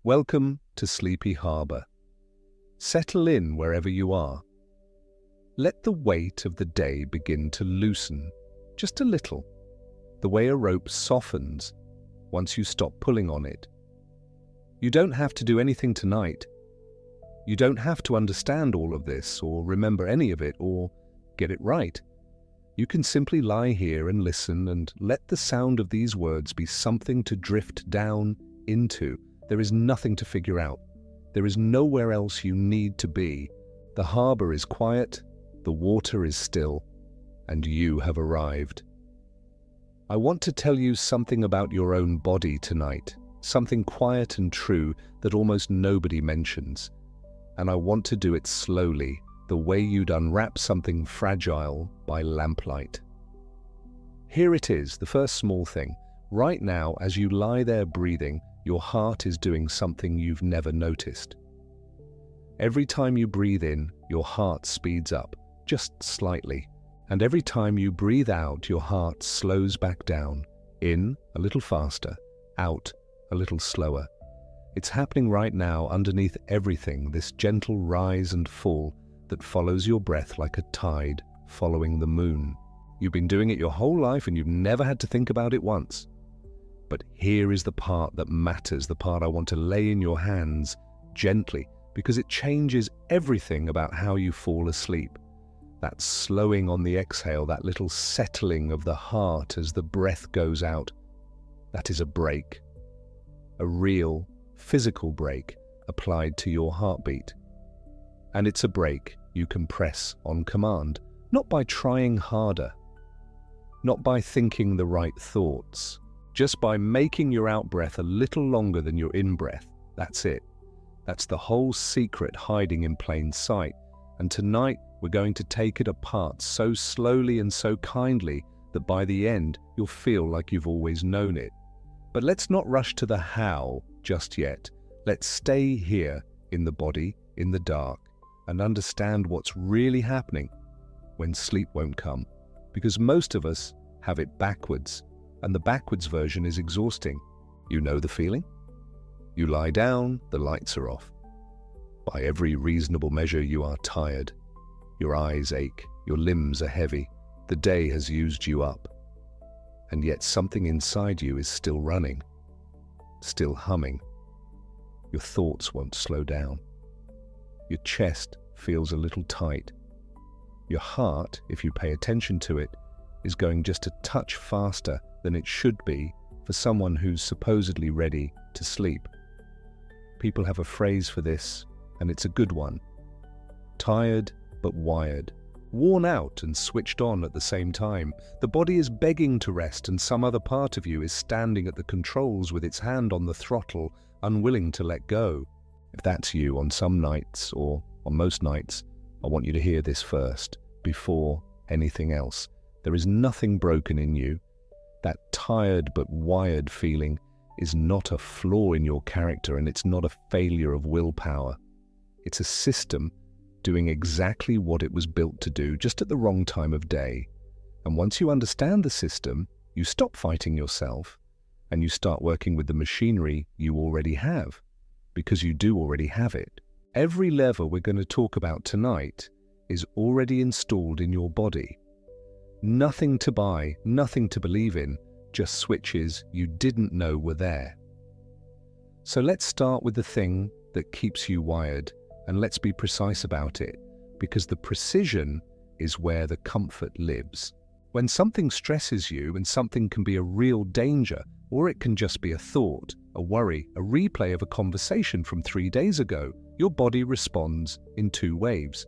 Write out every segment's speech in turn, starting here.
Welcome to Sleepy Harbor. Settle in wherever you are. Let the weight of the day begin to loosen, just a little, the way a rope softens once you stop pulling on it. You don't have to do anything tonight. You don't have to understand all of this or remember any of it or get it right. You can simply lie here and listen and let the sound of these words be something to drift down into. There is nothing to figure out. There is nowhere else you need to be. The harbor is quiet, the water is still, and you have arrived. I want to tell you something about your own body tonight, something quiet and true that almost nobody mentions. And I want to do it slowly, the way you'd unwrap something fragile by lamplight. Here it is, the first small thing. Right now, as you lie there breathing, your heart is doing something you've never noticed. Every time you breathe in, your heart speeds up, just slightly. And every time you breathe out, your heart slows back down. In, a little faster. Out, a little slower. It's happening right now underneath everything, this gentle rise and fall that follows your breath like a tide following the moon. You've been doing it your whole life and you've never had to think about it once. But here is the part that matters, the part I want to lay in your hands gently, because it changes everything about how you fall asleep. That slowing on the exhale, that little settling of the heart as the breath goes out, that is a break. A real, physical break applied to your heartbeat. And it's a break you can press on command, not by trying harder, not by thinking the right thoughts, just by making your out-breath a little longer than your in-breath. That's it. That's the whole secret hiding in plain sight. And tonight, we're going to take it apart so slowly and so kindly that by the end, you'll feel like you've always known it. But let's not rush to the how just yet. Let's stay here in the body, in the dark, and understand what's really happening when sleep won't come. Because most of us have it backwards. And the backwards version is exhausting. You know the feeling? You lie down, the lights are off. By every reasonable measure, you are tired. Your eyes ache, your limbs are heavy. The day has used you up. And yet something inside you is still running, still humming. Your thoughts won't slow down. Your chest feels a little tight. Your heart, if you pay attention to it, is going just a touch faster than it should be for someone who's supposedly ready to sleep. People have a phrase for this, and it's a good one. Tired but wired. Worn out and switched on at the same time. The body is begging to rest and some other part of you is standing at the controls with its hand on the throttle, unwilling to let go. If that's you on some nights, or on most nights, I want you to hear this first, before anything else. There is nothing broken in you. That tired but wired feeling is not a flaw in your character, and it's not a failure of willpower. It's a system doing exactly what it was built to do, just at the wrong time of day. And once you understand the system, you stop fighting yourself and you start working with the machinery you already have, because you do already have it. Every lever we're going to talk about tonight is already installed in your body. Nothing to buy, nothing to believe in, just switches you didn't know were there. So let's start with the thing that keeps you wired, and let's be precise about it, because the precision is where the comfort lives. When something stresses you, and something can be a real danger, or it can just be a thought, a worry, a replay of a conversation from 3 days ago, your body responds in 2 waves.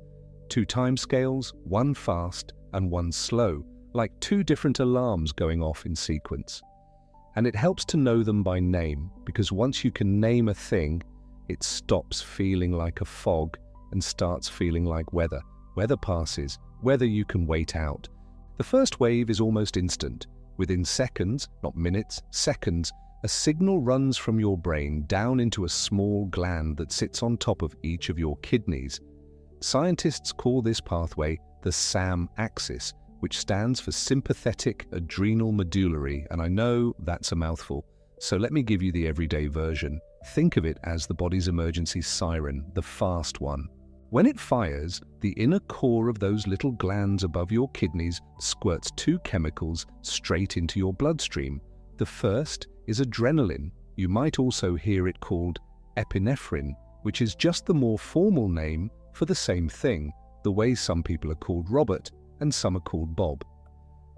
2 timescales, one fast and one slow, like 2 different alarms going off in sequence. And it helps to know them by name, because once you can name a thing, it stops feeling like a fog and starts feeling like weather. Weather passes, weather you can wait out. The first wave is almost instant. Within seconds, not minutes, seconds, a signal runs from your brain down into a small gland that sits on top of each of your kidneys. Scientists call this pathway the SAM axis, which stands for sympathetic adrenal medullary, and I know that's a mouthful, so let me give you the everyday version. Think of it as the body's emergency siren, the fast one. When it fires, the inner core of those little glands above your kidneys squirts two chemicals straight into your bloodstream. The first is adrenaline. You might also hear it called epinephrine, which is just the more formal name for the same thing, the way some people are called Robert and some are called Bob.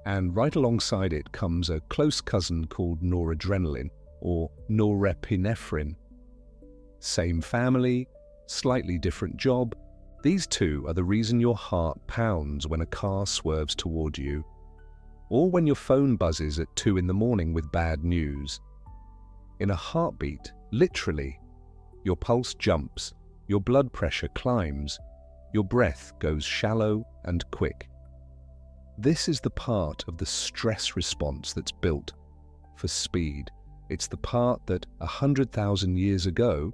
And right alongside it comes a close cousin called noradrenaline, or norepinephrine. Same family, slightly different job. These two are the reason your heart pounds when a car swerves toward you, or when your phone buzzes at 2 in the morning with bad news. In a heartbeat, literally, your pulse jumps, your blood pressure climbs, your breath goes shallow and quick. This is the part of the stress response that's built for speed. It's the part that 100,000 years ago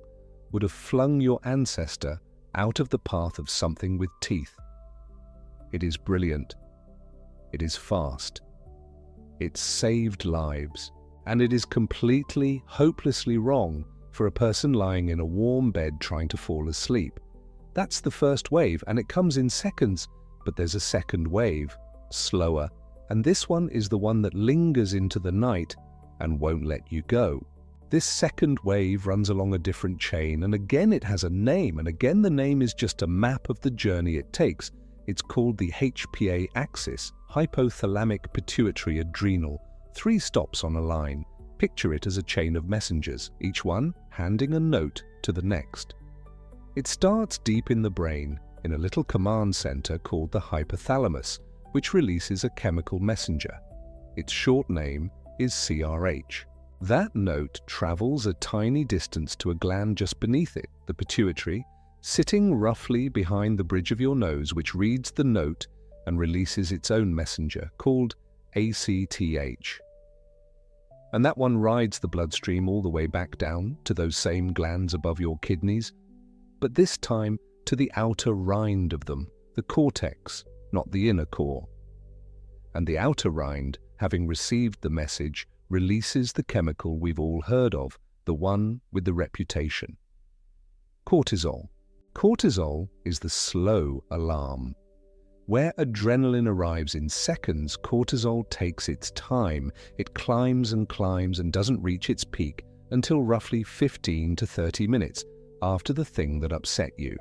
would have flung your ancestor out of the path of something with teeth. It is brilliant. It is fast. It saved lives, and it is completely, hopelessly wrong for a person lying in a warm bed trying to fall asleep. That's the first wave, and it comes in seconds, but there's a second wave, slower, and this one is the one that lingers into the night and won't let you go. This second wave runs along a different chain, and again it has a name, and again the name is just a map of the journey it takes. It's called the HPA axis, hypothalamic pituitary adrenal. 3 stops on a line. Picture it as a chain of messengers, each one handing a note to the next. It starts deep in the brain, in a little command center called the hypothalamus, which releases a chemical messenger. Its short name is CRH. That note travels a tiny distance to a gland just beneath it, the pituitary, sitting roughly behind the bridge of your nose, which reads the note and releases its own messenger, called ACTH. And that one rides the bloodstream all the way back down to those same glands above your kidneys, but this time to the outer rind of them, the cortex, not the inner core. And the outer rind, having received the message, releases the chemical we've all heard of, the one with the reputation. Cortisol. Cortisol is the slow alarm. Where adrenaline arrives in seconds, cortisol takes its time. It climbs and climbs and doesn't reach its peak until roughly 15 to 30 minutes after the thing that upset you.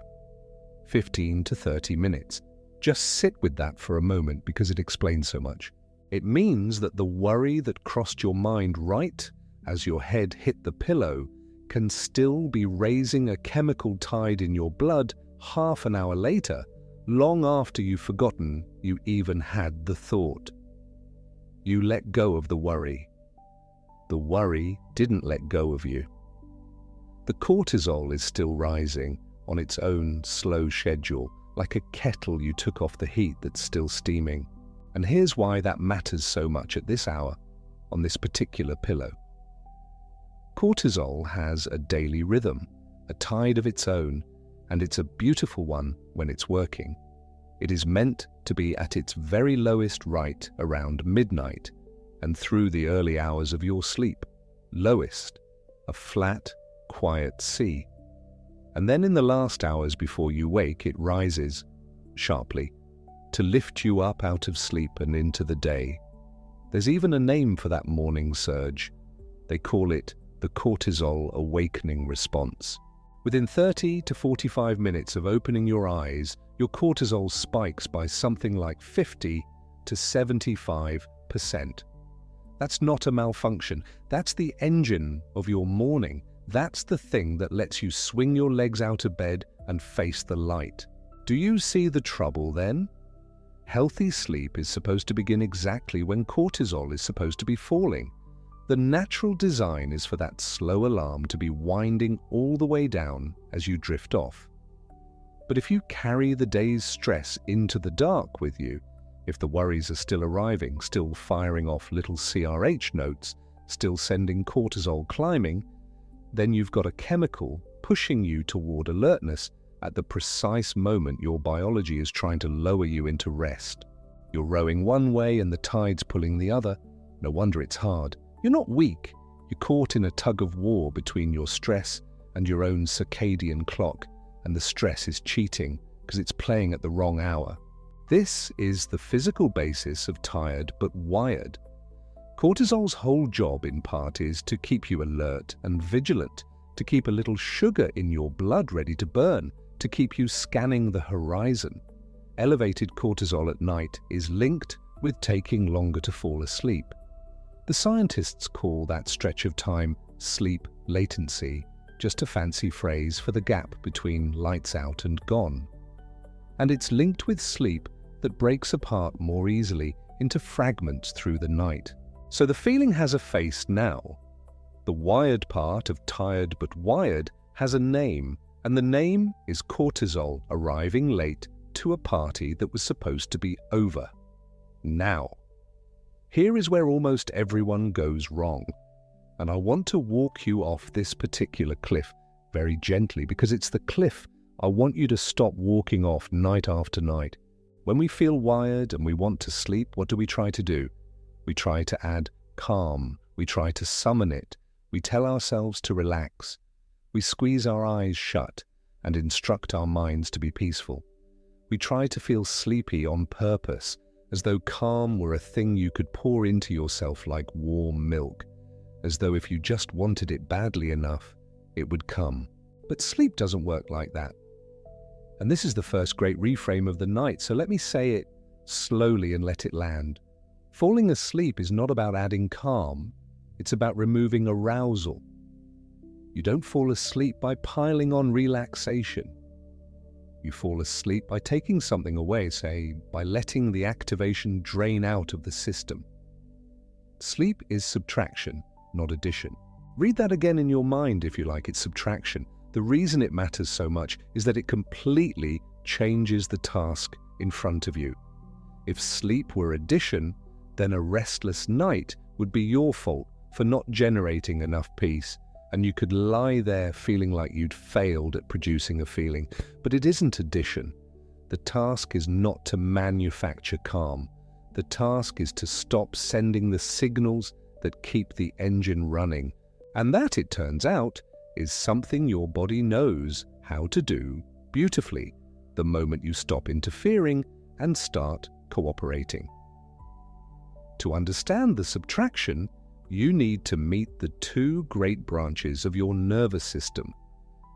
15 to 30 minutes. Just sit with that for a moment because it explains so much. It means that the worry that crossed your mind right as your head hit the pillow can still be raising a chemical tide in your blood half an hour later, long after you've forgotten you even had the thought. You let go of the worry. The worry didn't let go of you. The cortisol is still rising on its own slow schedule, like a kettle you took off the heat that's still steaming. And here's why that matters so much at this hour, on this particular pillow. Cortisol has a daily rhythm, a tide of its own, and it's a beautiful one when it's working. It is meant to be at its very lowest right around midnight and through the early hours of your sleep. Lowest, a flat, quiet C. And then in the last hours before you wake, it rises sharply, to lift you up out of sleep and into the day. There's even a name for that morning surge. They call it the cortisol awakening response. Within 30 to 45 minutes of opening your eyes, your cortisol spikes by something like 50 to 75%. That's not a malfunction. That's the engine of your morning. That's the thing that lets you swing your legs out of bed and face the light. Do you see the trouble then? Healthy sleep is supposed to begin exactly when cortisol is supposed to be falling. The natural design is for that slow alarm to be winding all the way down as you drift off. But if you carry the day's stress into the dark with you, if the worries are still arriving, still firing off little CRH notes, still sending cortisol climbing, then you've got a chemical pushing you toward alertness at the precise moment your biology is trying to lower you into rest. You're rowing one way and the tide's pulling the other. No wonder it's hard. You're not weak. You're caught in a tug of war between your stress and your own circadian clock, and the stress is cheating because it's playing at the wrong hour. This is the physical basis of tired but wired. Cortisol's whole job, in part, is to keep you alert and vigilant, to keep a little sugar in your blood ready to burn, to keep you scanning the horizon. Elevated cortisol at night is linked with taking longer to fall asleep. The scientists call that stretch of time sleep latency, just a fancy phrase for the gap between lights out and gone. And it's linked with sleep that breaks apart more easily into fragments through the night. So the feeling has a face now. The wired part of tired but wired has a name, and the name is cortisol arriving late to a party that was supposed to be over. Now. Here is where almost everyone goes wrong, and I want to walk you off this particular cliff very gently, because it's the cliff I want you to stop walking off night after night. When we feel wired and we want to sleep, what do we try to do? We try to add calm, we try to summon it, we tell ourselves to relax, we squeeze our eyes shut and instruct our minds to be peaceful. We try to feel sleepy on purpose, as though calm were a thing you could pour into yourself like warm milk, as though if you just wanted it badly enough, it would come. But sleep doesn't work like that. And this is the first great reframe of the night, so let me say it slowly and let it land. Falling asleep is not about adding calm, it's about removing arousal. You don't fall asleep by piling on relaxation. You fall asleep by taking something away, say, by letting the activation drain out of the system. Sleep is subtraction, not addition. Read that again in your mind if you like. It's subtraction. The reason it matters so much is that it completely changes the task in front of you. If sleep were addition, then a restless night would be your fault for not generating enough peace, and you could lie there feeling like you'd failed at producing a feeling. But it isn't addition. The task is not to manufacture calm. The task is to stop sending the signals that keep the engine running. And that, it turns out, is something your body knows how to do beautifully the moment you stop interfering and start cooperating. To understand the subtraction, you need to meet the two great branches of your nervous system,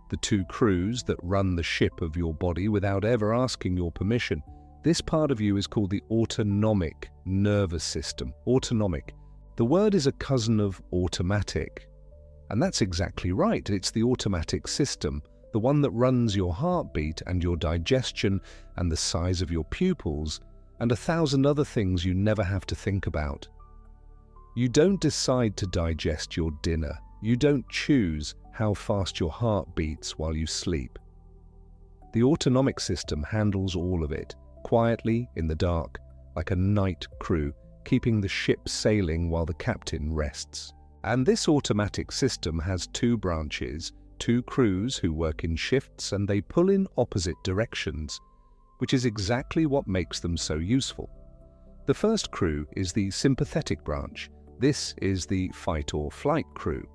the two crews that run the ship of your body without ever asking your permission. This part of you is called the autonomic nervous system. Autonomic. The word is a cousin of automatic. And that's exactly right. It's the automatic system, the one that runs your heartbeat and your digestion and the size of your pupils and 1,000 other things you never have to think about. You don't decide to digest your dinner. You don't choose how fast your heart beats while you sleep. The autonomic system handles all of it, quietly in the dark, like a night crew, keeping the ship sailing while the captain rests. And this automatic system has two branches, two crews who work in shifts, and they pull in opposite directions, which is exactly what makes them so useful. The first crew is the sympathetic branch. This is the fight or flight crew.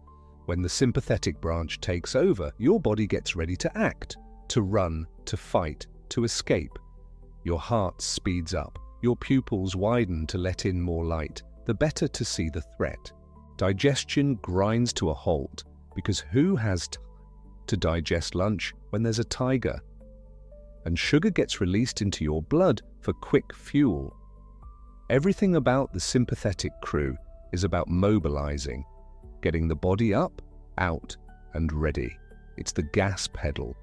When the sympathetic branch takes over, your body gets ready to act, to run, to fight, to escape. Your heart speeds up, your pupils widen to let in more light, the better to see the threat. Digestion grinds to a halt, because who has time to digest lunch when there's a tiger? And sugar gets released into your blood for quick fuel. Everything about the sympathetic crew is about mobilizing, getting the body up, out, and ready. It's the gas pedal.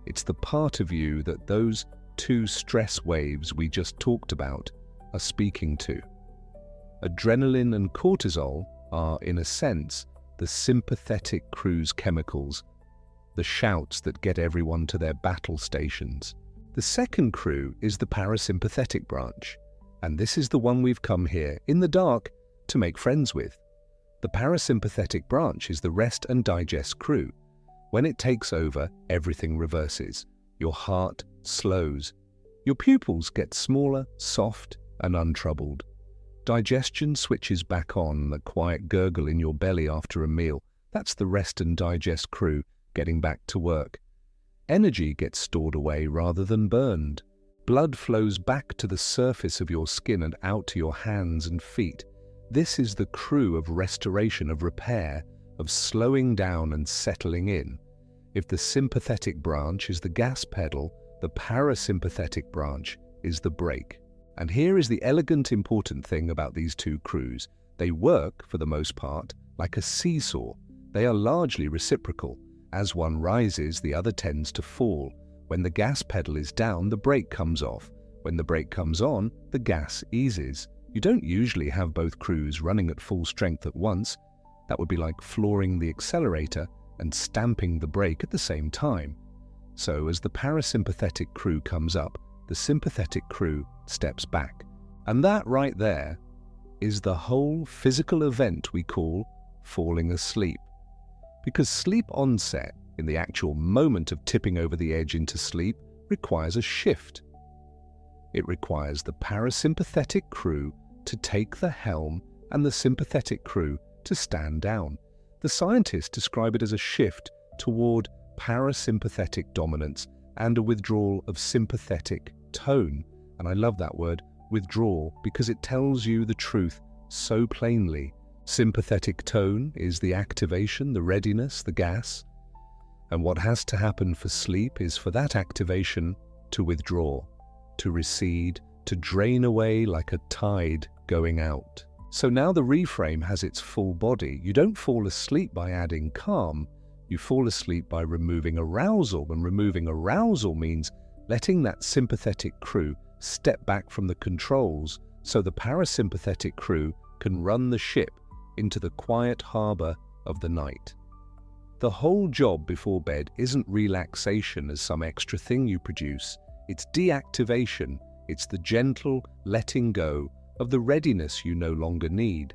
It's the part of you that those two stress waves we just talked about are speaking to. Adrenaline and cortisol are, in a sense, the sympathetic crew's chemicals, the shouts that get everyone to their battle stations. The second crew is the parasympathetic branch, and this is the one we've come here, in the dark, to make friends with. The parasympathetic branch is the rest and digest crew. When it takes over, everything reverses. Your heart slows. Your pupils get smaller, soft, and untroubled. Digestion switches back on, the quiet gurgle in your belly after a meal. That's the rest and digest crew getting back to work. Energy gets stored away rather than burned. Blood flows back to the surface of your skin and out to your hands and feet. This is the crew of restoration, of repair, of slowing down and settling in. If the sympathetic branch is the gas pedal, the parasympathetic branch is the brake. And here is the elegant, important thing about these two crews. They work, for the most part, like a seesaw. They are largely reciprocal. As one rises, the other tends to fall. When the gas pedal is down, the brake comes off. When the brake comes on, the gas eases. You don't usually have both crews running at full strength at once. That would be like flooring the accelerator and stamping the brake at the same time. So as the parasympathetic crew comes up, the sympathetic crew steps back. And that right there is the whole physical event we call falling asleep. Because sleep onset, in the actual moment of tipping over the edge into sleep, requires a shift. It requires the parasympathetic crew to take the helm and the sympathetic crew to stand down. The scientists describe it as a shift toward parasympathetic dominance and a withdrawal of sympathetic tone. And I love that word, withdrawal, because it tells you the truth so plainly. Sympathetic tone is the activation, the readiness, the gas. And what has to happen for sleep is for that activation to withdraw, to recede, to drain away like a tide going out. So now the reframe has its full body. You don't fall asleep by adding calm. You fall asleep by removing arousal. And removing arousal means letting that sympathetic crew step back from the controls so the parasympathetic crew can run the ship into the quiet harbor of the night. The whole job before bed isn't relaxation as some extra thing you produce. It's deactivation. It's the gentle letting go of the readiness you no longer need.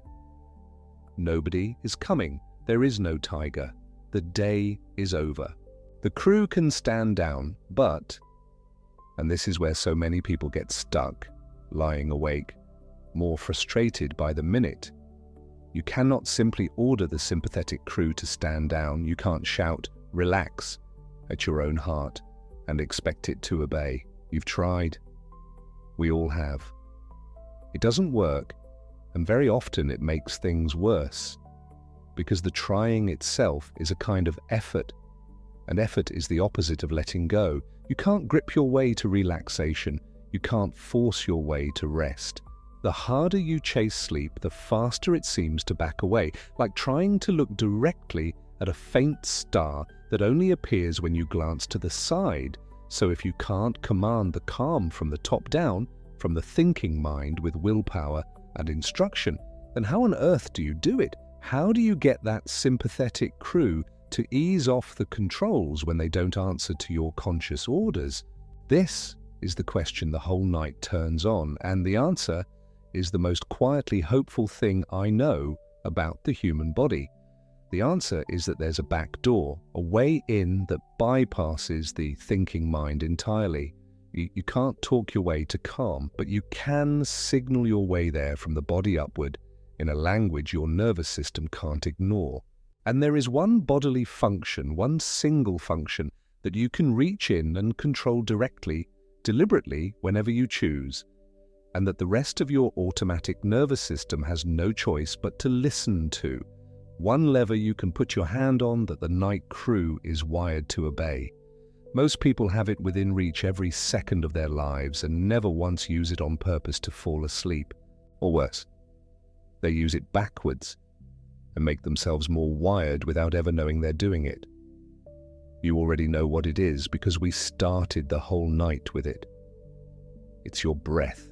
Nobody is coming. There is no tiger. The day is over. The crew can stand down, but, and this is where so many people get stuck, lying awake, more frustrated by the minute. You cannot simply order the sympathetic crew to stand down. You can't shout, "Relax," at your own heart and expect it to obey. You've tried. We all have. It doesn't work, and very often it makes things worse, because the trying itself is a kind of effort, and effort is the opposite of letting go. You can't grip your way to relaxation. You can't force your way to rest. The harder you chase sleep, the faster it seems to back away, like trying to look directly at a faint star that only appears when you glance to the side. So if you can't command the calm from the top down, from the thinking mind with willpower and instruction, then how on earth do you do it? How do you get that sympathetic crew to ease off the controls when they don't answer to your conscious orders? This is the question the whole night turns on, and the answer is the most quietly hopeful thing I know about the human body. The answer is that there's a back door, a way in that bypasses the thinking mind entirely. You can't talk your way to calm, but you can signal your way there from the body upward in a language your nervous system can't ignore. And there is one bodily function, one single function, that you can reach in and control directly, deliberately, whenever you choose, and that the rest of your automatic nervous system has no choice but to listen to. One lever you can put your hand on that the night crew is wired to obey. Most people have it within reach every second of their lives and never once use it on purpose to fall asleep. Or worse, they use it backwards and make themselves more wired without ever knowing they're doing it. You already know what it is because we started the whole night with it. It's your breath.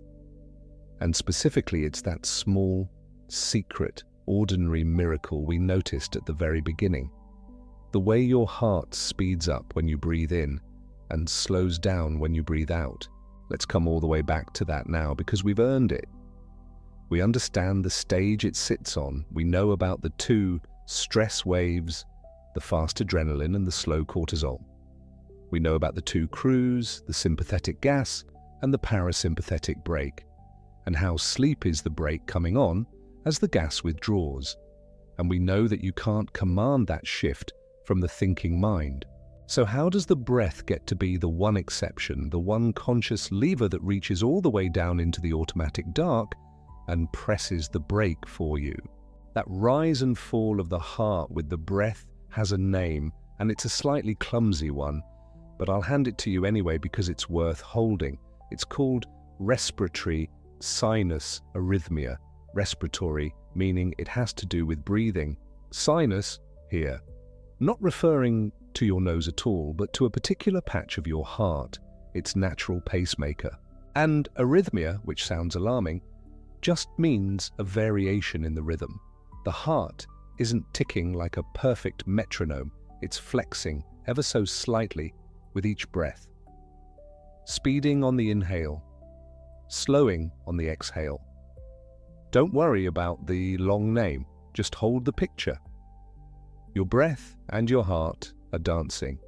And specifically, it's that small, secret, ordinary miracle we noticed at the very beginning. The way your heart speeds up when you breathe in and slows down when you breathe out. Let's come all the way back to that now because we've earned it. We understand the stage it sits on. We know about the two stress waves, the fast adrenaline and the slow cortisol. We know about the two crews, the sympathetic gas and the parasympathetic brake. and how sleep is the brake coming on as the gas withdraws. And we know that you can't command that shift from the thinking mind. So how does the breath get to be the one exception, the one conscious lever that reaches all the way down into the automatic dark and presses the brake for you? That rise and fall of the heart with the breath has a name, and it's a slightly clumsy one, but I'll hand it to you anyway because it's worth holding. It's called respiratory sinus arrhythmia. Respiratory, meaning it has to do with breathing. Sinus, here, not referring to your nose at all, but to a particular patch of your heart, its natural pacemaker. And arrhythmia, which sounds alarming, just means a variation in the rhythm. The heart isn't ticking like a perfect metronome, it's flexing ever so slightly with each breath. Speeding on the inhale, slowing on the exhale. Don't worry about the long name, just hold the picture. Your breath and your heart are dancing,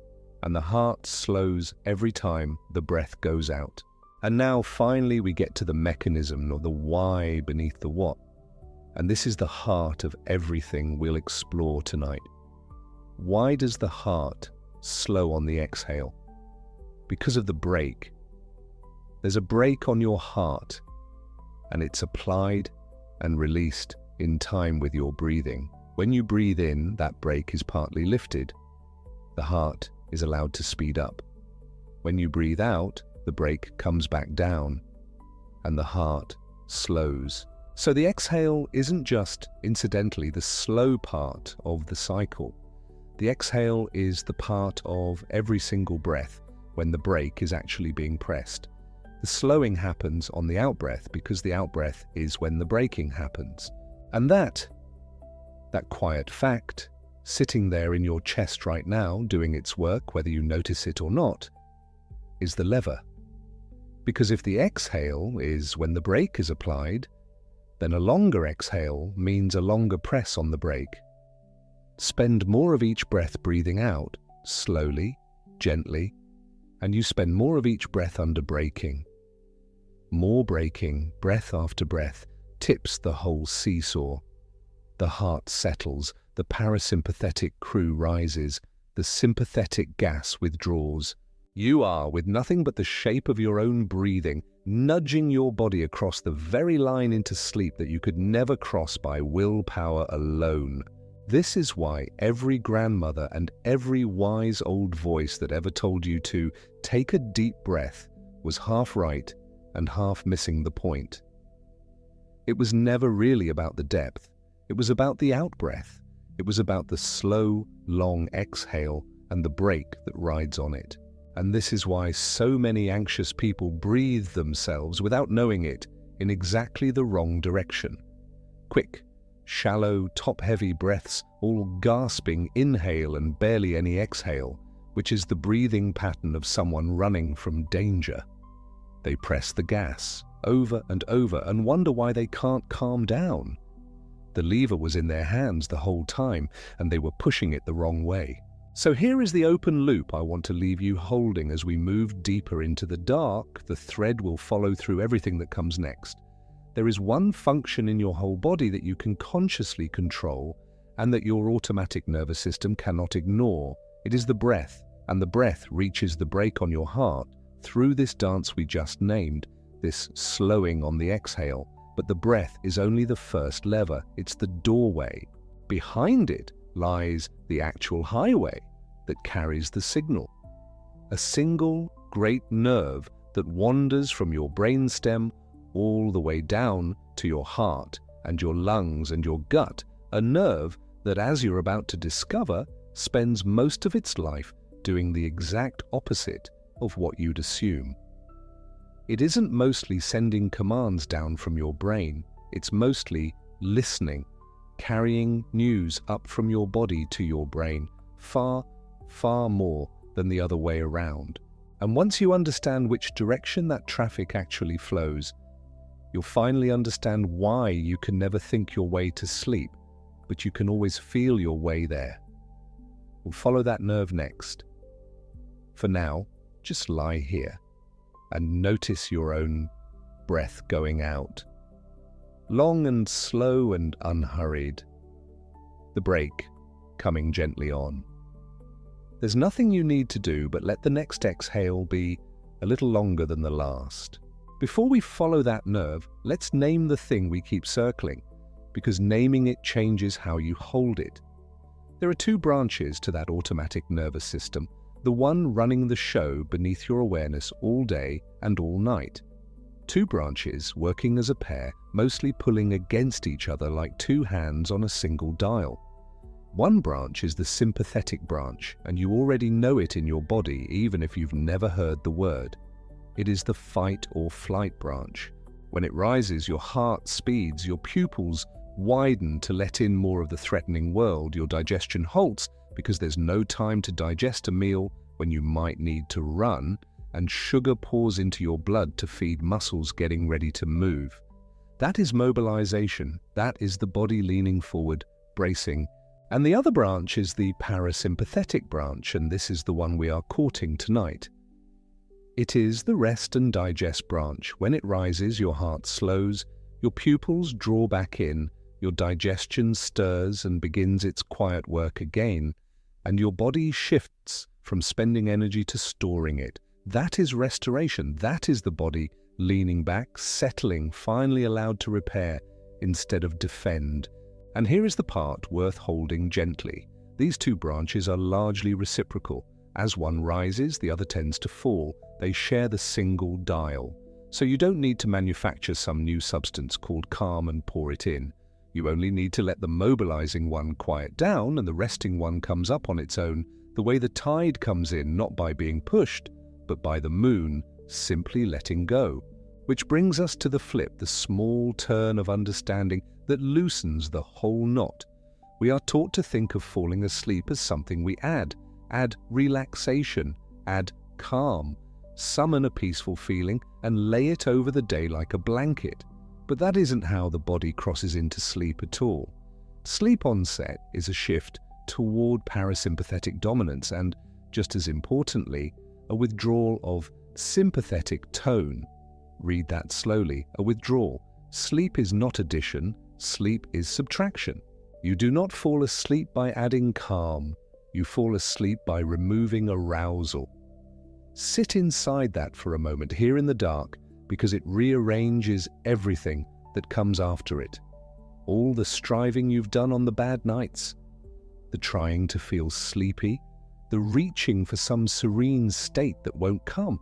and the heart slows every time the breath goes out. And now finally we get to the mechanism, or the why beneath the what. And this is the heart of everything we'll explore tonight. Why does the heart slow on the exhale? Because of the brake. There's a brake on your heart, and it's applied and released in time with your breathing. When you breathe in, that brake is partly lifted. The heart is allowed to speed up. When you breathe out, the brake comes back down, and the heart slows. So the exhale isn't just, incidentally, the slow part of the cycle. The exhale is the part of every single breath when the brake is actually being pressed. The slowing happens on the out-breath because the out-breath is when the braking happens. And that quiet fact, sitting there in your chest right now, doing its work, whether you notice it or not, is the lever. Because if the exhale is when the brake is applied, then a longer exhale means a longer press on the brake. Spend more of each breath breathing out, slowly, gently, and you spend more of each breath under braking. More braking, breath after breath, tips the whole seesaw. The heart settles, the parasympathetic crew rises, the sympathetic gas withdraws. You are, with nothing but the shape of your own breathing, nudging your body across the very line into sleep that you could never cross by willpower alone. This is why every grandmother and every wise old voice that ever told you to take a deep breath was half right and half missing the point. It was never really about the depth. It was about the out-breath. It was about the slow, long exhale and the brake that rides on it. And this is why so many anxious people breathe themselves, without knowing it, in exactly the wrong direction. Quick, shallow, top-heavy breaths, all gasping inhale and barely any exhale, which is the breathing pattern of someone running from danger. They press the gas over and over and wonder why they can't calm down. The lever was in their hands the whole time, and they were pushing it the wrong way. So here is the open loop I want to leave you holding as we move deeper into the dark. The thread will follow through everything that comes next. There is one function in your whole body that you can consciously control and that your automatic nervous system cannot ignore. It is the breath, and the breath reaches the brake on your heart through this dance we just named, this slowing on the exhale. But the breath is only the first lever. It's the doorway. Behind it lies the actual highway that carries the signal. A single great nerve that wanders from your brainstem all the way down to your heart and your lungs and your gut. A nerve that, as you're about to discover, spends most of its life doing the exact opposite of what you'd assume. It isn't mostly sending commands down from your brain. It's mostly listening, carrying news up from your body to your brain, far, far more than the other way around. And once you understand which direction that traffic actually flows, you'll finally understand why you can never think your way to sleep, but you can always feel your way there. We'll follow that nerve next. For now, just lie here and notice your own breath going out. Long and slow and unhurried. The break coming gently on. There's nothing you need to do but let the next exhale be a little longer than the last. Before we follow that nerve, let's name the thing we keep circling, because naming it changes how you hold it. There are two branches to that automatic nervous system, the one running the show beneath your awareness all day and all night. Two branches working as a pair, mostly pulling against each other like two hands on a single dial. One branch is the sympathetic branch, and you already know it in your body even if you've never heard the word. It is the fight or flight branch. When it rises, your heart speeds, your pupils widen to let in more of the threatening world, your digestion halts because there's no time to digest a meal when you might need to run, and sugar pours into your blood to feed muscles getting ready to move. That is mobilization. That is the body leaning forward, bracing. And the other branch is the parasympathetic branch, and this is the one we are courting tonight. It is the rest and digest branch. When it rises, your heart slows, your pupils draw back in, your digestion stirs and begins its quiet work again, and your body shifts from spending energy to storing it. That is restoration. That is the body leaning back, settling, finally allowed to repair instead of defend. And here is the part worth holding gently. These two branches are largely reciprocal. As one rises, the other tends to fall. They share the single dial. So you don't need to manufacture some new substance called calm and pour it in. You only need to let the mobilizing one quiet down and the resting one comes up on its own, the way the tide comes in, not by being pushed, but by the moon simply letting go. Which brings us to the flip, the small turn of understanding that loosens the whole knot. We are taught to think of falling asleep as something we add relaxation, add calm, summon a peaceful feeling and lay it over the day like a blanket. But that isn't how the body crosses into sleep at all. Sleep onset is a shift toward parasympathetic dominance and, just as importantly, a withdrawal of sympathetic tone. Read that slowly, a withdrawal. Sleep is not addition, sleep is subtraction. You do not fall asleep by adding calm, you fall asleep by removing arousal. Sit inside that for a moment here in the dark, because it rearranges everything that comes after it. All the striving you've done on the bad nights, the trying to feel sleepy, the reaching for some serene state that won't come,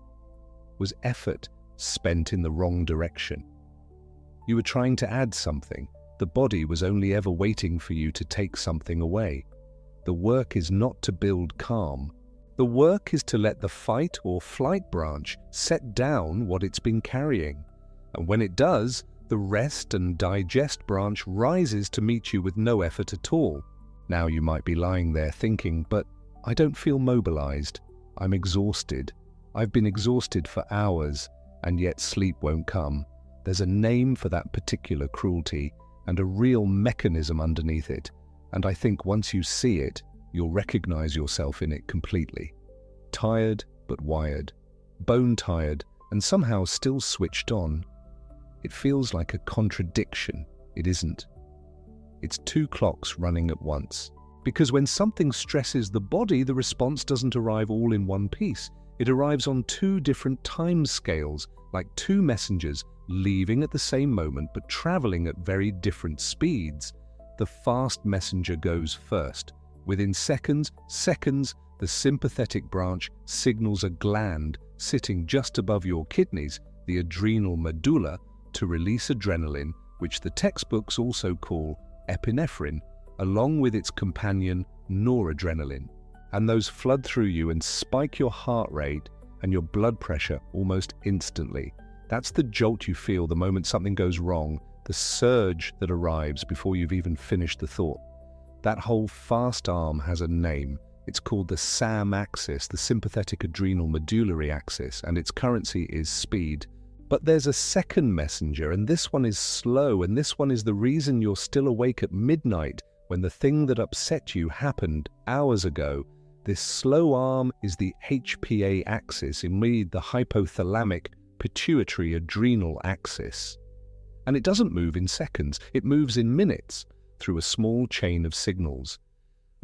was effort spent in the wrong direction. You were trying to add something. The body was only ever waiting for you to take something away. The work is not to build calm. The work is to let the fight or flight branch set down what it's been carrying. And when it does, the rest and digest branch rises to meet you with no effort at all. Now you might be lying there thinking, but I don't feel mobilized. I'm exhausted. I've been exhausted for hours, and yet sleep won't come. There's a name for that particular cruelty and a real mechanism underneath it. And I think once you see it, you'll recognize yourself in it completely. Tired but wired, bone tired and somehow still switched on. It feels like a contradiction. It isn't. It's two clocks running at once. Because when something stresses the body, the response doesn't arrive all in one piece. It arrives on two different time scales, like two messengers leaving at the same moment but traveling at very different speeds. The fast messenger goes first. Within seconds, the sympathetic branch signals a gland sitting just above your kidneys, the adrenal medulla, to release adrenaline, which the textbooks also call epinephrine, along with its companion noradrenaline. And those flood through you and spike your heart rate and your blood pressure almost instantly. That's the jolt you feel the moment something goes wrong, the surge that arrives before you've even finished the thought. That whole fast arm has a name. It's called the SAM axis, the sympathetic adrenal medullary axis, and its currency is speed. But there's a second messenger, and this one is slow, and this one is the reason you're still awake at midnight when the thing that upset you happened hours ago. This slow arm is the HPA axis, the hypothalamic pituitary adrenal axis. And it doesn't move in seconds, it moves in minutes through a small chain of signals.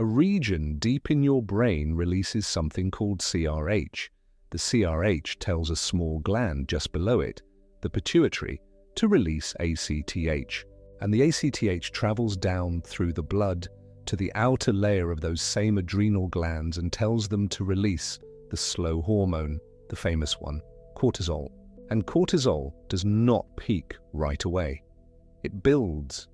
A region deep in your brain releases something called CRH. The CRH tells a small gland just below it, the pituitary, to release ACTH. And the ACTH travels down through the blood to the outer layer of those same adrenal glands and tells them to release the slow hormone, the famous one, cortisol. And cortisol does not peak right away. It builds.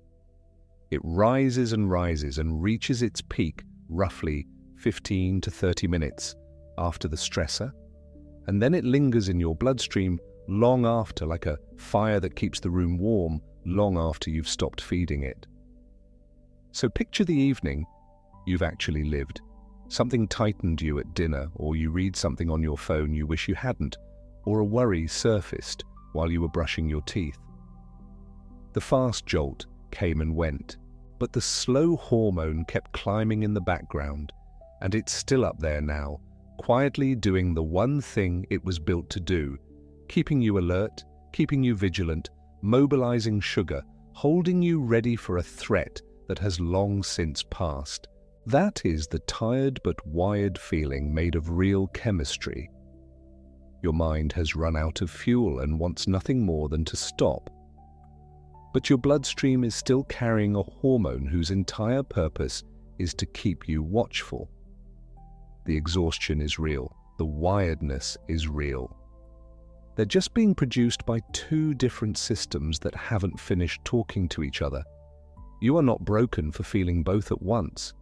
It rises and rises and reaches its peak roughly 15 to 30 minutes after the stressor, and then it lingers in your bloodstream long after, like a fire that keeps the room warm long after you've stopped feeding it. So picture the evening you've actually lived. Something tightened you at dinner, or you read something on your phone you wish you hadn't, or a worry surfaced while you were brushing your teeth. The fast jolt came and went, but the slow hormone kept climbing in the background, and it's still up there now, quietly doing the one thing it was built to do, keeping you alert, keeping you vigilant, mobilizing sugar, holding you ready for a threat that has long since passed. That is the tired but wired feeling made of real chemistry. Your mind has run out of fuel and wants nothing more than to stop. But your bloodstream is still carrying a hormone whose entire purpose is to keep you watchful. The exhaustion is real. The wiredness is real. They're just being produced by two different systems that haven't finished talking to each other. You are not broken for feeling both at once.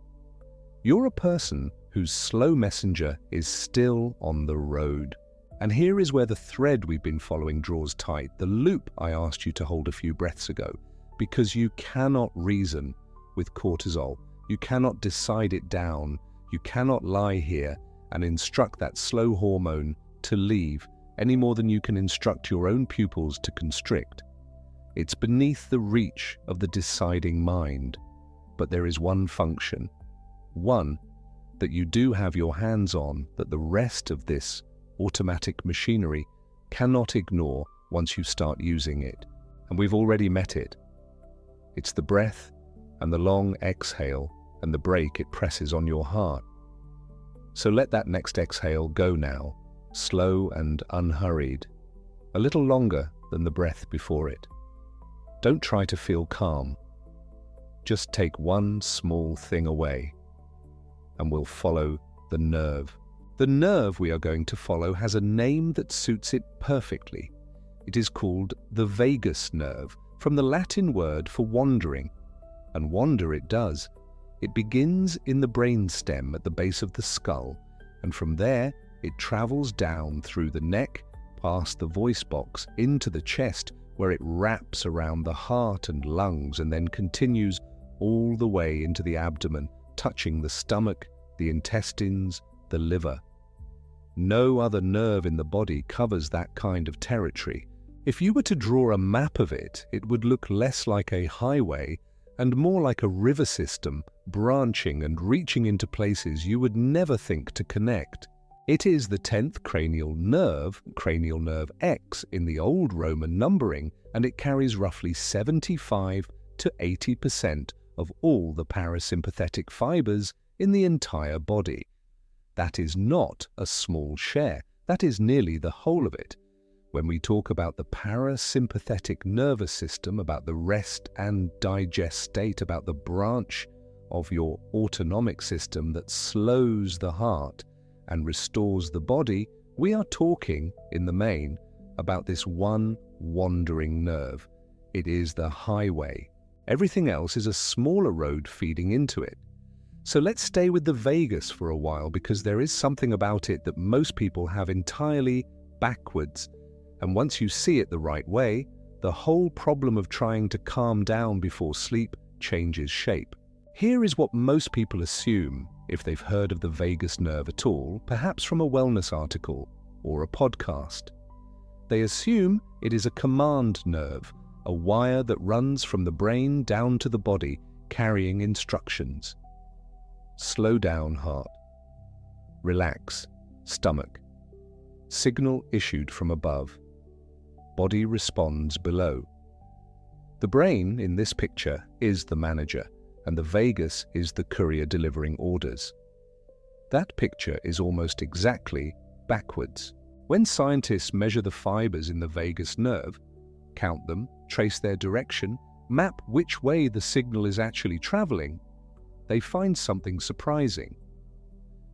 You're a person whose slow messenger is still on the road. And here is where the thread we've been following draws tight, the loop I asked you to hold a few breaths ago, because you cannot reason with cortisol. You cannot decide it down. You cannot lie here and instruct that slow hormone to leave any more than you can instruct your own pupils to constrict. It's beneath the reach of the deciding mind. But there is one function, one that you do have your hands on, that the rest of this automatic machinery cannot ignore once you start using it. And we've already met it. It's the breath and the long exhale and the break it presses on your heart. So let that next exhale go now, slow and unhurried, a little longer than the breath before it. Don't try to feel calm. Just take one small thing away, and we'll follow the nerve. The nerve we are going to follow has a name that suits it perfectly. It is called the vagus nerve, from the Latin word for wandering. And wander it does. It begins in the brainstem at the base of the skull, and from there it travels down through the neck, past the voice box, into the chest, where it wraps around the heart and lungs, and then continues all the way into the abdomen, touching the stomach, the intestines, the liver. No other nerve in the body covers that kind of territory. If you were to draw a map of it, it would look less like a highway and more like a river system, branching and reaching into places you would never think to connect. It is the 10th cranial nerve X in the old Roman numbering, and it carries roughly 75 to 80% of all the parasympathetic fibers in the entire body. That is not a small share. That is nearly the whole of it. When we talk about the parasympathetic nervous system, about the rest and digest state, about the branch of your autonomic system that slows the heart and restores the body, we are talking, in the main, about this one wandering nerve. It is the highway. Everything else is a smaller road feeding into it. So let's stay with the vagus for a while, because there is something about it that most people have entirely backwards. And once you see it the right way, the whole problem of trying to calm down before sleep changes shape. Here is what most people assume, if they've heard of the vagus nerve at all, perhaps from a wellness article or a podcast. They assume it is a command nerve, a wire that runs from the brain down to the body, carrying instructions. Slow down, heart. Relax, stomach. Signal issued from above. body responds below. The brain, in this picture, is the manager, and the vagus is the courier delivering orders. That picture is almost exactly backwards. When scientists measure the fibers in the vagus nerve, count them, trace their direction, map which way the signal is actually traveling, they find something surprising.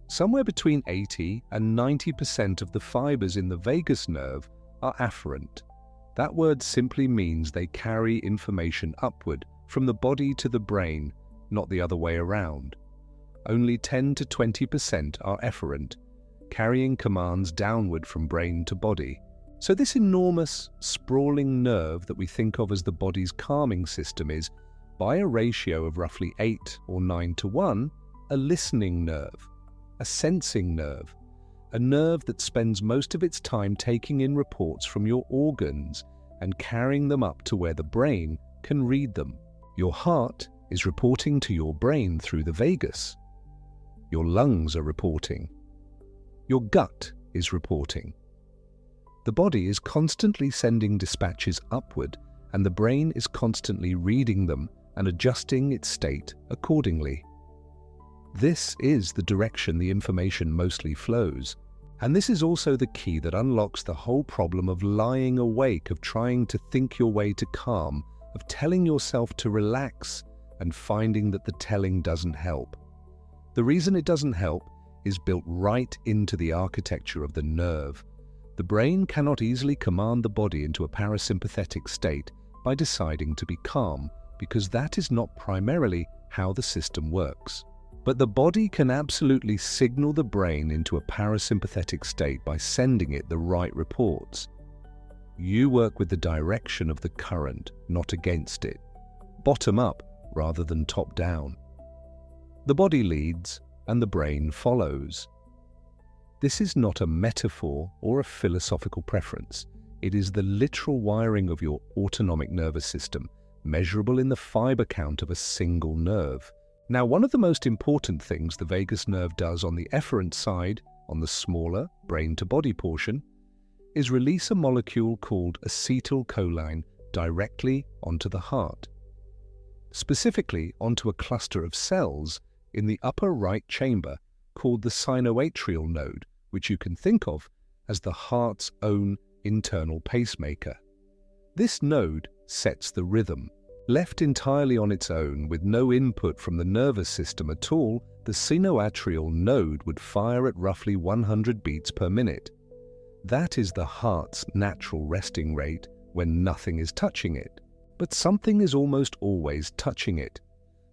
Somewhere between 80 and 90% of the fibers in the vagus nerve are afferent. That word simply means they carry information upward from the body to the brain, not the other way around. Only 10 to 20% are efferent, carrying commands downward from brain to body. So this enormous, sprawling nerve that we think of as the body's calming system is, by a ratio of roughly 8 or 9 to 1, a listening nerve, a sensing nerve, a nerve that spends most of its time taking in reports from your organs and carrying them up to where the brain can read them. Your heart is reporting to your brain through the vagus. Your lungs are reporting. Your gut is reporting. The body is constantly sending dispatches upward, and the brain is constantly reading them and adjusting its state accordingly. This is the direction the information mostly flows, and this is also the key that unlocks the whole problem of lying awake, of trying to think your way to calm, of telling yourself to relax and finding that the telling doesn't help. The reason it doesn't help is built right into the architecture of the nerve. The brain cannot easily command the body into a parasympathetic state by deciding to be calm, because that is not primarily how the system works. But the body can absolutely signal the brain into a parasympathetic state by sending it the right reports. You work with the direction of the current, not against it. Bottom up rather than top down. The body leads and the brain follows. This is not a metaphor or a philosophical preference. It is the literal wiring of your autonomic nervous system, measurable in the fiber count of a single nerve. Now, one of the most important things the vagus nerve does on the efferent side, on the smaller brain-to-body portion, is release a molecule called acetylcholine directly onto the heart. Specifically onto a cluster of cells in the upper right chamber called the sinoatrial node, which you can think of as the heart's own internal pacemaker. This node sets the rhythm. Left entirely on its own, with no input from the nervous system at all, the sinoatrial node would fire at roughly 100 beats per minute. That is the heart's natural resting rate when nothing is touching it. But something is almost always touching it.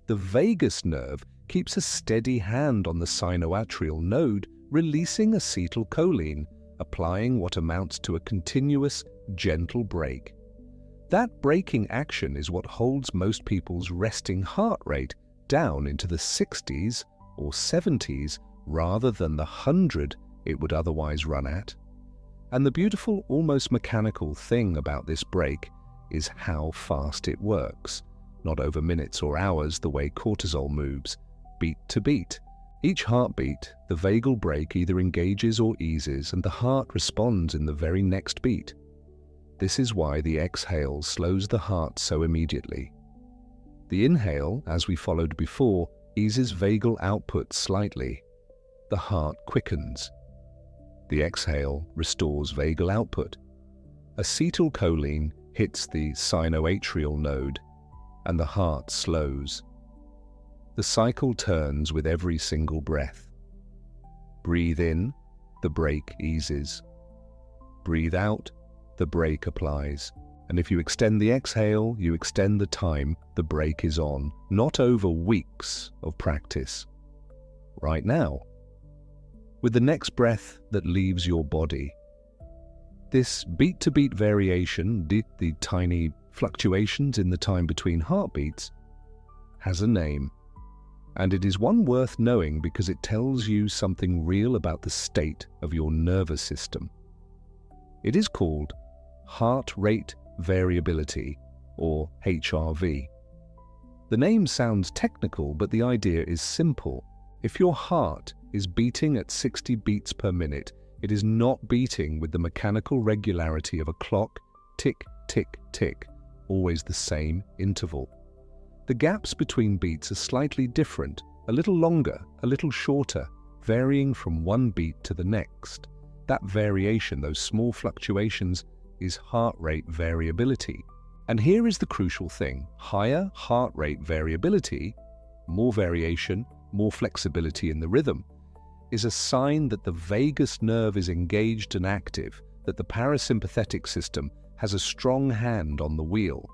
The vagus nerve keeps a steady hand on the sinoatrial node, releasing acetylcholine, applying what amounts to a continuous, gentle brake. That braking action is what holds most people's resting heart rate down into the 60s or 70s rather than the 100 it would otherwise run at. And the beautiful, almost mechanical thing about this brake is how fast it works, not over minutes or hours the way cortisol moves, beat to beat. Each heartbeat, the vagal brake either engages or eases, and the heart responds in the very next beat. This is why the exhale slows the heart so immediately. The inhale, as we followed before, eases vagal output slightly. The heart quickens. The exhale restores vagal output. Acetylcholine hits the sinoatrial node, and the heart slows. The cycle turns with every single breath. Breathe in, the brake eases. Breathe out, the brake applies. And if you extend the exhale, you extend the time the brake is on, not over weeks of practice. Right now, with the next breath that leaves your body. This beat-to-beat variation, the tiny fluctuations in the time between heartbeats, has a name. And it is one worth knowing because it tells you something real about the state of your nervous system. It is called heart rate variability, or HRV. The name sounds technical, but the idea is simple. If your heart is beating at 60 beats per minute, it is not beating with the mechanical regularity of a clock tick, tick, tick, always the same interval. The gaps between beats are slightly different, a little longer, a little shorter, varying from one beat to the next. That variation, those small fluctuations, is heart rate variability. And here is the crucial thing. Higher heart rate variability, more variation, more flexibility in the rhythm, is a sign that the vagus nerve is engaged and active, that the parasympathetic system has a strong hand on the wheel.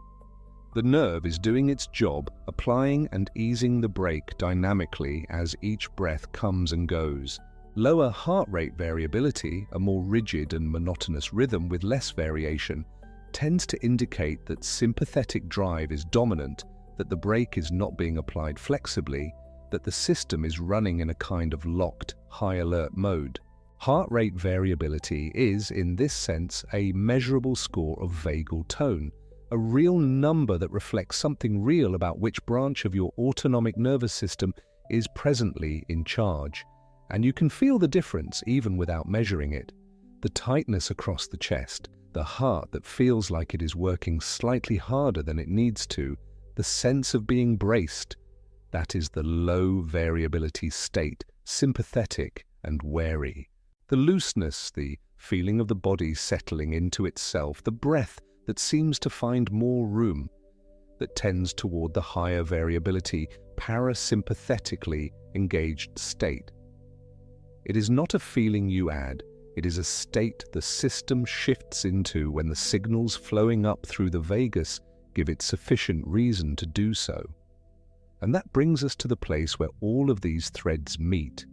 The nerve is doing its job, applying and easing the brake dynamically as each breath comes and goes. Lower heart rate variability, a more rigid and monotonous rhythm with less variation, tends to indicate that sympathetic drive is dominant, that the brake is not being applied flexibly, that the system is running in a kind of locked, high-alert mode. Heart rate variability is, in this sense, a measurable score of vagal tone, a real number that reflects something real about which branch of your autonomic nervous system is presently in charge. And you can feel the difference even without measuring it. The tightness across the chest, the heart that feels like it is working slightly harder than it needs to, the sense of being braced, that is the low variability state, sympathetic and wary. The looseness, the feeling of the body settling into itself, the breath that seems to find more room, that tends toward the higher variability, parasympathetically engaged state. It is not a feeling you add, it is a state the system shifts into when the signals flowing up through the vagus give it sufficient reason to do so. And that brings us to the place where all of these threads meet,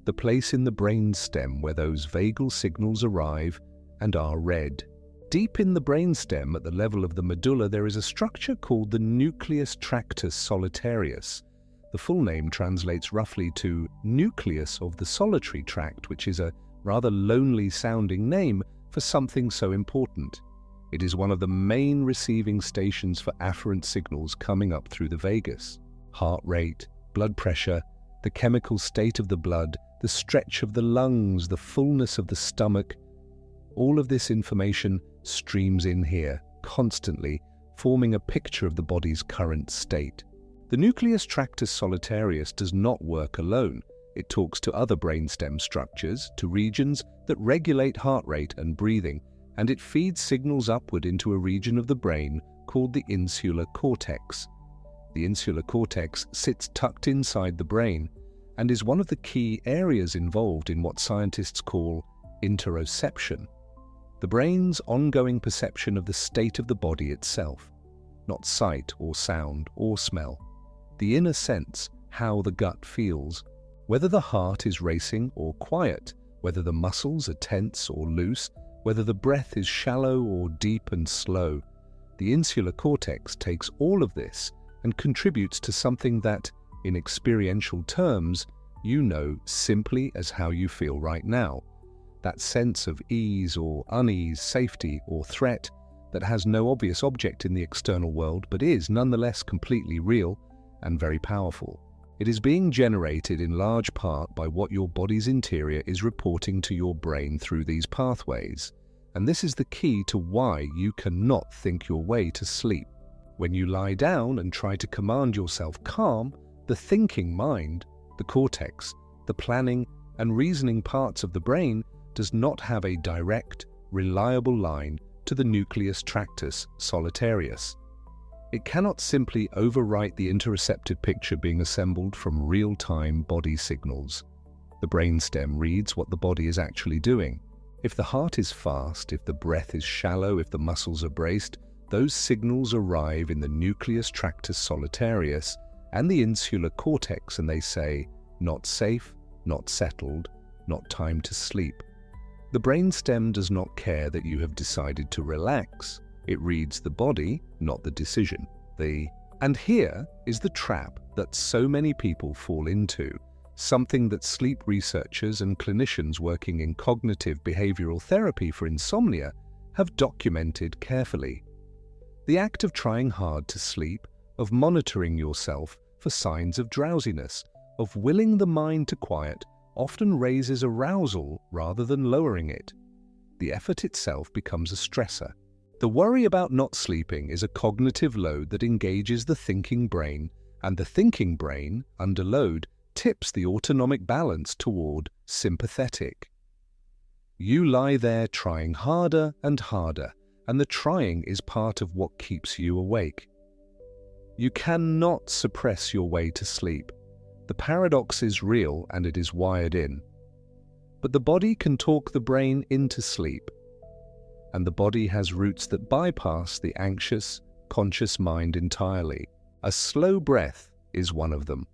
the place in the brainstem where those vagal signals arrive and are read. Deep in the brainstem, at the level of the medulla, there is a structure called the nucleus tractus solitarius. The full name translates roughly to nucleus of the solitary tract, which is a rather lonely-sounding name for something so important. It is one of the main receiving stations for afferent signals coming up through the vagus. Heart rate, blood pressure, the chemical state of the blood, the stretch of the lungs, the fullness of the stomach, all of this information streams in here, constantly, forming a picture of the body's current state. The nucleus tractus solitarius does not work alone. It talks to other brainstem structures, to regions that regulate heart rate and breathing, and it feeds signals upward into a region of the brain called the insular cortex. The insular cortex sits tucked inside the brain and is one of the key areas involved in what scientists call interoception, the brain's ongoing perception of the state of the body itself, not sight or sound or smell. The inner sense, how the gut feels, whether the heart is racing or quiet, whether the muscles are tense or loose, whether the breath is shallow or deep and slow. The insular cortex takes all of this and contributes to something that, in experiential terms, you know simply as how you feel right now. That sense of ease or unease, safety or threat that has no obvious object in the external world but is nonetheless completely real and very powerful. It is being generated in large part by what your body's interior is reporting to your brain through these pathways. And this is the key to why you cannot think your way to sleep. When you lie down and try to command yourself calm, the thinking mind, the cortex, the planning and reasoning parts of the brain does not have a direct, reliable line to the nucleus tractus solitarius. It cannot simply overwrite the interoceptive picture being assembled from real-time body signals. The brainstem reads what the body is actually doing. If the heart is fast, if the breath is shallow, if the muscles are braced, those signals arrive in the nucleus tractus solitarius and the insular cortex, and they say, not safe, not settled, not time to sleep. The brainstem does not care that you have decided to relax. It reads the body, not the decision. And here is the trap that so many people fall into, something that sleep researchers and clinicians working in cognitive behavioral therapy for insomnia have documented carefully. The act of trying hard to sleep, of monitoring yourself for signs of drowsiness, of willing the mind to quiet, often raises arousal rather than lowering it. The effort itself becomes a stressor. The worry about not sleeping is a cognitive load that engages the thinking brain, and the thinking brain, under load, tips the autonomic balance toward sympathetic. You lie there trying harder and harder, and the trying is part of what keeps you awake. You cannot suppress your way to sleep. The paradox is real and it is wired in. But the body can talk the brain into sleep, and the body has roots that bypass the anxious, conscious mind entirely. A slow breath is one of them.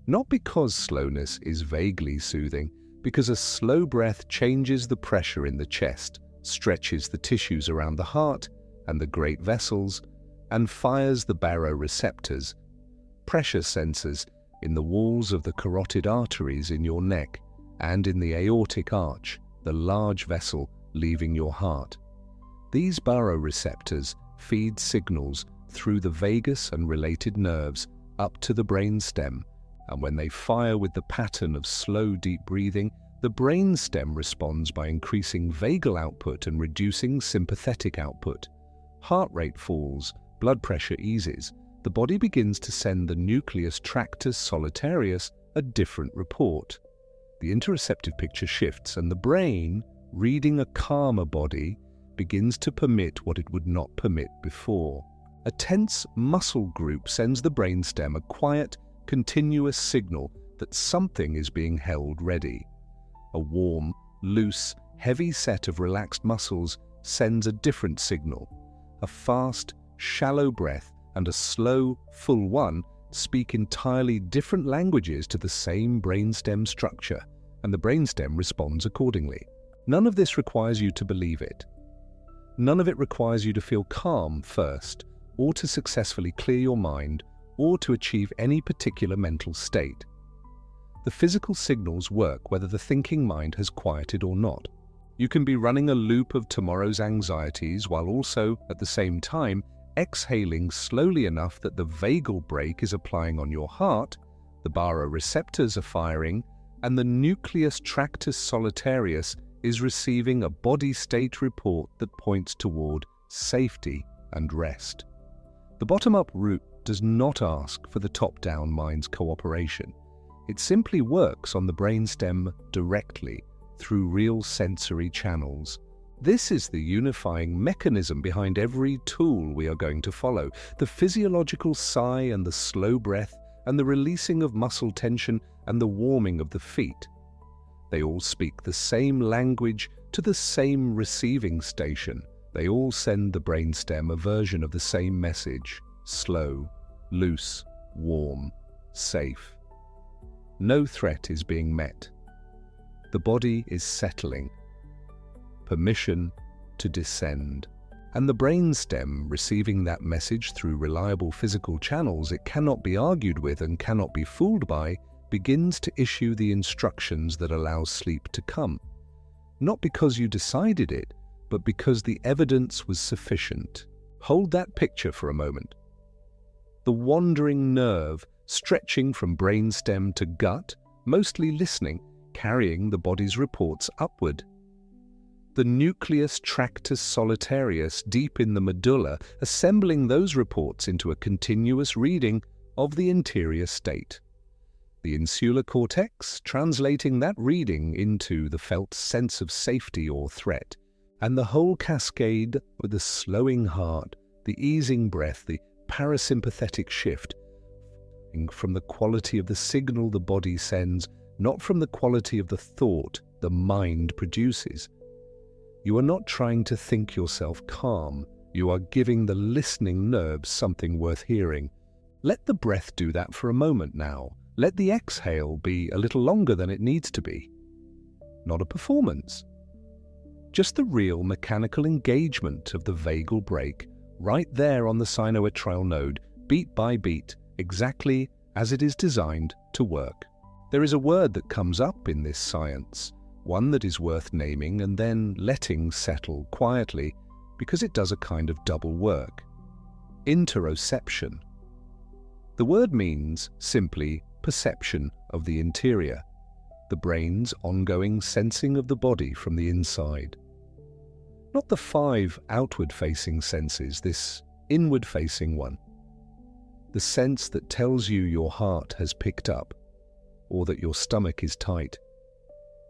Not because slowness is vaguely soothing, because a slow breath changes the pressure in the chest, stretches the tissues around the heart and the great vessels, and fires the baroreceptors, pressure sensors in the walls of the carotid arteries in your neck and in the aortic arch, the large vessel leaving your heart. These baroreceptors feed signals through the vagus and related nerves up to the brainstem, and when they fire with the pattern of slow, deep breathing, the brainstem responds by increasing vagal output and reducing sympathetic output. Heart rate falls, blood pressure eases. The body begins to send the nucleus tractus solitarius a different report. The interoceptive picture shifts, and the brain, reading a calmer body, begins to permit what it would not permit before. A tense muscle group sends the brainstem a quiet, continuous signal that something is being held ready. A warm, loose, heavy set of relaxed muscles sends a different signal. A fast, shallow breath and a slow, full one speak entirely different languages to the same brainstem structure, and the brainstem responds accordingly. None of this requires you to believe it. None of it requires you to feel calm first, or to successfully clear your mind, or to achieve any particular mental state. The physical signals work whether the thinking mind has quieted or not. You can be running a loop of tomorrow's anxieties while also, at the same time, exhaling slowly enough that the vagal brake is applying on your heart, the baroreceptors are firing, and the nucleus tractus solitarius is receiving a body state report that points toward safety and rest. The bottom-up route does not ask for the top-down mind's cooperation. It simply works on the brainstem directly through real sensory channels. This is the unifying mechanism behind every tool we are going to follow. The physiological sigh and the slow breath and the releasing of muscle tension and the warming of the feet. They all speak the same language to the same receiving station. They all send the brainstem a version of the same message: slow, loose, warm, safe. No threat is being met. The body is settling. Permission to descend. And the brainstem, receiving that message through reliable physical channels it cannot be argued with and cannot be fooled by, begins to issue the instructions that allow sleep to come. Not because you decided it, but because the evidence was sufficient. Hold that picture for a moment. The wandering nerve stretching from brainstem to gut, mostly listening, carrying the body's reports upward. The nucleus tractus solitarius deep in the medulla, assembling those reports into a continuous reading of the interior state. The insular cortex translating that reading into the felt sense of safety or threat, and the whole cascade with the slowing heart, the easing breath, the parasympathetic shift, from the quality of the signal the body sends, not from the quality of the thought the mind produces. You are not trying to think yourself calm. You are giving the listening nerves something worth hearing. Let the breath do that for a moment now. Let the exhale be a little longer than it needs to be. Not a performance. Just the real mechanical engagement of the vagal brake, right there on the sinoatrial node, beat by beat, exactly as it is designed to work. There is a word that comes up in this science, one that is worth naming and then letting settle quietly, because it does a kind of double work. Interoception. The word means simply perception of the interior, the brain's ongoing sensing of the body from the inside. Not the 5 outward-facing senses, this inward-facing one. The sense that tells you your heart has picked up, or that your stomach is tight,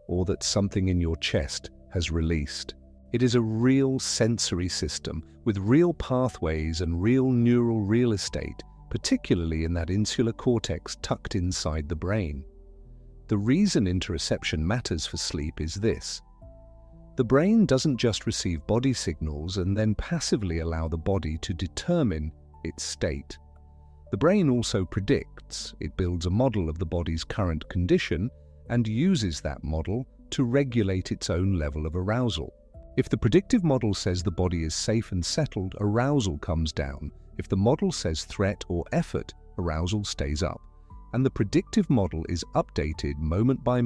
or that something in your chest has released. It is a real sensory system with real pathways and real neural real estate, particularly in that insular cortex tucked inside the brain. The reason interoception matters for sleep is this. The brain doesn't just receive body signals and then passively allow the body to determine its state. The brain also predicts. It builds a model of the body's current condition and uses that model to regulate its own level of arousal. If the predictive model says the body is safe and settled, arousal comes down. If the model says threat or effort, arousal stays up. And the predictive model is updated moment by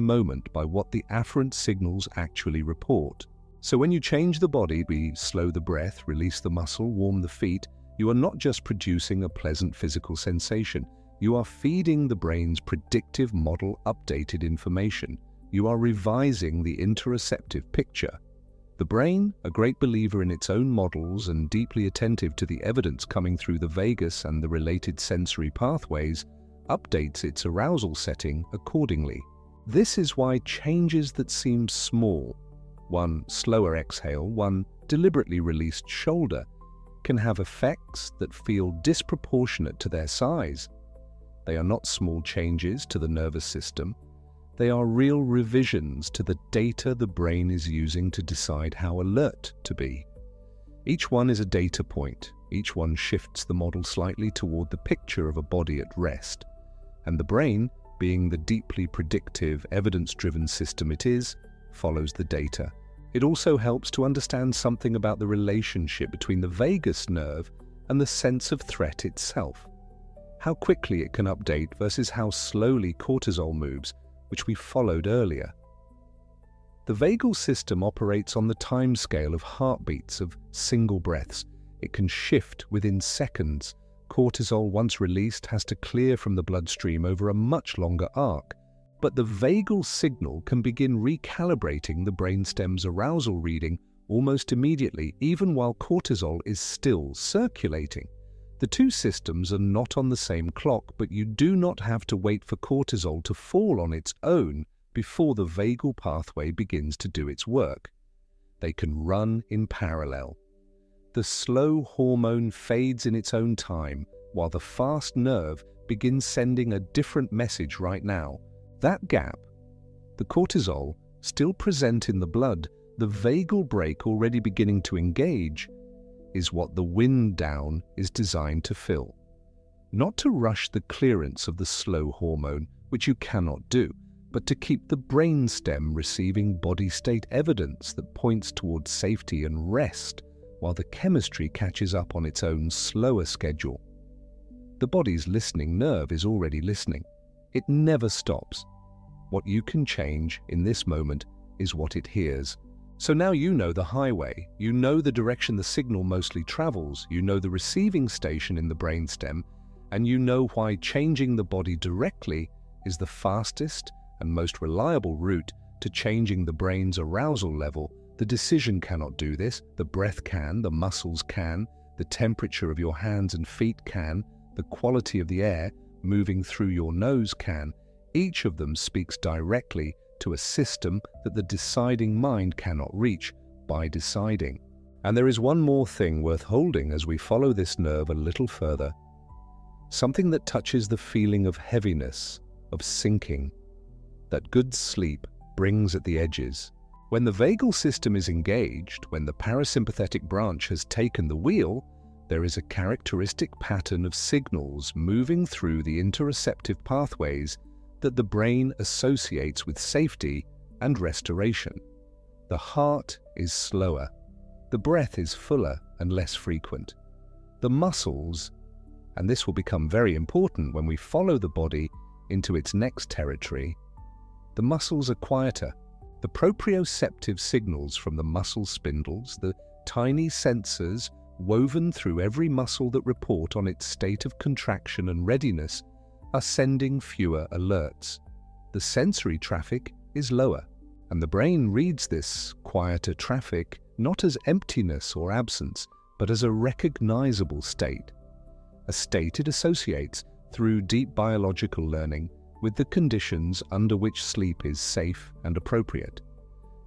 what the afferent signals actually report. So when you change the body, we slow the breath, release the muscle, warm the feet, you are not just producing a pleasant physical sensation, you are feeding the brain's predictive model updated information. You are revising the interoceptive picture. The brain, a great believer in its own models and deeply attentive to the evidence coming through the vagus and the related sensory pathways, updates its arousal setting accordingly. This is why changes that seem small, one slower exhale, one deliberately released shoulder, can have effects that feel disproportionate to their size. They are not small changes to the nervous system. They are real revisions to the data the brain is using to decide how alert to be. Each one is a data point. Each one shifts the model slightly toward the picture of a body at rest. And the brain, being the deeply predictive, evidence-driven system it is, follows the data. It also helps to understand something about the relationship between the vagus nerve and the sense of threat itself. How quickly it can update versus how slowly cortisol moves, which we followed earlier. The vagal system operates on the timescale of heartbeats, of single breaths. It can shift within seconds. Cortisol, once released, has to clear from the bloodstream over a much longer arc. But the vagal signal can begin recalibrating the brainstem's arousal reading almost immediately, even while cortisol is still circulating. The two systems are not on the same clock, but you do not have to wait for cortisol to fall on its own before the vagal pathway begins to do its work. They can run in parallel. The slow hormone fades in its own time, while the fast nerve begins sending a different message right now. That gap, the cortisol, still present in the blood, the vagal brake already beginning to engage, is what the wind down is designed to fill. Not to rush the clearance of the slow hormone, which you cannot do, but to keep the brainstem receiving body state evidence that points towards safety and rest, while the chemistry catches up on its own slower schedule. The body's listening nerve is already listening. It never stops. What you can change in this moment is what it hears. So now you know the highway, you know the direction the signal mostly travels, you know the receiving station in the brainstem, and you know why changing the body directly is the fastest and most reliable route to changing the brain's arousal level. The decision cannot do this, the breath can, the muscles can, the temperature of your hands and feet can, the quality of the air moving through your nose can. Each of them speaks directly to a system that the deciding mind cannot reach by deciding. And there is one more thing worth holding as we follow this nerve a little further. Something that touches the feeling of heaviness, of sinking, that good sleep brings at the edges. When the vagal system is engaged, when the parasympathetic branch has taken the wheel, there is a characteristic pattern of signals moving through the interoceptive pathways that the brain associates with safety and restoration. The heart is slower. The breath is fuller and less frequent. The muscles, and this will become very important when we follow the body into its next territory, the muscles are quieter. The proprioceptive signals from the muscle spindles, the tiny sensors woven through every muscle that report on its state of contraction and readiness, are sending fewer alerts. The sensory traffic is lower, And the brain reads this quieter traffic not as emptiness or absence, but as a recognizable state. A state it associates through deep biological learning with the conditions under which sleep is safe and appropriate.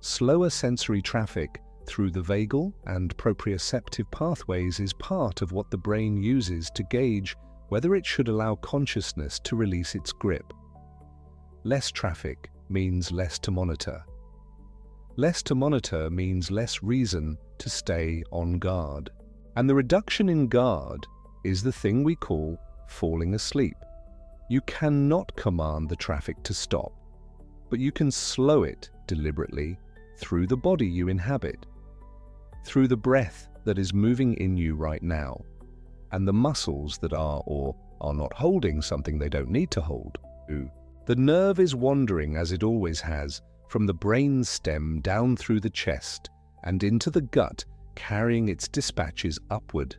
Slower sensory traffic through the vagal and proprioceptive pathways is part of what the brain uses to gauge whether it should allow consciousness to release its grip. Less traffic means less to monitor. Less to monitor means less reason to stay on guard. And the reduction in guard is the thing we call falling asleep. You cannot command the traffic to stop, but you can slow it deliberately through the body you inhabit, through the breath that is moving in you right now, and the muscles that are or are not holding something they don't need to hold. The nerve is wandering, as it always has, from the brainstem down through the chest and into the gut, carrying its dispatches upward.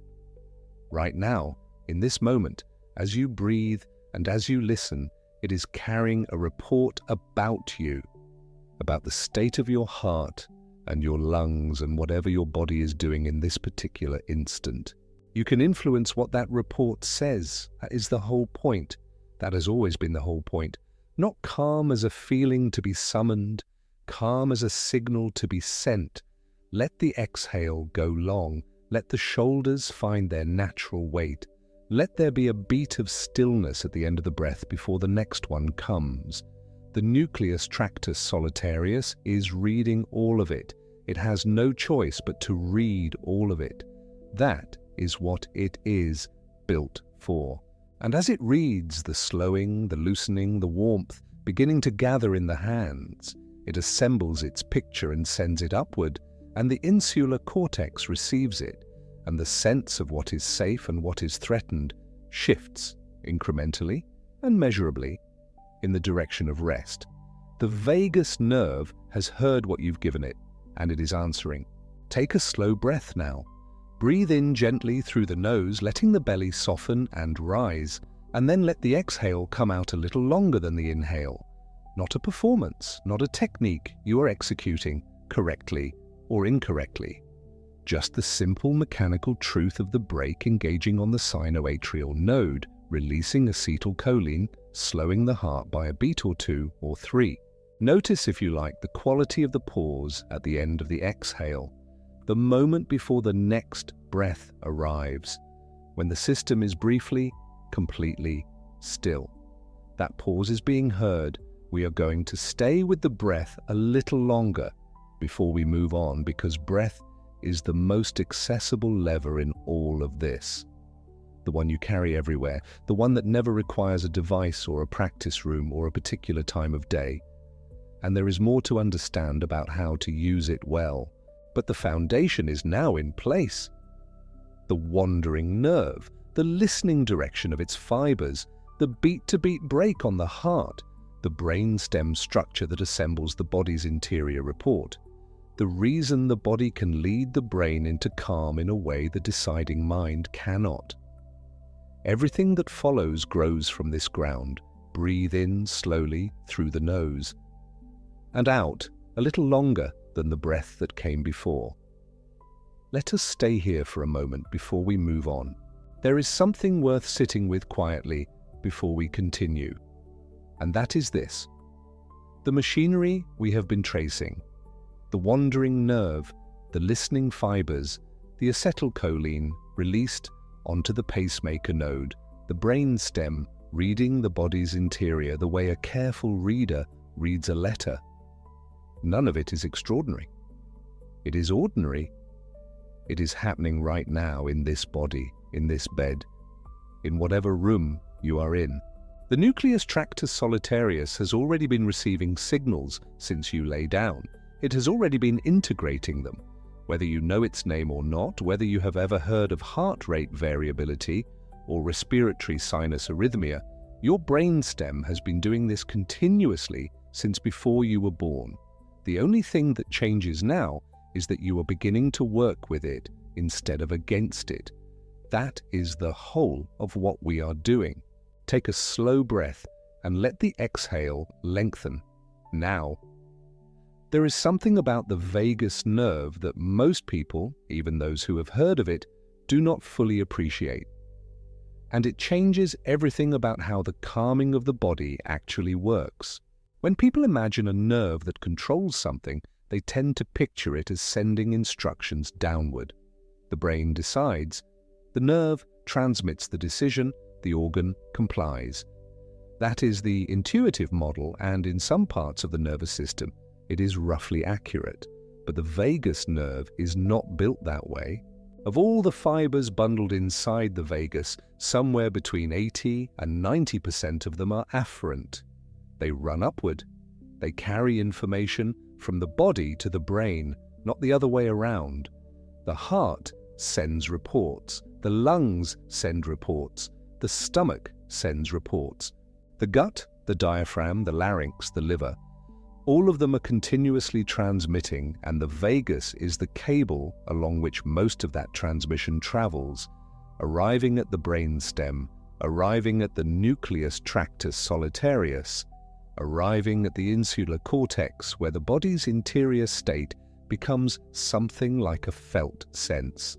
Right now, in this moment, as you breathe and as you listen, it is carrying a report about you, about the state of your heart and your lungs and whatever your body is doing in this particular instant. You can influence what that report says. That is the whole point. That has always been the whole point. Not calm as a feeling to be summoned, calm as a signal to be sent. Let the exhale go long. Let the shoulders find their natural weight. Let there be a beat of stillness at the end of the breath before the next one comes. The nucleus tractus solitarius is reading all of it. It has no choice but to read all of it. That is what it is built for. And as it reads the slowing, the loosening, the warmth beginning to gather in the hands, it assembles its picture and sends it upward, and the insular cortex receives it, and the sense of what is safe and what is threatened shifts incrementally and measurably in the direction of rest. The vagus nerve has heard what you've given it, and it is answering. Take a slow breath now. Breathe in gently through the nose, letting the belly soften and rise, and then let the exhale come out a little longer than the inhale. Not a performance, not a technique you are executing correctly or incorrectly. Just the simple mechanical truth of the brake engaging on the sinoatrial node, releasing acetylcholine, slowing the heart by a beat or two or three. Notice, if you like, the quality of the pause at the end of the exhale, the moment before the next breath arrives, when the system is briefly, completely still. That pause is being heard. We are going to stay with the breath a little longer before we move on, because breath is the most accessible lever in all of this. The one you carry everywhere, the one that never requires a device or a practice room or a particular time of day. And there is more to understand about how to use it well. But the foundation is now in place. The wandering nerve, the listening direction of its fibers, the beat-to-beat break on the heart, the brainstem structure that assembles the body's interior report. The reason the body can lead the brain into calm in a way the deciding mind cannot. Everything that follows grows from this ground. Breathe in slowly through the nose, and out a little longer than the breath that came before. Let us stay here for a moment before we move on. There is something worth sitting with quietly before we continue, and that is this. The machinery we have been tracing, the wandering nerve, the listening fibers, the acetylcholine released onto the pacemaker node, the brainstem reading the body's interior the way a careful reader reads a letter. None of it is extraordinary. It is ordinary. It is happening right now in this body, in this bed, in whatever room you are in. The nucleus tractus solitarius has already been receiving signals since you lay down. It has already been integrating them. Whether you know its name or not, whether you have ever heard of heart rate variability or respiratory sinus arrhythmia, your brainstem has been doing this continuously since before you were born. The only thing that changes now is that you are beginning to work with it instead of against it. That is the whole of what we are doing. Take a slow breath and let the exhale lengthen. Now. There is something about the vagus nerve that most people, even those who have heard of it, do not fully appreciate. And it changes everything about how the calming of the body actually works. When people imagine a nerve that controls something, they tend to picture it as sending instructions downward. The brain decides. The nerve transmits the decision, the organ complies. That is the intuitive model, and in some parts of the nervous system, it is roughly accurate. But the vagus nerve is not built that way. Of all the fibers bundled inside the vagus, somewhere between 80 and 90% of them are afferent. They run upward. They carry information from the body to the brain, not the other way around. The heart sends reports. The lungs send reports. The stomach sends reports. The gut, the diaphragm, the larynx, the liver, all of them are continuously transmitting, and the vagus is the cable along which most of that transmission travels, arriving at the brainstem, arriving at the nucleus tractus solitarius, arriving at the insular cortex, where the body's interior state becomes something like a felt sense.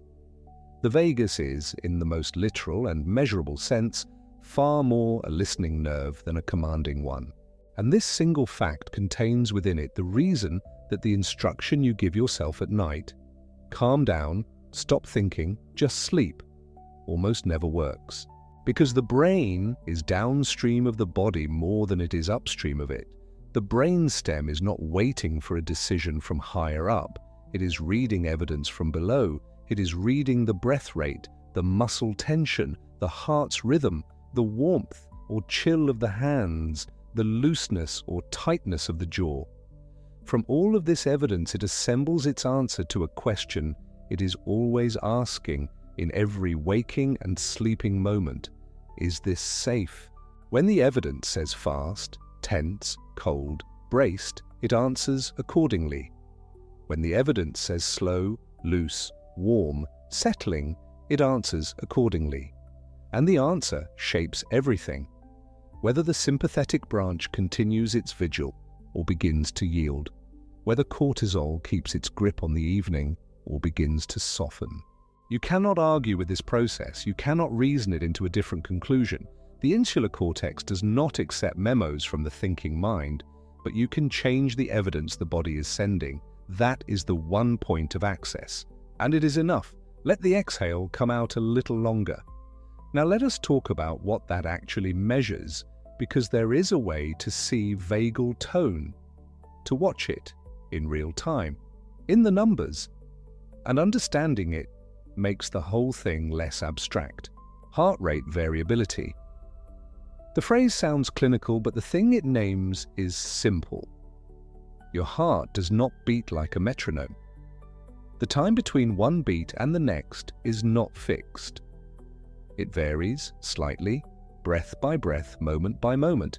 The vagus is, in the most literal and measurable sense, far more a listening nerve than a commanding one. And this single fact contains within it the reason that the instruction you give yourself at night, calm down, stop thinking, just sleep, almost never works. Because the brain is downstream of the body more than it is upstream of it. The brainstem is not waiting for a decision from higher up. It is reading evidence from below. It is reading the breath rate, the muscle tension, the heart's rhythm, the warmth or chill of the hands, the looseness or tightness of the jaw. From all of this evidence, it assembles its answer to a question it is always asking in every waking and sleeping moment. Is this safe? When the evidence says fast, tense, cold, braced, it answers accordingly. When the evidence says slow, loose, warm, settling, it answers accordingly. And the answer shapes everything. Whether the sympathetic branch continues its vigil or begins to yield, whether cortisol keeps its grip on the evening or begins to soften. You cannot argue with this process. You cannot reason it into a different conclusion. The insular cortex does not accept memos from the thinking mind, but you can change the evidence the body is sending. That is the one point of access. And it is enough. Let the exhale come out a little longer. Now let us talk about what that actually measures, because there is a way to see vagal tone, to watch it in real time, in the numbers, and understanding it makes the whole thing less abstract. Heart rate variability. The phrase sounds clinical, but the thing it names is simple. Your heart does not beat like a metronome. The time between one beat and the next is not fixed. It varies slightly, breath by breath, moment by moment,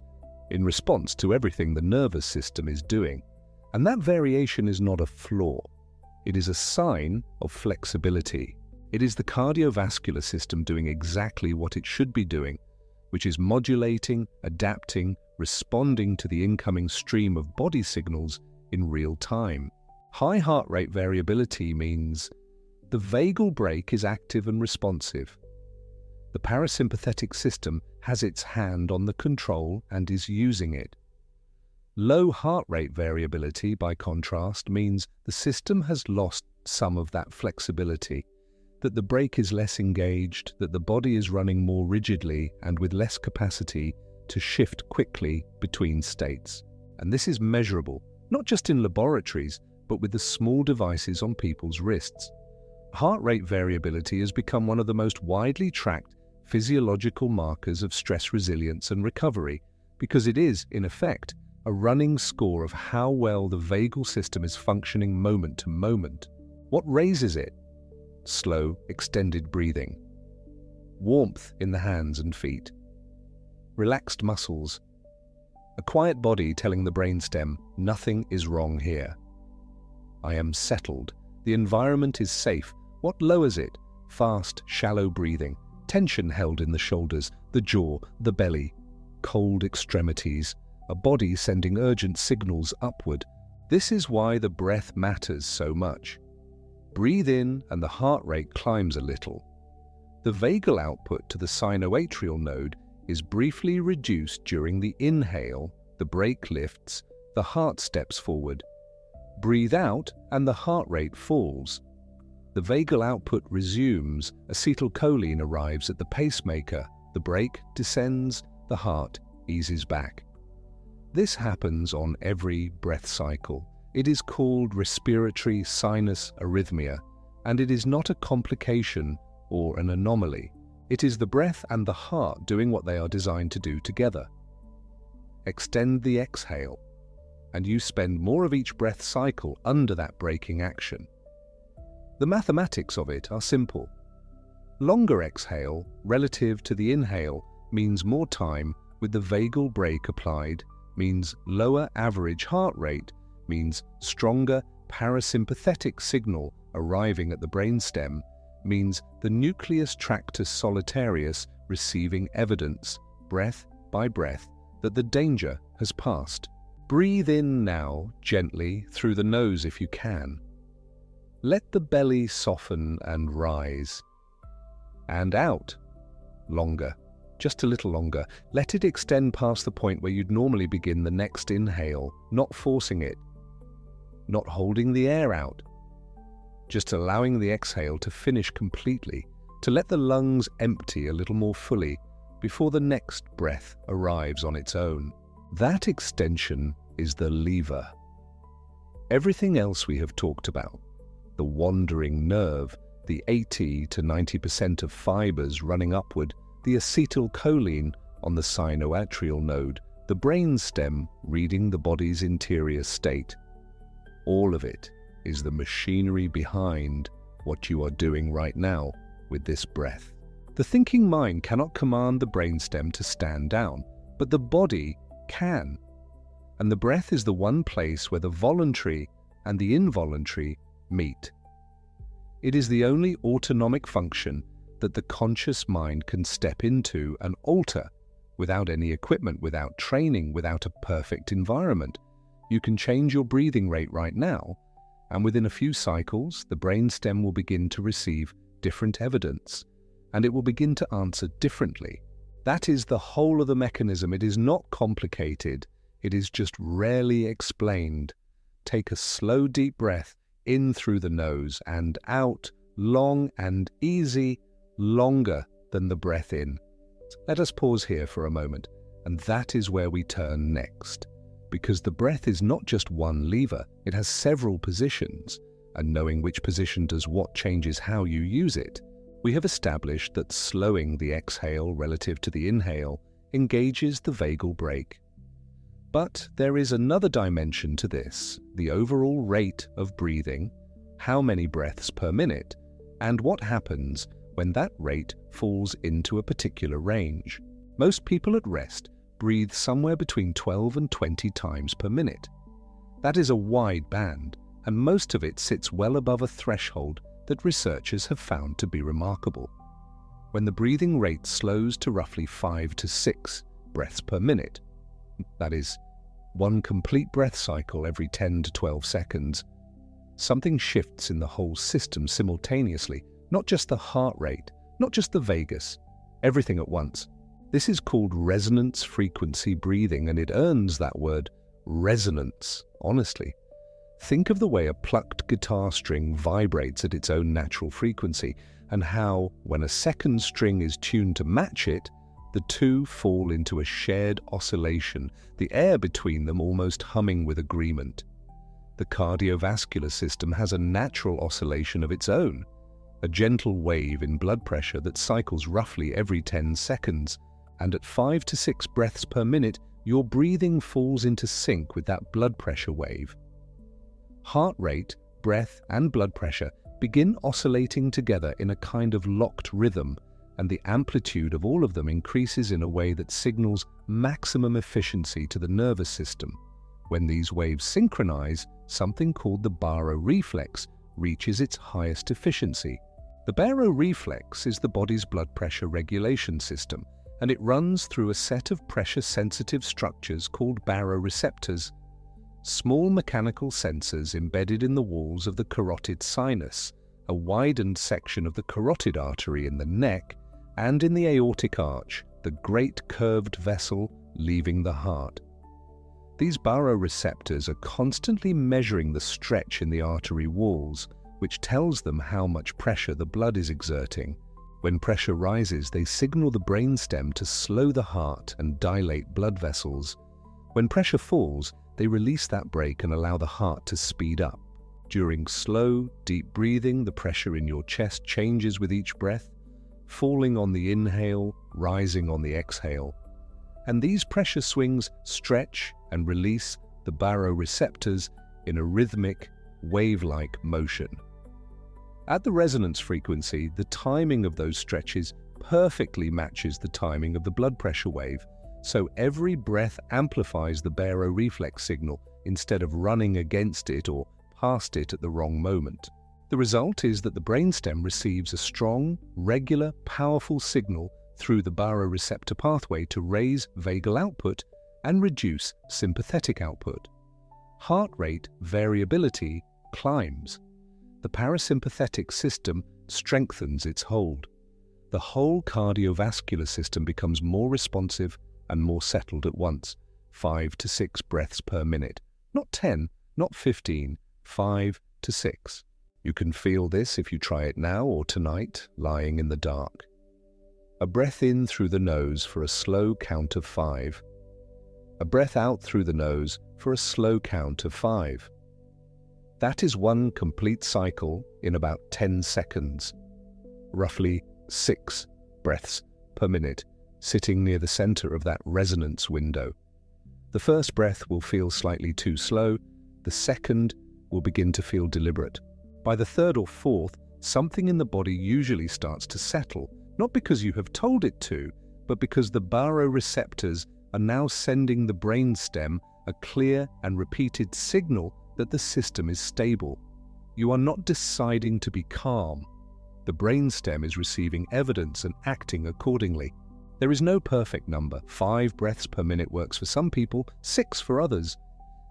in response to everything the nervous system is doing. And that variation is not a flaw. It is a sign of flexibility. It is the cardiovascular system doing exactly what it should be doing, which is modulating, adapting, responding to the incoming stream of body signals in real time. High heart rate variability means the vagal brake is active and responsive. The parasympathetic system has its hand on the control and is using it. Low heart rate variability, by contrast, means the system has lost some of that flexibility, that the brake is less engaged, that the body is running more rigidly and with less capacity to shift quickly between states. And this is measurable, not just in laboratories, but with the small devices on people's wrists. Heart rate variability has become one of the most widely tracked physiological markers of stress resilience and recovery, because it is, in effect, a running score of how well the vagal system is functioning moment to moment. What raises it? Slow, extended breathing. Warmth in the hands and feet. Relaxed muscles. A quiet body telling the brainstem, nothing is wrong here. I am settled. The environment is safe. What lowers it? Fast, shallow breathing. Tension held in the shoulders, the jaw, the belly. Cold extremities. A body sending urgent signals upward. This is why the breath matters so much. Breathe in and the heart rate climbs a little. The vagal output to the sinoatrial node is briefly reduced during the inhale, the brake lifts, the heart steps forward. Breathe out and the heart rate falls. The vagal output resumes, acetylcholine arrives at the pacemaker, the brake descends, the heart eases back. This happens on every breath cycle. It is called respiratory sinus arrhythmia, and it is not a complication or an anomaly. It is the breath and the heart doing what they are designed to do together. Extend the exhale, and you spend more of each breath cycle under that braking action. The mathematics of it are simple. Longer exhale relative to the inhale means more time with the vagal brake applied, means lower average heart rate, means stronger parasympathetic signal arriving at the brainstem, means the nucleus tractus solitarius receiving evidence, breath by breath, that the danger has passed. Breathe in now, gently, through the nose if you can. Let the belly soften and rise. And out. Longer. Just a little longer. Let it extend past the point where you'd normally begin the next inhale, not forcing it, not holding the air out. Just allowing the exhale to finish completely, to let the lungs empty a little more fully before the next breath arrives on its own. That extension is the lever. Everything else we have talked about, the wandering nerve, the 80 to 90% of fibers running upward, the acetylcholine on the sinoatrial node, the brainstem reading the body's interior state. All of it is the machinery behind what you are doing right now with this breath. The thinking mind cannot command the brainstem to stand down, but the body can. And the breath is the one place where the voluntary and the involuntary meet. It is the only autonomic function that the conscious mind can step into and alter without any equipment, without training, without a perfect environment. You can change your breathing rate right now, and within a few cycles, the brainstem will begin to receive different evidence, and it will begin to answer differently. That is the whole of the mechanism. It is not complicated. It is just rarely explained. Take a slow, deep breath in through the nose and out, long and easy, longer than the breath in. Let us pause here for a moment, and that is where we turn next. Because the breath is not just one lever, it has several positions, and knowing which position does what changes how you use it. We have established that slowing the exhale relative to the inhale engages the vagal brake. But there is another dimension to this, the overall rate of breathing, how many breaths per minute, and what happens when that rate falls into a particular range. Most people at rest breathe somewhere between 12 and 20 times per minute. That is a wide band, and most of it sits well above a threshold that researchers have found to be remarkable. When the breathing rate slows to roughly 5 to 6 breaths per minute, that is, one complete breath cycle every 10 to 12 seconds, something shifts in the whole system simultaneously, not just the heart rate, not just the vagus, everything at once. This is called resonance frequency breathing, and it earns that word, resonance, honestly. Think of the way a plucked guitar string vibrates at its own natural frequency, and how, when a second string is tuned to match it, the two fall into a shared oscillation, the air between them almost humming with agreement. The cardiovascular system has a natural oscillation of its own, a gentle wave in blood pressure that cycles roughly every 10 seconds, and at 5 to 6 breaths per minute, your breathing falls into sync with that blood pressure wave. Heart rate, breath, and blood pressure begin oscillating together in a kind of locked rhythm, and the amplitude of all of them increases in a way that signals maximum efficiency to the nervous system. When these waves synchronize, something called the baroreflex reaches its highest efficiency. The baroreflex is the body's blood pressure regulation system, and it runs through a set of pressure-sensitive structures called baroreceptors. small mechanical sensors embedded in the walls of the carotid sinus, a widened section of the carotid artery in the neck, and in the aortic arch, the great curved vessel leaving the heart. These baroreceptors are constantly measuring the stretch in the artery walls, which tells them how much pressure the blood is exerting. When pressure rises, they signal the brainstem to slow the heart and dilate blood vessels. When pressure falls, they release that brake and allow the heart to speed up. During slow, deep breathing, the pressure in your chest changes with each breath, falling on the inhale, rising on the exhale. And these pressure swings stretch and release the baroreceptors in a rhythmic, wave-like motion. At the resonance frequency, the timing of those stretches perfectly matches the timing of the blood pressure wave, so every breath amplifies the baroreflex signal instead of running against it or past it at the wrong moment. The result is that the brainstem receives a strong, regular, powerful signal through the baroreceptor pathway to raise vagal output and reduce sympathetic output. Heart rate variability climbs. The parasympathetic system strengthens its hold. The whole cardiovascular system becomes more responsive and more settled at once, 5 to 6 breaths per minute. Not 10, not 15, 5 to 6. You can feel this if you try it now or tonight, lying in the dark. A breath in through the nose for a slow count of 5. A breath out through the nose for a slow count of 5. That is one complete cycle in about 10 seconds. Roughly 6 breaths per minute, sitting near the center of that resonance window. The first breath will feel slightly too slow. The second will begin to feel deliberate. By the third or fourth, something in the body usually starts to settle, not because you have told it to, but because the baroreceptors are now sending the brainstem a clear and repeated signal that the system is stable. You are not deciding to be calm. The brainstem is receiving evidence and acting accordingly. There is no perfect number. 5 breaths per minute works for some people, 6 for others.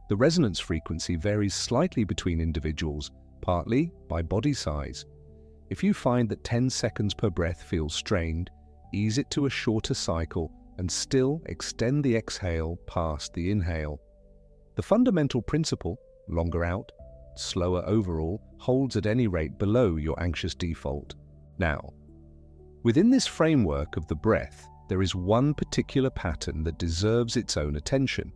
The resonance frequency varies slightly between individuals, partly by body size. If you find that 10 seconds per breath feels strained, ease it to a shorter cycle and still extend the exhale past the inhale. The fundamental principle, longer out, slower overall, holds at any rate below your anxious default. Now, within this framework of the breath, there is one particular pattern that deserves its own attention.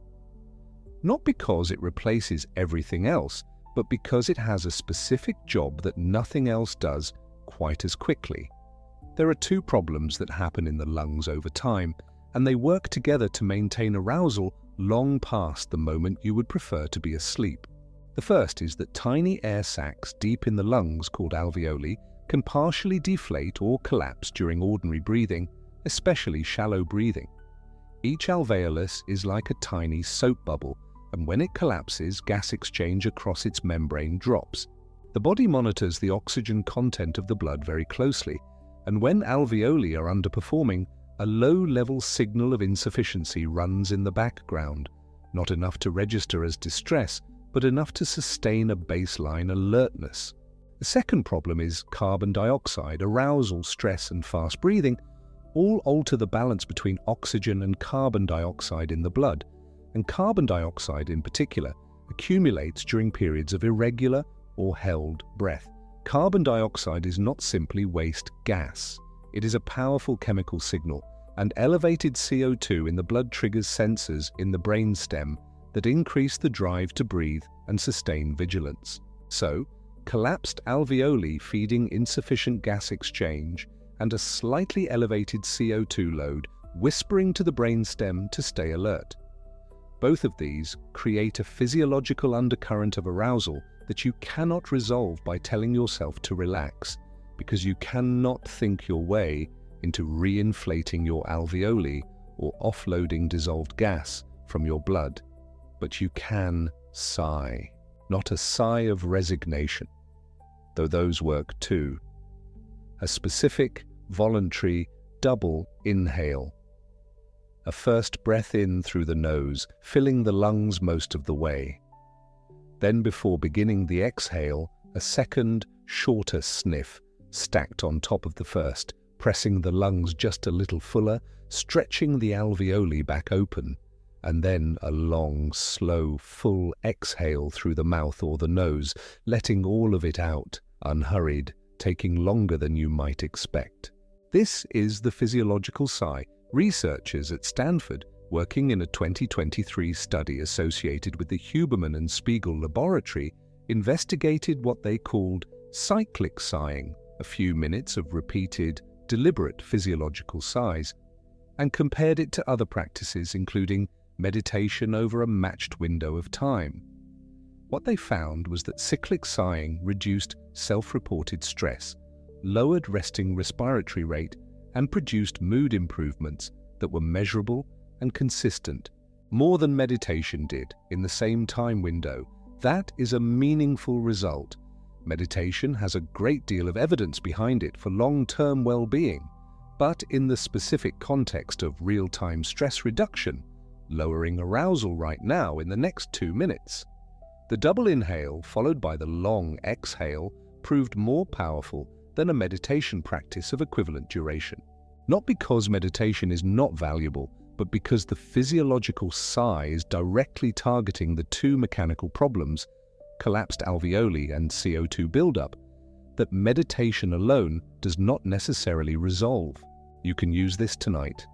Not because it replaces everything else, but because it has a specific job that nothing else does quite as quickly. There are 2 problems that happen in the lungs over time, and they work together to maintain arousal long past the moment you would prefer to be asleep. The first is that tiny air sacs deep in the lungs, called alveoli, can partially deflate or collapse during ordinary breathing, especially shallow breathing. Each alveolus is like a tiny soap bubble, and when it collapses, gas exchange across its membrane drops. The body monitors the oxygen content of the blood very closely, and when alveoli are underperforming, a low-level signal of insufficiency runs in the background, not enough to register as distress, but enough to sustain a baseline alertness. The second problem is carbon dioxide. Arousal, stress, and fast breathing all alter the balance between oxygen and carbon dioxide in the blood, and carbon dioxide in particular accumulates during periods of irregular or held breath. Carbon dioxide is not simply waste gas. It is a powerful chemical signal, and elevated CO2 in the blood triggers sensors in the brainstem that increase the drive to breathe and sustain vigilance. So, collapsed alveoli feeding insufficient gas exchange and a slightly elevated CO2 load whispering to the brainstem to stay alert. Both of these create a physiological undercurrent of arousal that you cannot resolve by telling yourself to relax, because you cannot think your way into re-inflating your alveoli or offloading dissolved gas from your blood. But you can sigh, not a sigh of resignation, though those work too. A specific, voluntary, double inhale. A first breath in through the nose, filling the lungs most of the way. Then before beginning the exhale, a second, shorter sniff stacked on top of the first, pressing the lungs just a little fuller, stretching the alveoli back open, and then a long, slow, full exhale through the mouth or the nose, letting all of it out, unhurried, taking longer than you might expect. This is the physiological sigh. Researchers at Stanford, working in a 2023 study associated with the Huberman and Spiegel laboratory, investigated what they called cyclic sighing, a few minutes of repeated, deliberate physiological sighs, and compared it to other practices including meditation over a matched window of time. What they found was that cyclic sighing reduced self-reported stress, lowered resting respiratory rate, and produced mood improvements that were measurable and consistent, more than meditation did in the same time window. That is a meaningful result. Meditation has a great deal of evidence behind it for long-term well-being, but in the specific context of real-time stress reduction, lowering arousal right now in the next 2 minutes. The double inhale followed by the long exhale proved more powerful than a meditation practice of equivalent duration. Not because meditation is not valuable, but because the physiological sigh is directly targeting the two mechanical problems, collapsed alveoli and CO2 buildup, that meditation alone does not necessarily resolve. You can use this tonight.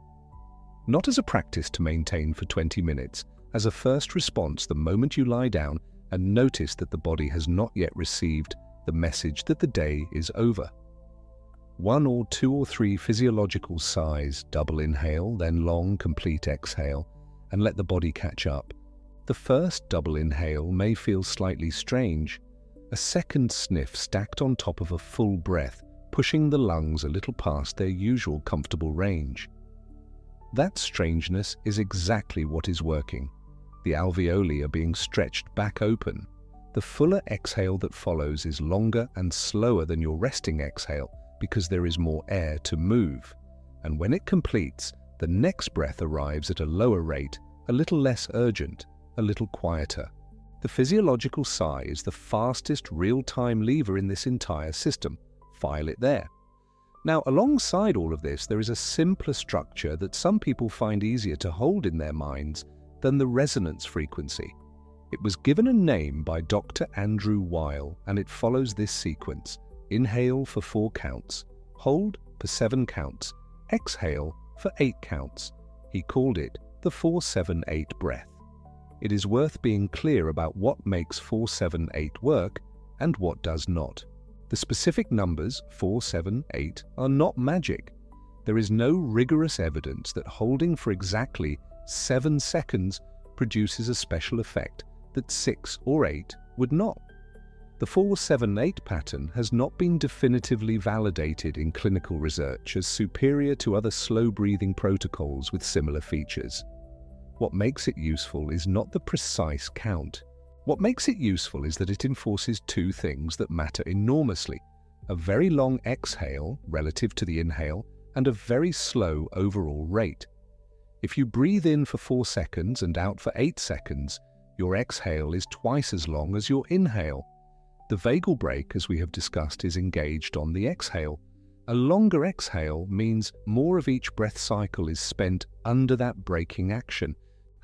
Not as a practice to maintain for 20 minutes, as a first response the moment you lie down and notice that the body has not yet received the message that the day is over. 1 or 2 or 3 physiological sighs, double inhale, then long, complete exhale, and let the body catch up. The first double inhale may feel slightly strange, a second sniff stacked on top of a full breath, pushing the lungs a little past their usual comfortable range. That strangeness is exactly what is working. The alveoli are being stretched back open. The fuller exhale that follows is longer and slower than your resting exhale because there is more air to move. And when it completes, the next breath arrives at a lower rate, a little less urgent, a little quieter. The physiological sigh is the fastest real-time lever in this entire system. File it there. Now, alongside all of this, there is a simpler structure that some people find easier to hold in their minds than the resonance frequency. It was given a name by Dr. Andrew Weil, and it follows this sequence. Inhale for 4 counts, hold for 7 counts, exhale for 8 counts. He called it the 4-7-8 breath. It is worth being clear about what makes 4-7-8 work and what does not. The specific numbers 4, 7, 8 are not magic. There is no rigorous evidence that holding for exactly 7 seconds produces a special effect that 6 or 8 would not. The 4-7-8 pattern has not been definitively validated in clinical research as superior to other slow-breathing protocols with similar features. What makes it useful is not the precise count. What makes it useful is that it enforces 2 things that matter enormously: a very long exhale relative to the inhale and a very slow overall rate. If you breathe in for 4 seconds and out for 8 seconds, your exhale is twice as long as your inhale. The vagal brake, as we have discussed, is engaged on the exhale. A longer exhale means more of each breath cycle is spent under that braking action,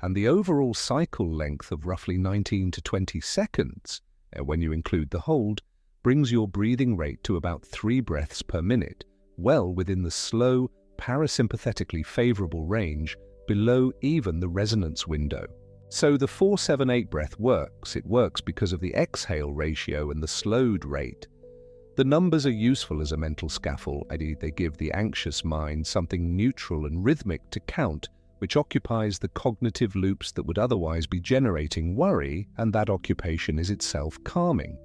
and the overall cycle length of roughly 19 to 20 seconds, when you include the hold, brings your breathing rate to about 3 breaths per minute, well within the slow, parasympathetically favorable range below even the resonance window. So the 4-7-8 breath works. It works because of the exhale ratio and the slowed rate. The numbers are useful as a mental scaffold. They give the anxious mind something neutral and rhythmic to count, which occupies the cognitive loops that would otherwise be generating worry, and that occupation is itself calming.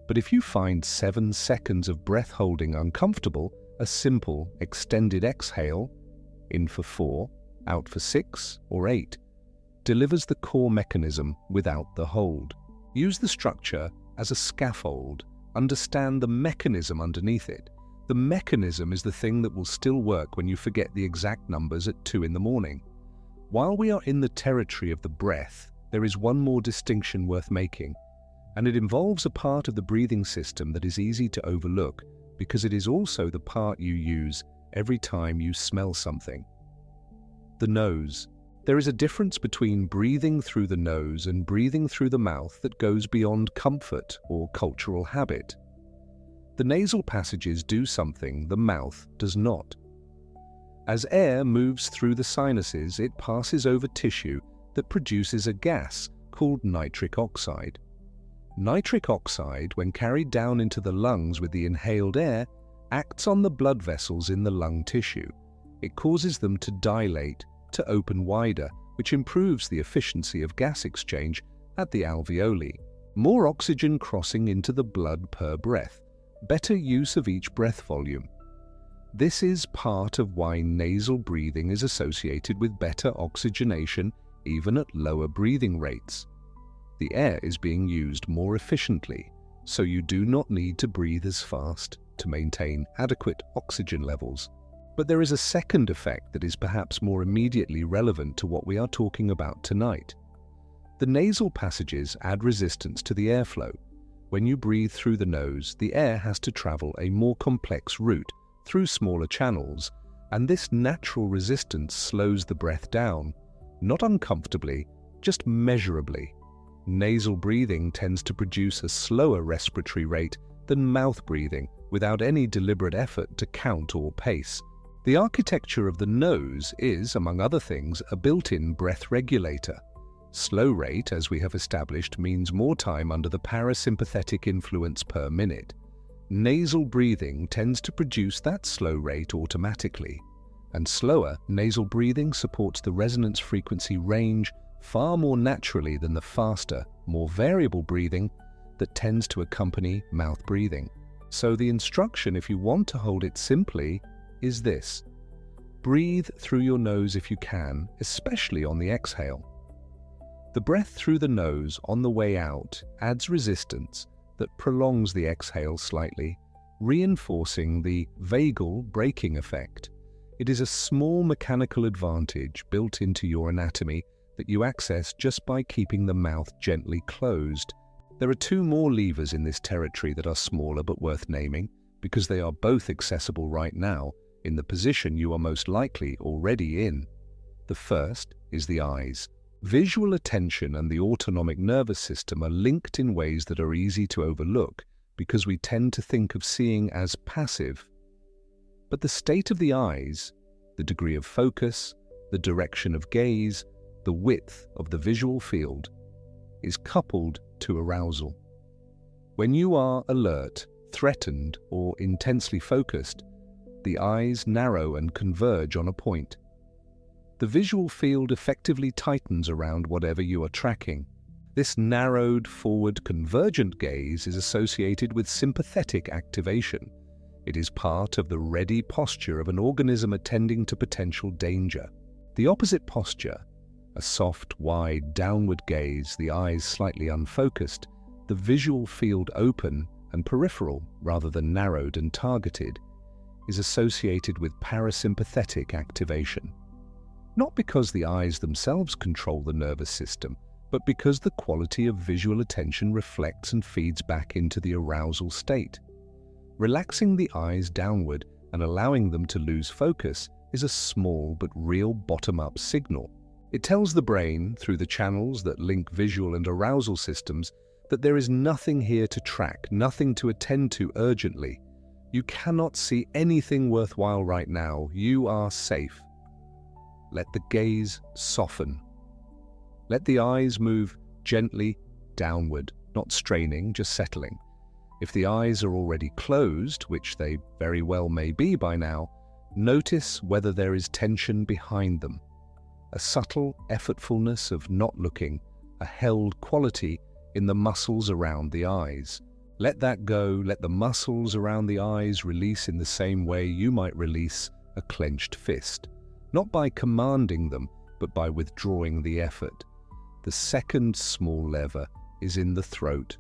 But if you find 7 seconds of breath holding uncomfortable, a simple, extended exhale, in for 4, out for 6 or 8, delivers the core mechanism without the hold. Use the structure as a scaffold. Understand the mechanism underneath it. The mechanism is the thing that will still work when you forget the exact numbers at 2 in the morning. While we are in the territory of the breath, there is one more distinction worth making, and it involves a part of the breathing system that is easy to overlook because it is also the part you use every time you smell something. The nose. There is a difference between breathing through the nose and breathing through the mouth that goes beyond comfort or cultural habit. The nasal passages do something the mouth does not. As air moves through the sinuses, it passes over tissue that produces a gas called nitric oxide. Nitric oxide, when carried down into the lungs with the inhaled air, acts on the blood vessels in the lung tissue. It causes them to dilate, to open wider, which improves the efficiency of gas exchange at the alveoli. More oxygen crossing into the blood per breath, better use of each breath volume. This is part of why nasal breathing is associated with better oxygenation even at lower breathing rates. The air is being used more efficiently, so you do not need to breathe as fast to maintain adequate oxygen levels. But there is a second effect that is perhaps more immediately relevant to what we are talking about tonight. The nasal passages add resistance to the airflow. When you breathe through the nose, the air has to travel a more complex route through smaller channels, and this natural resistance slows the breath down, not uncomfortably, just measurably. Nasal breathing tends to produce a slower respiratory rate than mouth breathing without any deliberate effort to count or pace. The architecture of the nose is, among other things, a built-in breath regulator. Slow rate, as we have established, means more time under the parasympathetic influence per minute. Nasal breathing tends to produce that slow rate automatically, and slower nasal breathing supports the resonance frequency range far more naturally than the faster, more variable breathing that tends to accompany mouth breathing. So the instruction, if you want to hold it simply, is this: breathe through your nose if you can, especially on the exhale. The breath through the nose on the way out adds resistance that prolongs the exhale slightly, reinforcing the vagal braking effect. It is a small mechanical advantage built into your anatomy that you access just by keeping the mouth gently closed. There are two more levers in this territory that are smaller but worth naming, because they are both accessible right now in the position you are most likely already in. The first is the eyes. Visual attention and the autonomic nervous system are linked in ways that are easy to overlook because we tend to think of seeing as passive. But the state of the eyes, the degree of focus, the direction of gaze, the width of the visual field, is coupled to arousal. When you are alert, threatened, or intensely focused, the eyes narrow and converge on a point. The visual field effectively tightens around whatever you are tracking. This narrowed, forward, convergent gaze is associated with sympathetic activation. It is part of the ready posture of an organism attending to potential danger. The opposite posture, a soft, wide, downward gaze, the eyes slightly unfocused, the visual field open and peripheral rather than narrowed and targeted, is associated with parasympathetic activation. Not because the eyes themselves control the nervous system, but because the quality of visual attention reflects and feeds back into the arousal state. Relaxing the eyes downward and allowing them to lose focus is a small but real bottom-up signal. It tells the brain, through the channels that link visual and arousal systems, that there is nothing here to track, nothing to attend to urgently. You cannot see anything worthwhile right now. You are safe. Let the gaze soften. Let the eyes move gently downward, not straining, just settling. If the eyes are already closed, which they very well may be by now, notice whether there is tension behind them. A subtle effortfulness of not looking, a held quality in the muscles around the eyes. Let that go. Let the muscles around the eyes release in the same way you might release a clenched fist. Not by commanding them, but by withdrawing the effort. The second small lever is in the throat.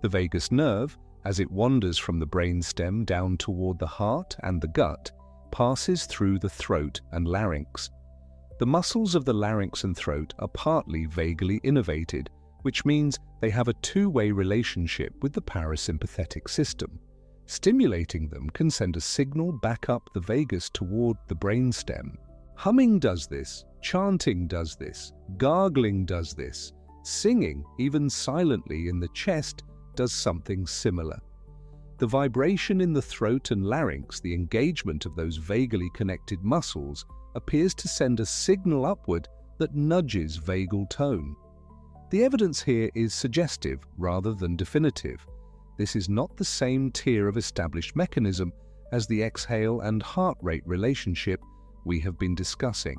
The vagus nerve, as it wanders from the brainstem down toward the heart and the gut, passes through the throat and larynx. The muscles of the larynx and throat are partly vagally innervated, which means they have a two-way relationship with the parasympathetic system. Stimulating them can send a signal back up the vagus toward the brainstem. Humming does this, chanting does this, gargling does this, singing, even silently in the chest, does something similar. The vibration in the throat and larynx, the engagement of those vagally connected muscles, appears to send a signal upward that nudges vagal tone. The evidence here is suggestive rather than definitive. This is not the same tier of established mechanism as the exhale and heart rate relationship we have been discussing.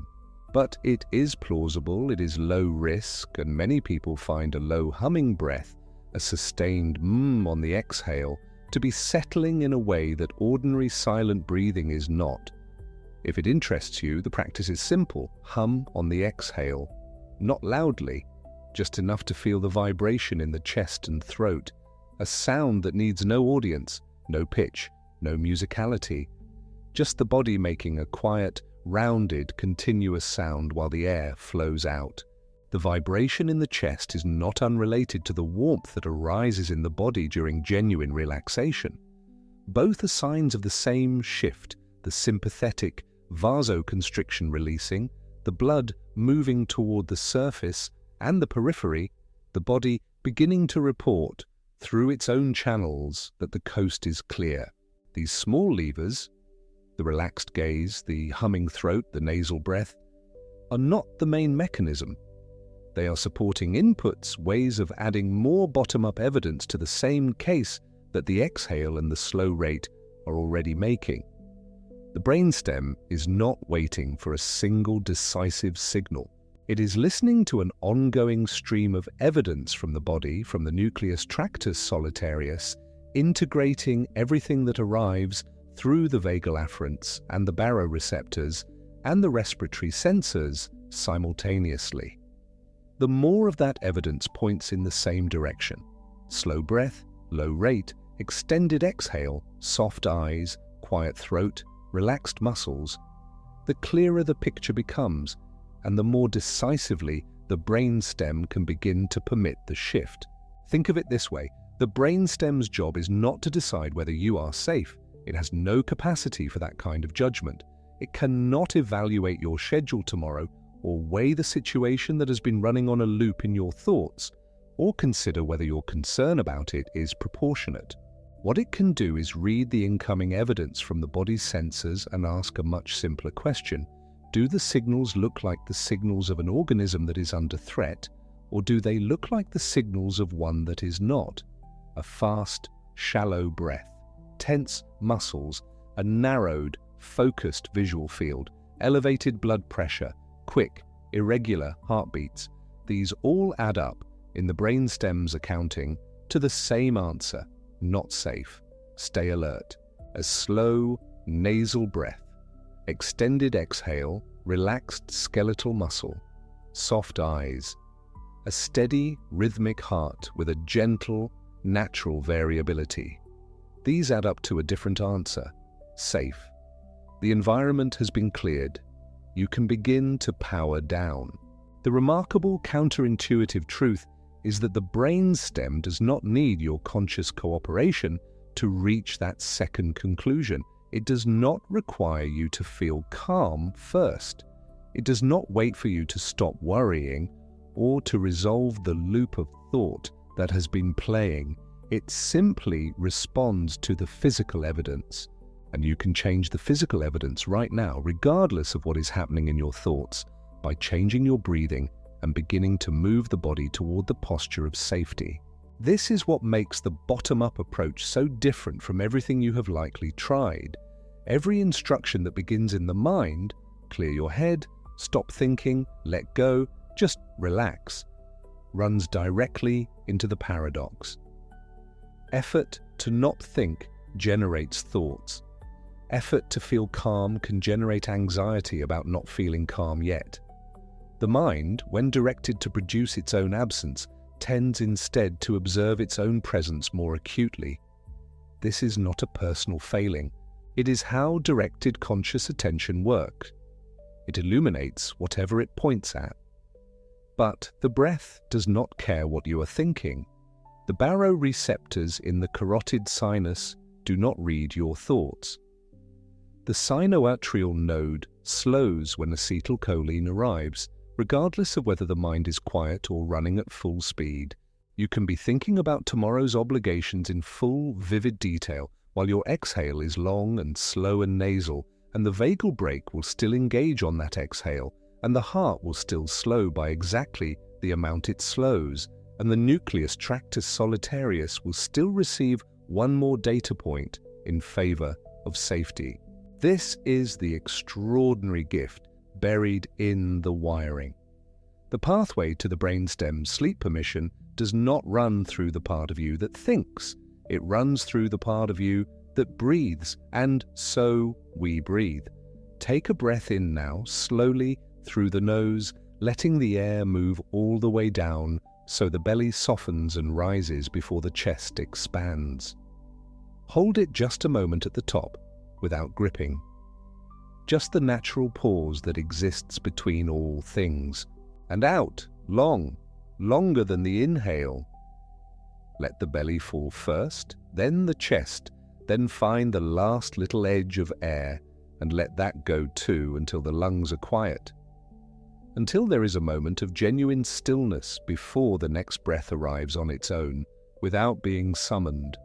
But it is plausible, it is low risk, and many people find a low humming breath, a sustained on the exhale, to be settling in a way that ordinary silent breathing is not. If it interests you, the practice is simple. Hum on the exhale, not loudly, just enough to feel the vibration in the chest and throat, a sound that needs no audience, no pitch, no musicality, just the body making a quiet, rounded, continuous sound while the air flows out. The vibration in the chest is not unrelated to the warmth that arises in the body during genuine relaxation. Both are signs of the same shift, the sympathetic vasoconstriction releasing, the blood moving toward the surface, and the periphery, the body beginning to report through its own channels that the coast is clear. These small levers, the relaxed gaze, the humming throat, the nasal breath, are not the main mechanism. They are supporting inputs, ways of adding more bottom-up evidence to the same case that the exhale and the slow rate are already making. The brainstem is not waiting for a single decisive signal. It is listening to an ongoing stream of evidence from the body, from the nucleus tractus solitarius, integrating everything that arrives through the vagal afferents and the baroreceptors and the respiratory sensors simultaneously. The more of that evidence points in the same direction. Slow breath, low rate, extended exhale, soft eyes, quiet throat, relaxed muscles, the clearer the picture becomes, and the more decisively the brainstem can begin to permit the shift. Think of it this way: the brainstem's job is not to decide whether you are safe. It has no capacity for that kind of judgment. It cannot evaluate your schedule tomorrow, or weigh the situation that has been running on a loop in your thoughts, or consider whether your concern about it is proportionate. What it can do is read the incoming evidence from the body's sensors and ask a much simpler question. Do the signals look like the signals of an organism that is under threat, or do they look like the signals of one that is not? A fast, shallow breath, tense muscles, a narrowed, focused visual field, elevated blood pressure, quick, irregular heartbeats. These all add up, in the brainstem's accounting, to the same answer: not safe. Stay alert. A slow, nasal breath, extended exhale, relaxed skeletal muscle, soft eyes, a steady, rhythmic heart with a gentle, natural variability. These add up to a different answer: safe. The environment has been cleared. You can begin to power down. The remarkable counterintuitive truth is that the brainstem does not need your conscious cooperation to reach that second conclusion. It does not require you to feel calm first. It does not wait for you to stop worrying or to resolve the loop of thought that has been playing. It simply responds to the physical evidence. And you can change the physical evidence right now, regardless of what is happening in your thoughts, by changing your breathing and beginning to move the body toward the posture of safety. This is what makes the bottom-up approach so different from everything you have likely tried. Every instruction that begins in the mind, clear your head, stop thinking, let go, just relax, runs directly into the paradox. Effort to not think generates thoughts. Effort to feel calm can generate anxiety about not feeling calm yet. The mind, when directed to produce its own absence, tends instead to observe its own presence more acutely. This is not a personal failing. It is how directed conscious attention works. It illuminates whatever it points at. But the breath does not care what you are thinking. The baroreceptors in the carotid sinus do not read your thoughts. The sinoatrial node slows when acetylcholine arrives, regardless of whether the mind is quiet or running at full speed. You can be thinking about tomorrow's obligations in full, vivid detail, while your exhale is long and slow and nasal, and the vagal brake will still engage on that exhale, and the heart will still slow by exactly the amount it slows, and the nucleus tractus solitarius will still receive one more data point in favor of safety. This is the extraordinary gift buried in the wiring. The pathway to the brainstem sleep permission does not run through the part of you that thinks. It runs through the part of you that breathes, and so we breathe. Take a breath in now, slowly through the nose, letting the air move all the way down so the belly softens and rises before the chest expands. Hold it just a moment at the top, without gripping. Just the natural pause that exists between all things. And out, long, longer than the inhale. Let the belly fall first, then the chest, then find the last little edge of air, and let that go too until the lungs are quiet. Until there is a moment of genuine stillness before the next breath arrives on its own, without being summoned.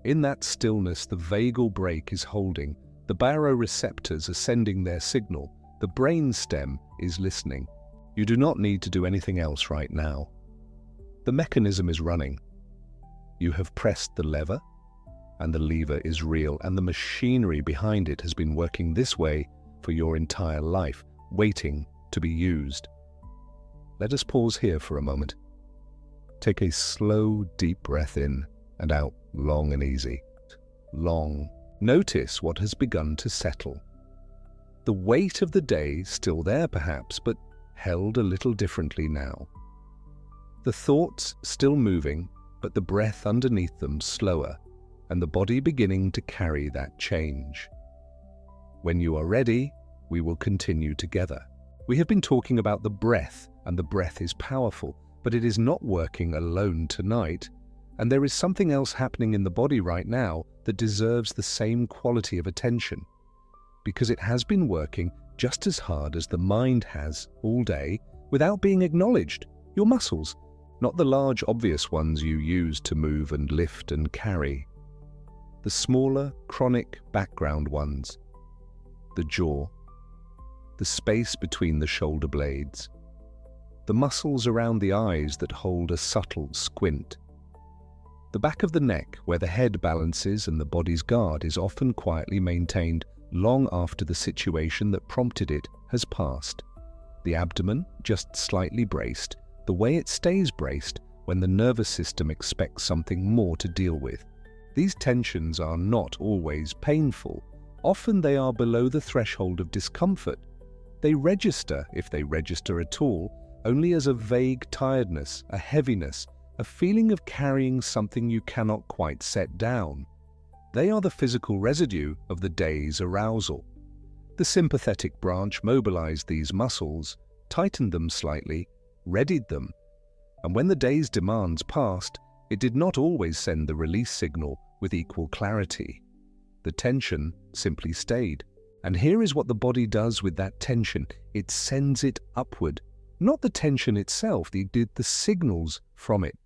In that stillness, the vagal brake is holding, the baroreceptors are sending their signal, the brainstem is listening. You do not need to do anything else right now. The mechanism is running. You have pressed the lever, and the lever is real, and the machinery behind it has been working this way for your entire life, waiting to be used. Let us pause here for a moment. Take a slow, deep breath in and out, long and easy. Long. Notice what has begun to settle. The weight of the day still there perhaps, but held a little differently now. The thoughts still moving, but the breath underneath them slower, and the body beginning to carry that change. When you are ready, we will continue together. We have been talking about the breath, and the breath is powerful, but it is not working alone tonight, and there is something else happening in the body right now that deserves the same quality of attention, because it has been working just as hard as the mind has all day without being acknowledged. Your muscles, not the large obvious ones you use to move and lift and carry. The smaller, chronic background ones. The jaw. The space between the shoulder blades. The muscles around the eyes that hold a subtle squint. The back of the neck, where the head balances and the body's guard is often quietly maintained long after the situation that prompted it has passed. The abdomen, just slightly braced, the way it stays braced when the nervous system expects something more to deal with. These tensions are not always painful. Often they are below the threshold of discomfort. They register, if they register at all, only as a vague tiredness, a heaviness, a feeling of carrying something you cannot quite set down. They are the physical residue of the day's arousal. The sympathetic branch mobilized these muscles, tightened them slightly, readied them, and when the day's demands passed, it did not always send the release signal with equal clarity. The tension simply stayed. And here is what the body does with that tension. It sends it upward. Not the tension itself, the signals from it.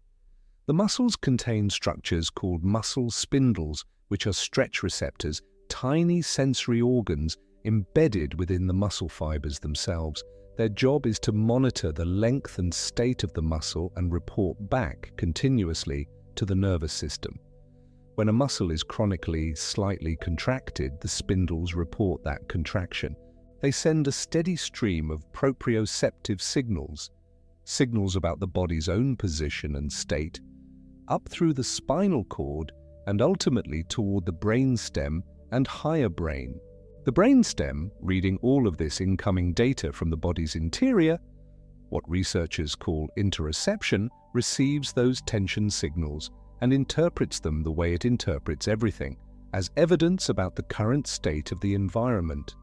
The muscles contain structures called muscle spindles, which are stretch receptors, tiny sensory organs embedded within the muscle fibers themselves. Their job is to monitor the length and state of the muscle and report back continuously to the nervous system. When a muscle is chronically slightly contracted, the spindles report that contraction. They send a steady stream of proprioceptive signals, signals about the body's own position and state, up through the spinal cord and ultimately toward the brainstem and higher brain. The brainstem, reading all of this incoming data from the body's interior, what researchers call interoception, receives those tension signals and interprets them the way it interprets everything, as evidence about the current state of the environment.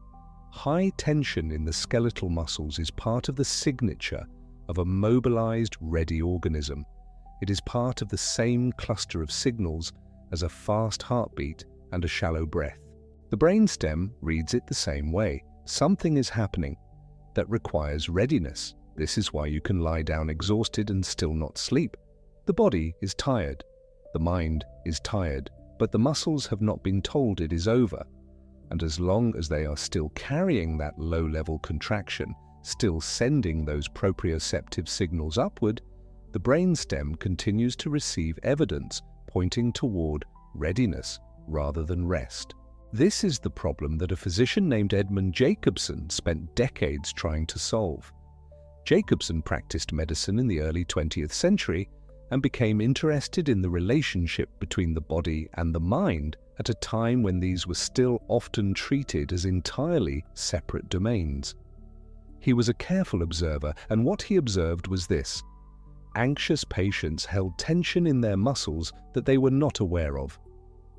High tension in the skeletal muscles is part of the signature of a mobilized, ready organism. It is part of the same cluster of signals as a fast heartbeat and a shallow breath. The brainstem reads it the same way. Something is happening that requires readiness. This is why you can lie down exhausted and still not sleep. The body is tired, the mind is tired, but the muscles have not been told it is over. And as long as they are still carrying that low-level contraction, still sending those proprioceptive signals upward, the brainstem continues to receive evidence pointing toward readiness rather than rest. This is the problem that a physician named Edmund Jacobson spent decades trying to solve. Jacobson practiced medicine in the early 20th century and became interested in the relationship between the body and the mind at a time when these were still often treated as entirely separate domains. He was a careful observer, and what he observed was this: anxious patients held tension in their muscles that they were not aware of.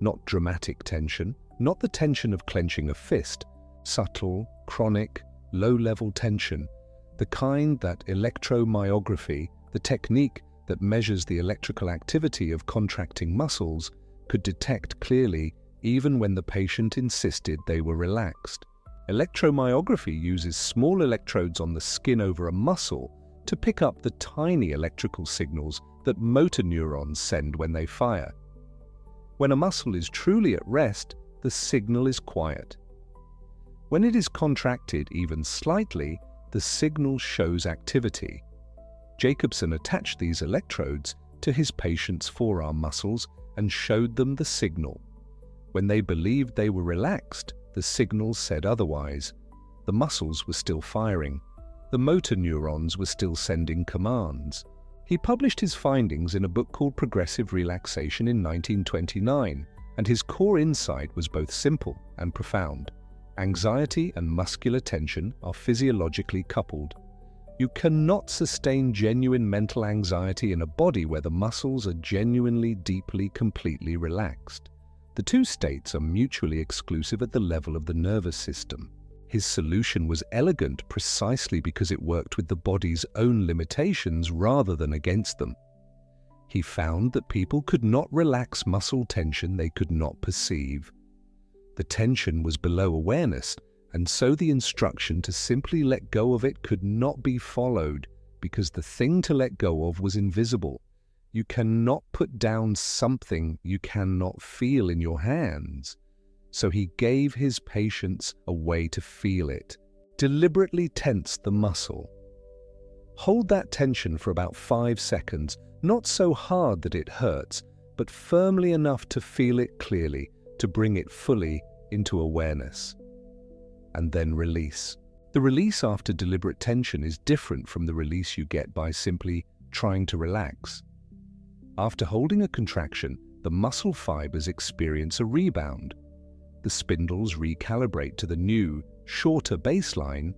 Not dramatic tension, not the tension of clenching a fist, subtle, chronic, low-level tension, the kind that electromyography, the technique that measures the electrical activity of contracting muscles, could detect clearly even when the patient insisted they were relaxed. Electromyography uses small electrodes on the skin over a muscle to pick up the tiny electrical signals that motor neurons send when they fire. When a muscle is truly at rest, the signal is quiet. When it is contracted even slightly, the signal shows activity. Jacobson attached these electrodes to his patients' forearm muscles and showed them the signal. When they believed they were relaxed, the signal said otherwise. The muscles were still firing. The motor neurons were still sending commands. He published his findings in a book called Progressive Relaxation in 1929, and his core insight was both simple and profound. Anxiety and muscular tension are physiologically coupled. You cannot sustain genuine mental anxiety in a body where the muscles are genuinely, deeply, completely relaxed. The two states are mutually exclusive at the level of the nervous system. His solution was elegant precisely because it worked with the body's own limitations rather than against them. He found that people could not relax muscle tension they could not perceive. The tension was below awareness, and so the instruction to simply let go of it could not be followed because the thing to let go of was invisible. You cannot put down something you cannot feel in your hands. So he gave his patients a way to feel it. Deliberately tense the muscle. Hold that tension for about 5 seconds, not so hard that it hurts, but firmly enough to feel it clearly, to bring it fully into awareness. And then release. The release after deliberate tension is different from the release you get by simply trying to relax. After holding a contraction, the muscle fibers experience a rebound. The spindles recalibrate to the new, shorter baseline,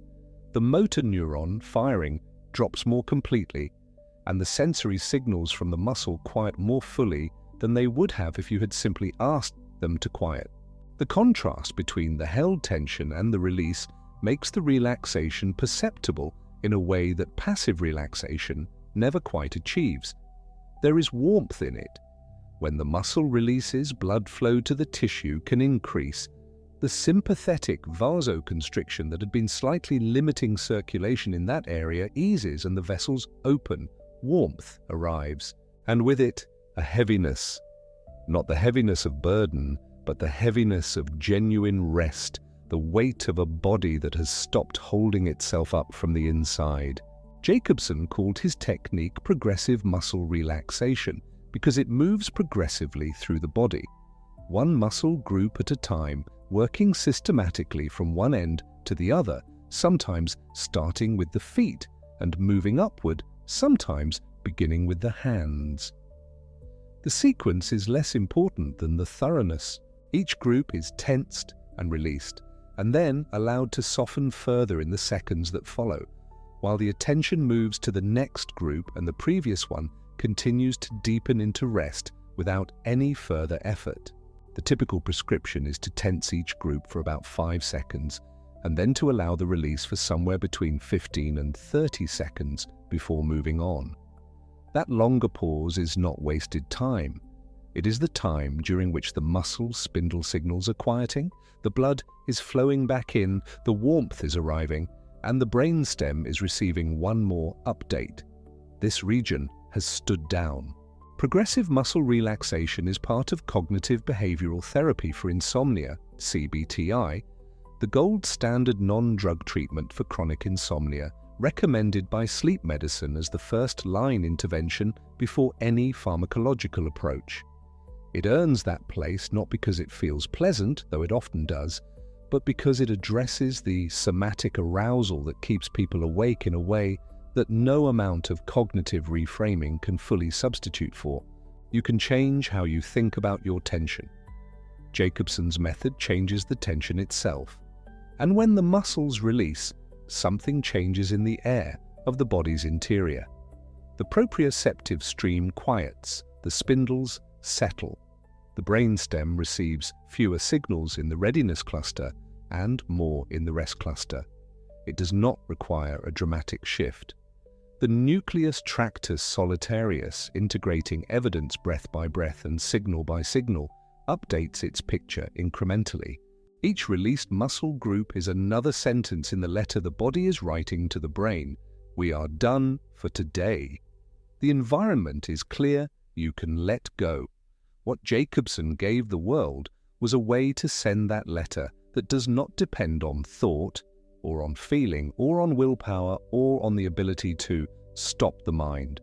the motor neuron firing drops more completely, and the sensory signals from the muscle quiet more fully than they would have if you had simply asked them to quiet. The contrast between the held tension and the release makes the relaxation perceptible in a way that passive relaxation never quite achieves. There is warmth in it. When the muscle releases, blood flow to the tissue can increase. The sympathetic vasoconstriction that had been slightly limiting circulation in that area eases and the vessels open. Warmth arrives, and with it, a heaviness. Not the heaviness of burden, but the heaviness of genuine rest, the weight of a body that has stopped holding itself up from the inside. Jacobson called his technique progressive muscle relaxation because it moves progressively through the body, one muscle group at a time, working systematically from one end to the other, sometimes starting with the feet and moving upward, sometimes beginning with the hands. The sequence is less important than the thoroughness. Each group is tensed and released, and then allowed to soften further in the seconds that follow, while the attention moves to the next group and the previous one continues to deepen into rest without any further effort. The typical prescription is to tense each group for about 5 seconds, and then to allow the release for somewhere between 15 and 30 seconds before moving on. That longer pause is not wasted time. It is the time during which the muscle spindle signals are quieting, the blood is flowing back in, the warmth is arriving, and the brainstem is receiving one more update. This region has stood down. Progressive muscle relaxation is part of cognitive behavioral therapy for insomnia, CBTI, the gold standard non-drug treatment for chronic insomnia, recommended by sleep medicine as the first-line intervention before any pharmacological approach. It earns that place not because it feels pleasant, though it often does, but because it addresses the somatic arousal that keeps people awake in a way that no amount of cognitive reframing can fully substitute for. You can change how you think about your tension. Jacobson's method changes the tension itself. And when the muscles release, something changes in the air of the body's interior. The proprioceptive stream quiets, the spindles settle. The brainstem receives fewer signals in the readiness cluster and more in the rest cluster. It does not require a dramatic shift. The nucleus tractus solitarius, integrating evidence breath by breath and signal by signal, updates its picture incrementally. Each released muscle group is another sentence in the letter the body is writing to the brain. We are done for today. The environment is clear, you can let go. What Jacobson gave the world was a way to send that letter that does not depend on thought, or on feeling, or on willpower, or on the ability to stop the mind.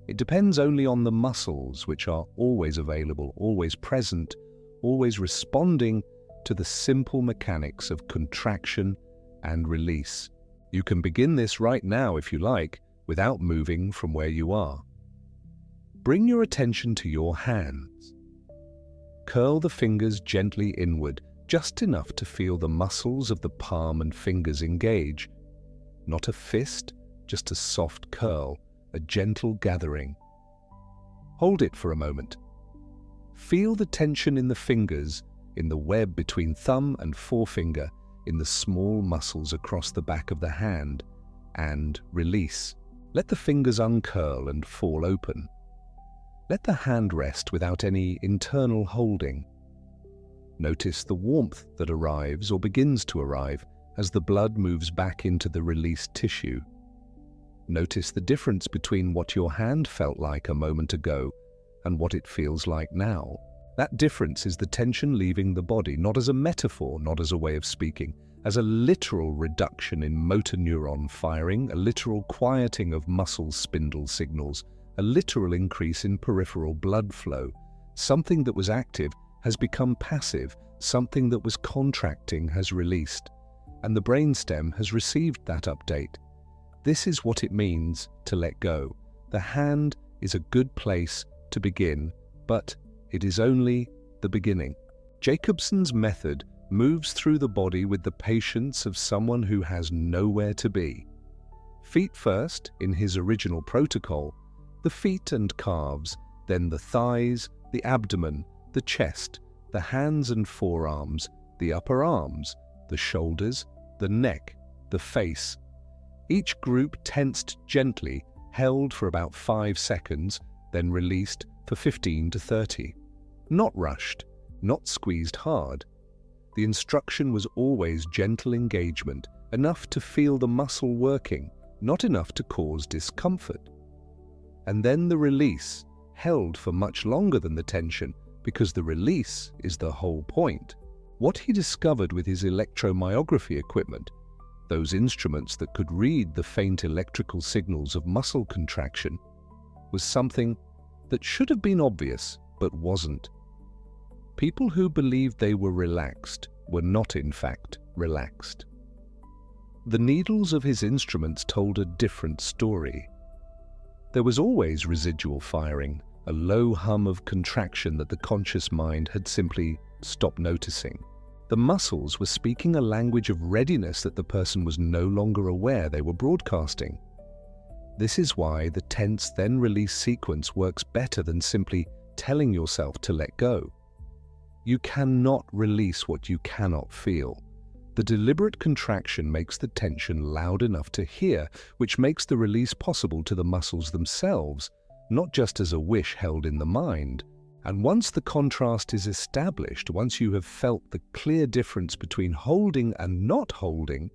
It depends only on the muscles, which are always available, always present, always responding to the simple mechanics of contraction and release. You can begin this right now if you like, without moving from where you are. Bring your attention to your hands. Curl the fingers gently inward, just enough to feel the muscles of the palm and fingers engage. Not a fist, just a soft curl, a gentle gathering. Hold it for a moment. Feel the tension in the fingers, in the web between thumb and forefinger, in the small muscles across the back of the hand, and release. Let the fingers uncurl and fall open. Let the hand rest without any internal holding. Notice the warmth that arrives or begins to arrive as the blood moves back into the released tissue. Notice the difference between what your hand felt like a moment ago and what it feels like now. That difference is the tension leaving the body, not as a metaphor, not as a way of speaking, as a literal reduction in motor neuron firing, a literal quieting of muscle spindle signals, a literal increase in peripheral blood flow. Something that was active has become passive, something that was contracting has released, and the brainstem has received that update. This is what it means to let go. The hand is a good place to begin, but it is only the beginning. Jacobson's method moves through the body with the patience of someone who has nowhere to be. Feet first, in his original protocol, the feet and calves, then the thighs, the abdomen, the chest, the hands and forearms, the upper arms, the shoulders, the neck, the face. Each group tensed gently, held for about 5 seconds, then released for 15 to 30. Not rushed, not squeezed hard. The instruction was always gentle engagement, enough to feel the muscle working, not enough to cause discomfort. And then the release, held for much longer than the tension, because the release is the whole point. What he discovered with his electromyography equipment, those instruments that could read the faint electrical signals of muscle contraction, was something that should have been obvious, but wasn't. People who believed they were relaxed were not in fact relaxed. The needles of his instruments told a different story. There was always residual firing, a low hum of contraction that the conscious mind had simply stopped noticing. The muscles were speaking a language of readiness that the person was no longer aware they were broadcasting. This is why the tense then release sequence works better than simply telling yourself to let go. You cannot release what you cannot feel. The deliberate contraction makes the tension loud enough to hear, which makes the release possible to the muscles themselves, not just as a wish held in the mind. And once the contrast is established, once you have felt the clear difference between holding and not holding,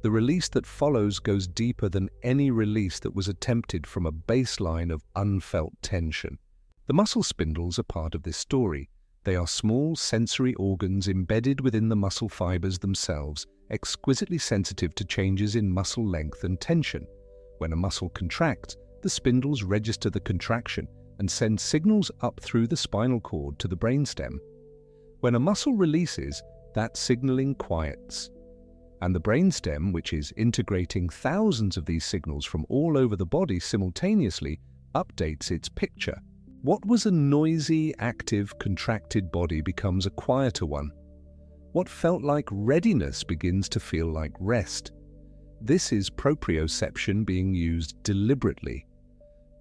the release that follows goes deeper than any release that was attempted from a baseline of unfelt tension. The muscle spindles are part of this story. They are small sensory organs embedded within the muscle fibers themselves, exquisitely sensitive to changes in muscle length and tension. When a muscle contracts, the spindles register the contraction and send signals up through the spinal cord to the brainstem. When a muscle releases, that signaling quiets, and the brainstem, which is integrating thousands of these signals from all over the body simultaneously, updates its picture. What was a noisy, active, contracted body becomes a quieter one. What felt like readiness begins to feel like rest. This is proprioception being used deliberately.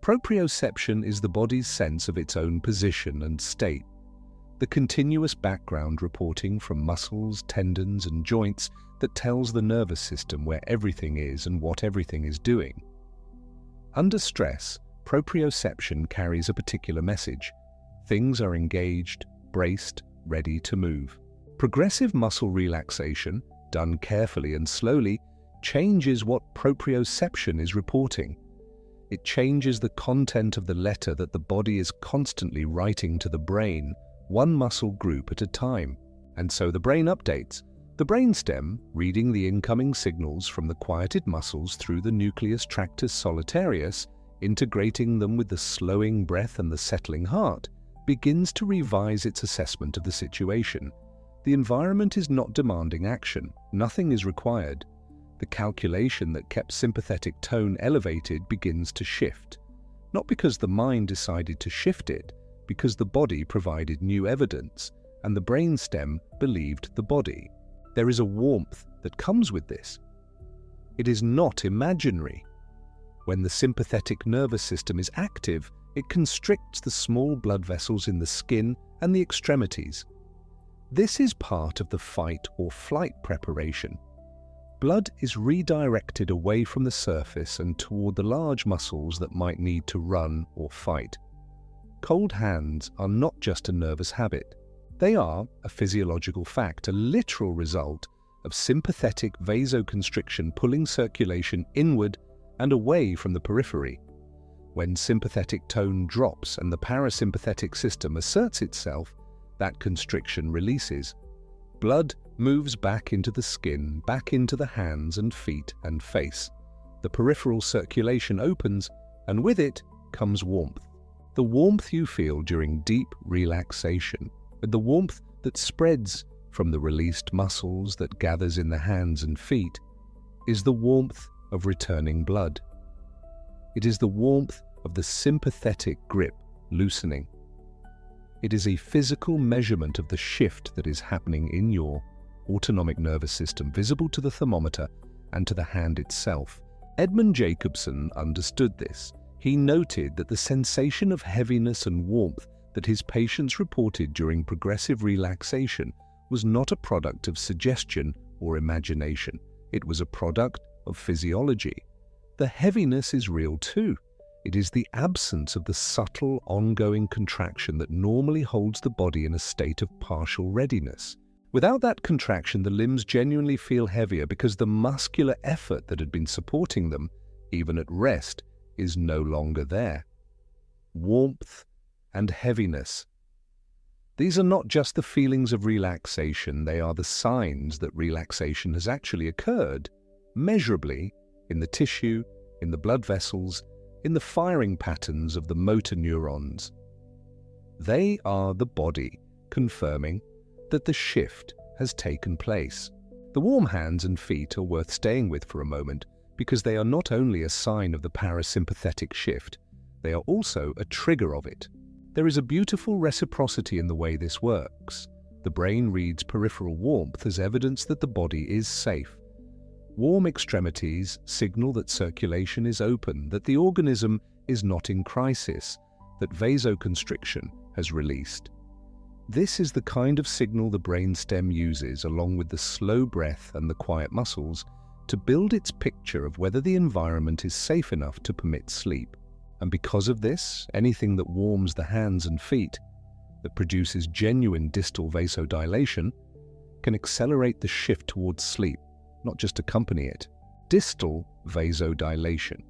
Proprioception is the body's sense of its own position and state. The continuous background reporting from muscles, tendons, and joints that tells the nervous system where everything is and what everything is doing. Under stress, proprioception carries a particular message. Things are engaged, braced, ready to move. Progressive muscle relaxation, done carefully and slowly, changes what proprioception is reporting. It changes the content of the letter that the body is constantly writing to the brain, one muscle group at a time. And so the brain updates. The brainstem, reading the incoming signals from the quieted muscles through the nucleus tractus solitarius, integrating them with the slowing breath and the settling heart, begins to revise its assessment of the situation. The environment is not demanding action. Nothing is required. The calculation that kept sympathetic tone elevated begins to shift. Not because the mind decided to shift it, because the body provided new evidence, and the brainstem believed the body. There is a warmth that comes with this. It is not imaginary. When the sympathetic nervous system is active, it constricts the small blood vessels in the skin and the extremities. This is part of the fight or flight preparation. Blood is redirected away from the surface and toward the large muscles that might need to run or fight. Cold hands are not just a nervous habit. They are a physiological fact, a literal result of sympathetic vasoconstriction pulling circulation inward and away from the periphery. When sympathetic tone drops and the parasympathetic system asserts itself, that constriction releases. Blood moves back into the skin, back into the hands and feet and face. The peripheral circulation opens, and with it comes warmth. The warmth you feel during deep relaxation, and the warmth that spreads from the released muscles that gathers in the hands and feet, is the warmth of returning blood. It is the warmth of the sympathetic grip loosening. It is a physical measurement of the shift that is happening in your autonomic nervous system, visible to the thermometer and to the hand itself. Edmund Jacobson understood this. He noted that the sensation of heaviness and warmth that his patients reported during progressive relaxation was not a product of suggestion or imagination. It was a product of physiology. The heaviness is real too. It is the absence of the subtle, ongoing contraction that normally holds the body in a state of partial readiness. Without that contraction, the limbs genuinely feel heavier because the muscular effort that had been supporting them, even at rest, is no longer there. Warmth and heaviness. These are not just the feelings of relaxation, they are the signs that relaxation has actually occurred, measurably, in the tissue, in the blood vessels, in the firing patterns of the motor neurons. They are the body confirming that the shift has taken place. The warm hands and feet are worth staying with for a moment because they are not only a sign of the parasympathetic shift, they are also a trigger of it. There is a beautiful reciprocity in the way this works. The brain reads peripheral warmth as evidence that the body is safe. Warm extremities signal that circulation is open, that the organism is not in crisis, that vasoconstriction has released. This is the kind of signal the brainstem uses, along with the slow breath and the quiet muscles, to build its picture of whether the environment is safe enough to permit sleep. And because of this, anything that warms the hands and feet, that produces genuine distal vasodilation, can accelerate the shift towards sleep, not just accompany it. Distal vasodilation.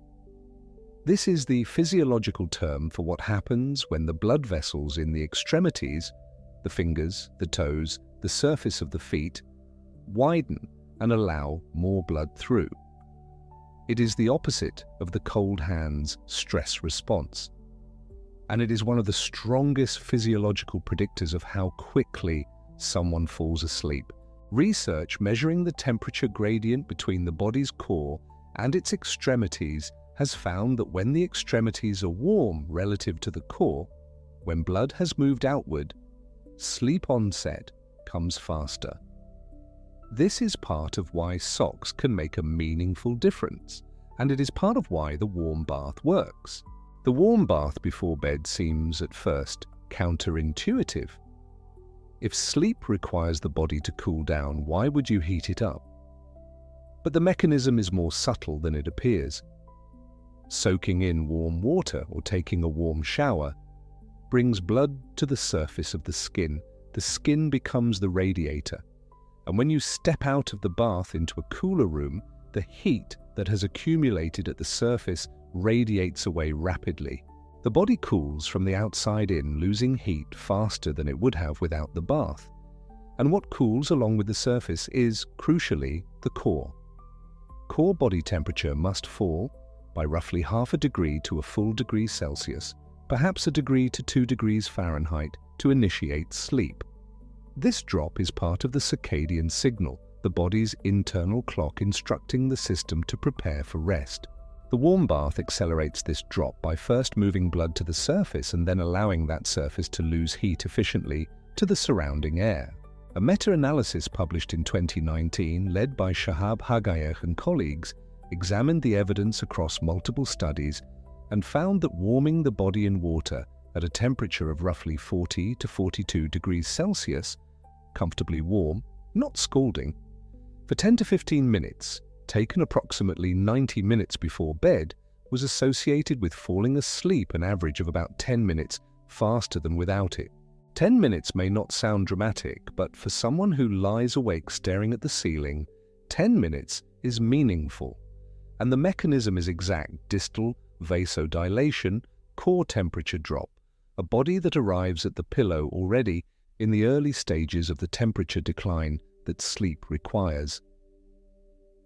This is the physiological term for what happens when the blood vessels in the extremities, the fingers, the toes, the surface of the feet, widen and allow more blood through. It is the opposite of the cold hands stress response, and it is one of the strongest physiological predictors of how quickly someone falls asleep. Research measuring the temperature gradient between the body's core and its extremities has found that when the extremities are warm relative to the core, when blood has moved outward, sleep onset comes faster. This is part of why socks can make a meaningful difference, and it is part of why the warm bath works. The warm bath before bed seems at first counterintuitive. If sleep requires the body to cool down, why would you heat it up? But the mechanism is more subtle than it appears. Soaking in warm water or taking a warm shower brings blood to the surface of the skin. The skin becomes the radiator. And when you step out of the bath into a cooler room, the heat that has accumulated at the surface radiates away rapidly. The body cools from the outside in, losing heat faster than it would have without the bath. And what cools along with the surface is, crucially, the core. Core body temperature must fall by roughly half a degree to a full degree Celsius, perhaps a degree to 2 degrees Fahrenheit, to initiate sleep. This drop is part of the circadian signal, the body's internal clock instructing the system to prepare for rest. The warm bath accelerates this drop by first moving blood to the surface and then allowing that surface to lose heat efficiently to the surrounding air. A meta-analysis published in 2019, led by Shahab Hagayev and colleagues, examined the evidence across multiple studies and found that warming the body in water at a temperature of roughly 40 to 42 degrees Celsius, comfortably warm, not scalding, for 10 to 15 minutes, taken approximately 90 minutes before bed, was associated with falling asleep an average of about 10 minutes faster than without it. 10 minutes may not sound dramatic, but for someone who lies awake staring at the ceiling, 10 minutes is meaningful. And the mechanism is exact: distal vasodilation, core temperature drop, a body that arrives at the pillow already in the early stages of the temperature decline that sleep requires.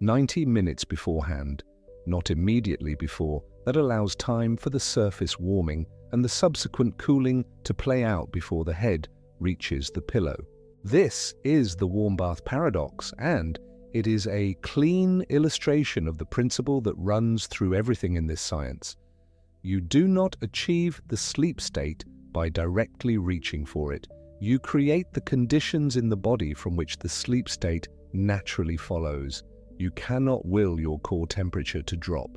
90 minutes beforehand, not immediately before, that allows time for the surface warming and the subsequent cooling to play out before the head reaches the pillow. This is the warm bath paradox, and it is a clean illustration of the principle that runs through everything in this science. You do not achieve the sleep state by directly reaching for it. You create the conditions in the body from which the sleep state naturally follows. You cannot will your core temperature to drop,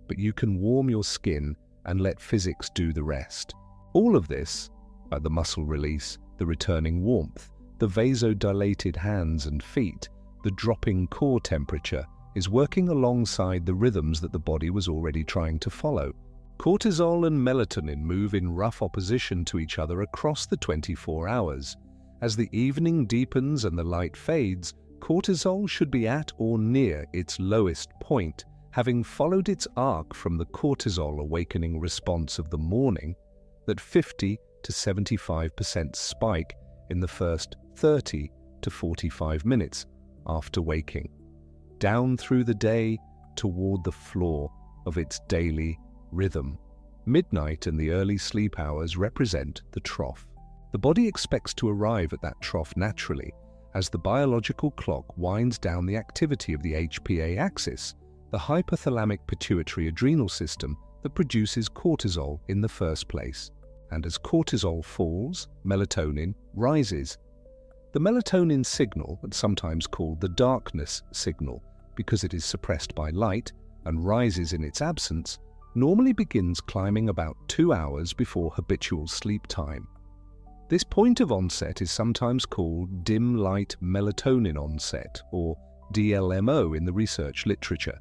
but you can warm your skin and let physics do the rest. All of this, like the muscle release, the returning warmth, the vasodilated hands and feet, the dropping core temperature, is working alongside the rhythms that the body was already trying to follow. Cortisol and melatonin move in rough opposition to each other across the 24 hours. As the evening deepens and the light fades, cortisol should be at or near its lowest point, having followed its arc from the cortisol awakening response of the morning, that 50 to 75% spike in the first 30 to 45 minutes after waking, down through the day toward the floor of its daily rhythm. Midnight and the early sleep hours represent the trough. The body expects to arrive at that trough naturally as the biological clock winds down the activity of the HPA axis, the hypothalamic pituitary adrenal system that produces cortisol in the first place. And as cortisol falls, melatonin rises. The melatonin signal, sometimes called the darkness signal because it is suppressed by light and rises in its absence, normally begins climbing about 2 hours before habitual sleep time. This point of onset is sometimes called dim light melatonin onset, or DLMO in the research literature.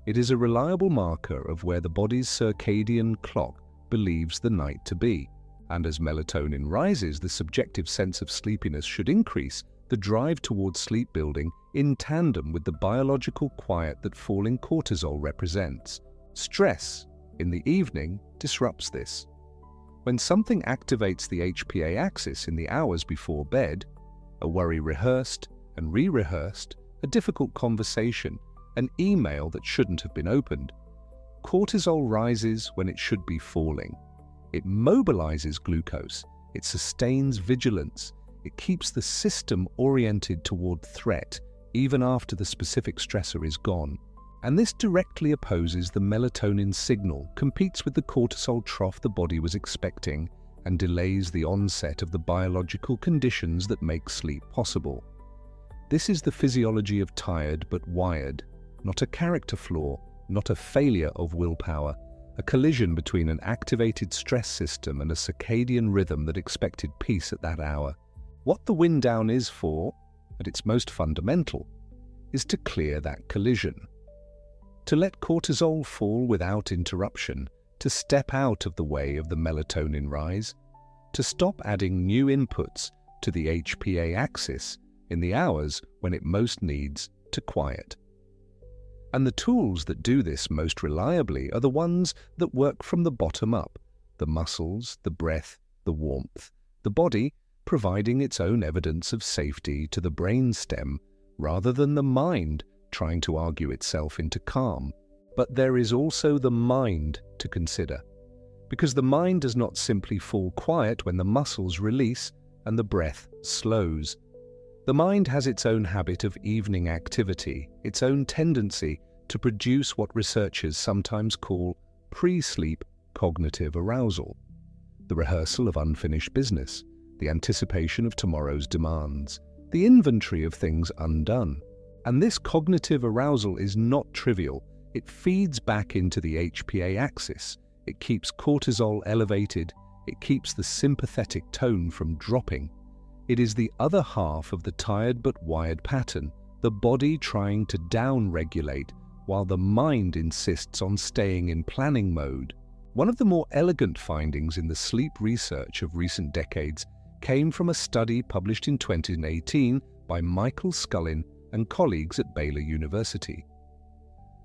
It is a reliable marker of where the body's circadian clock believes the night to be. And as melatonin rises, the subjective sense of sleepiness should increase, the drive towards sleep building in tandem with the biological quiet that falling cortisol represents. Stress in the evening disrupts this. When something activates the HPA axis in the hours before bed, a worry rehearsed and re-rehearsed, a difficult conversation, an email that shouldn't have been opened, cortisol rises when it should be falling. It mobilizes glucose, it sustains vigilance, it keeps the system oriented toward threat even after the specific stressor is gone. And this directly opposes the melatonin signal, competes with the cortisol trough the body was expecting, and delays the onset of the biological conditions that make sleep possible. This is the physiology of tired but wired, not a character flaw, not a failure of willpower, a collision between an activated stress system and a circadian rhythm that expected peace at that hour. What the wind down is for, at its most fundamental, is to clear that collision. To let cortisol fall without interruption, to step out of the way of the melatonin rise, to stop adding new inputs to the HPA axis in the hours when it most needs to quiet. And the tools that do this most reliably are the ones that work from the bottom up, the muscles, the breath, the warmth, the body providing its own evidence of safety to the brainstem rather than the mind trying to argue itself into calm. But there is also the mind to consider, because the mind does not simply fall quiet when the muscles release and the breath slows. The mind has its own habit of evening activity, its own tendency to produce what researchers sometimes call pre-sleep cognitive arousal, the rehearsal of unfinished business, the anticipation of tomorrow's demands, the inventory of things undone. And this cognitive arousal is not trivial. It feeds back into the HPA axis. It keeps cortisol elevated. It keeps the sympathetic tone from dropping. It is the other half of the tired but wired pattern, the body trying to down-regulate while the mind insists on staying in planning mode. One of the more elegant findings in the sleep research of recent decades came from a study published in 2018 by Michael Scullin and colleagues at Baylor University.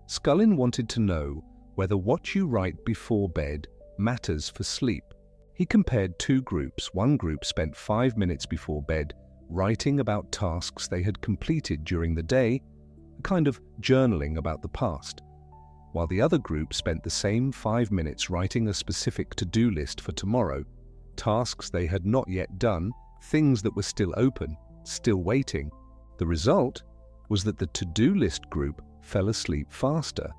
Scullin wanted to know whether what you write before bed matters for sleep. He compared two groups. One group spent 5 minutes before bed writing about tasks they had completed during the day, a kind of journaling about the past, while the other group spent the same 5 minutes writing a specific to-do list for tomorrow, tasks they had not yet done, things that were still open, still waiting. The result was that the to-do list group fell asleep faster,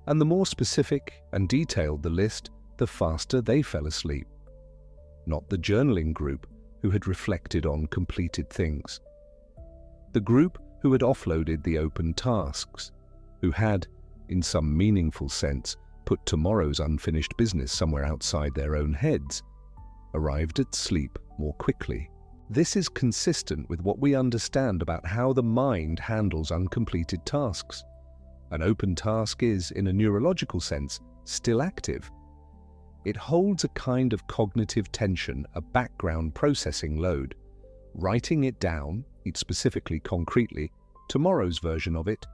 and the more specific and detailed the list, the faster they fell asleep. Not the journaling group who had reflected on completed things. The group who had offloaded the open tasks, who had, in some meaningful sense, put tomorrow's unfinished business somewhere outside their own heads, arrived at sleep more quickly. This is consistent with what we understand about how the mind handles uncompleted tasks. An open task is, in a neurological sense, still active. It holds a kind of cognitive tension, a background processing load. Writing it down, each specifically concretely, tomorrow's version of it,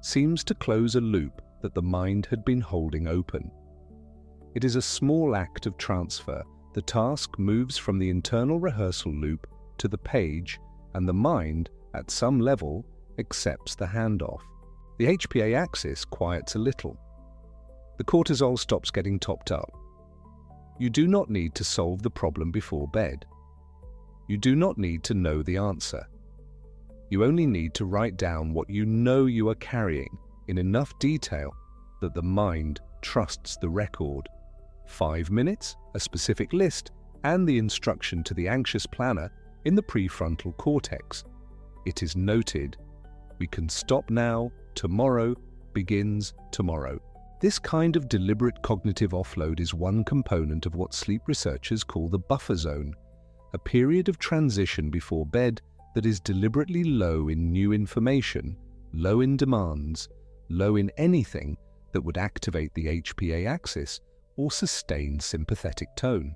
seems to close a loop that the mind had been holding open. It is a small act of transfer. The task moves from the internal rehearsal loop to the page, and the mind, at some level, accepts the handoff. The HPA axis quiets a little. The cortisol stops getting topped up. You do not need to solve the problem before bed. You do not need to know the answer. You only need to write down what you know you are carrying in enough detail that the mind trusts the record. 5 minutes, a specific list, and the instruction to the anxious planner in the prefrontal cortex. It is noted. We can stop now. Tomorrow begins tomorrow. This kind of deliberate cognitive offload is one component of what sleep researchers call the buffer zone, a period of transition before bed that is deliberately low in new information, low in demands, low in anything that would activate the HPA axis or sustain sympathetic tone.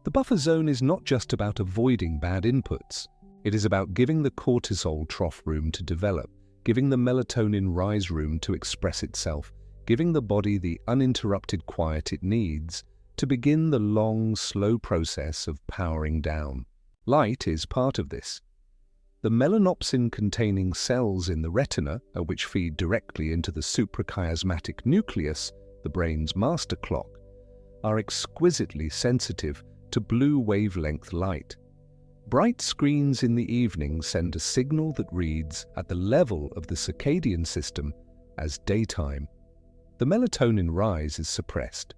The buffer zone is not just about avoiding bad inputs. It is about giving the cortisol trough room to develop, giving the melatonin rise room to express itself, giving the body the uninterrupted quiet it needs to begin the long, slow process of powering down. Light is part of this. The melanopsin-containing cells in the retina, which feed directly into the suprachiasmatic nucleus, the brain's master clock, are exquisitely sensitive to blue wavelength light. Bright screens in the evening send a signal that reads at the level of the circadian system as daytime. The melatonin rise is suppressed.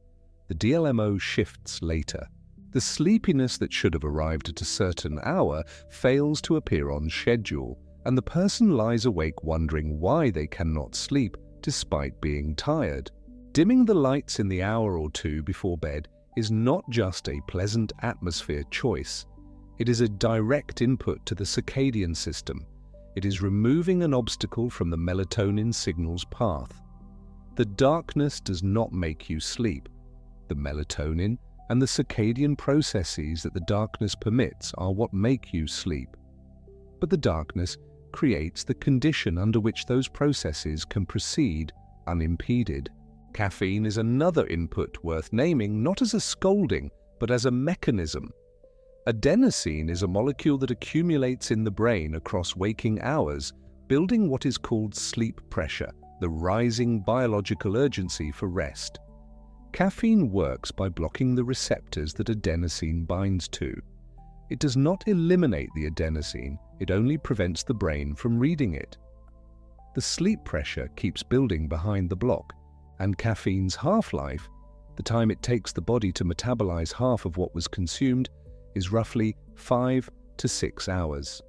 The DLMO shifts later. The sleepiness that should have arrived at a certain hour fails to appear on schedule, and the person lies awake wondering why they cannot sleep despite being tired. Dimming the lights in the hour or two before bed is not just a pleasant atmosphere choice. It is a direct input to the circadian system. It is removing an obstacle from the melatonin signal's path. The darkness does not make you sleep. The melatonin and the circadian processes that the darkness permits are what make you sleep. But the darkness creates the condition under which those processes can proceed unimpeded. Caffeine is another input worth naming, not as a scolding, but as a mechanism. Adenosine is a molecule that accumulates in the brain across waking hours, building what is called sleep pressure, the rising biological urgency for rest. Caffeine works by blocking the receptors that adenosine binds to. It does not eliminate the adenosine, it only prevents the brain from reading it. The sleep pressure keeps building behind the block, and caffeine's half-life, the time it takes the body to metabolize half of what was consumed, is roughly 5 to 6 hours.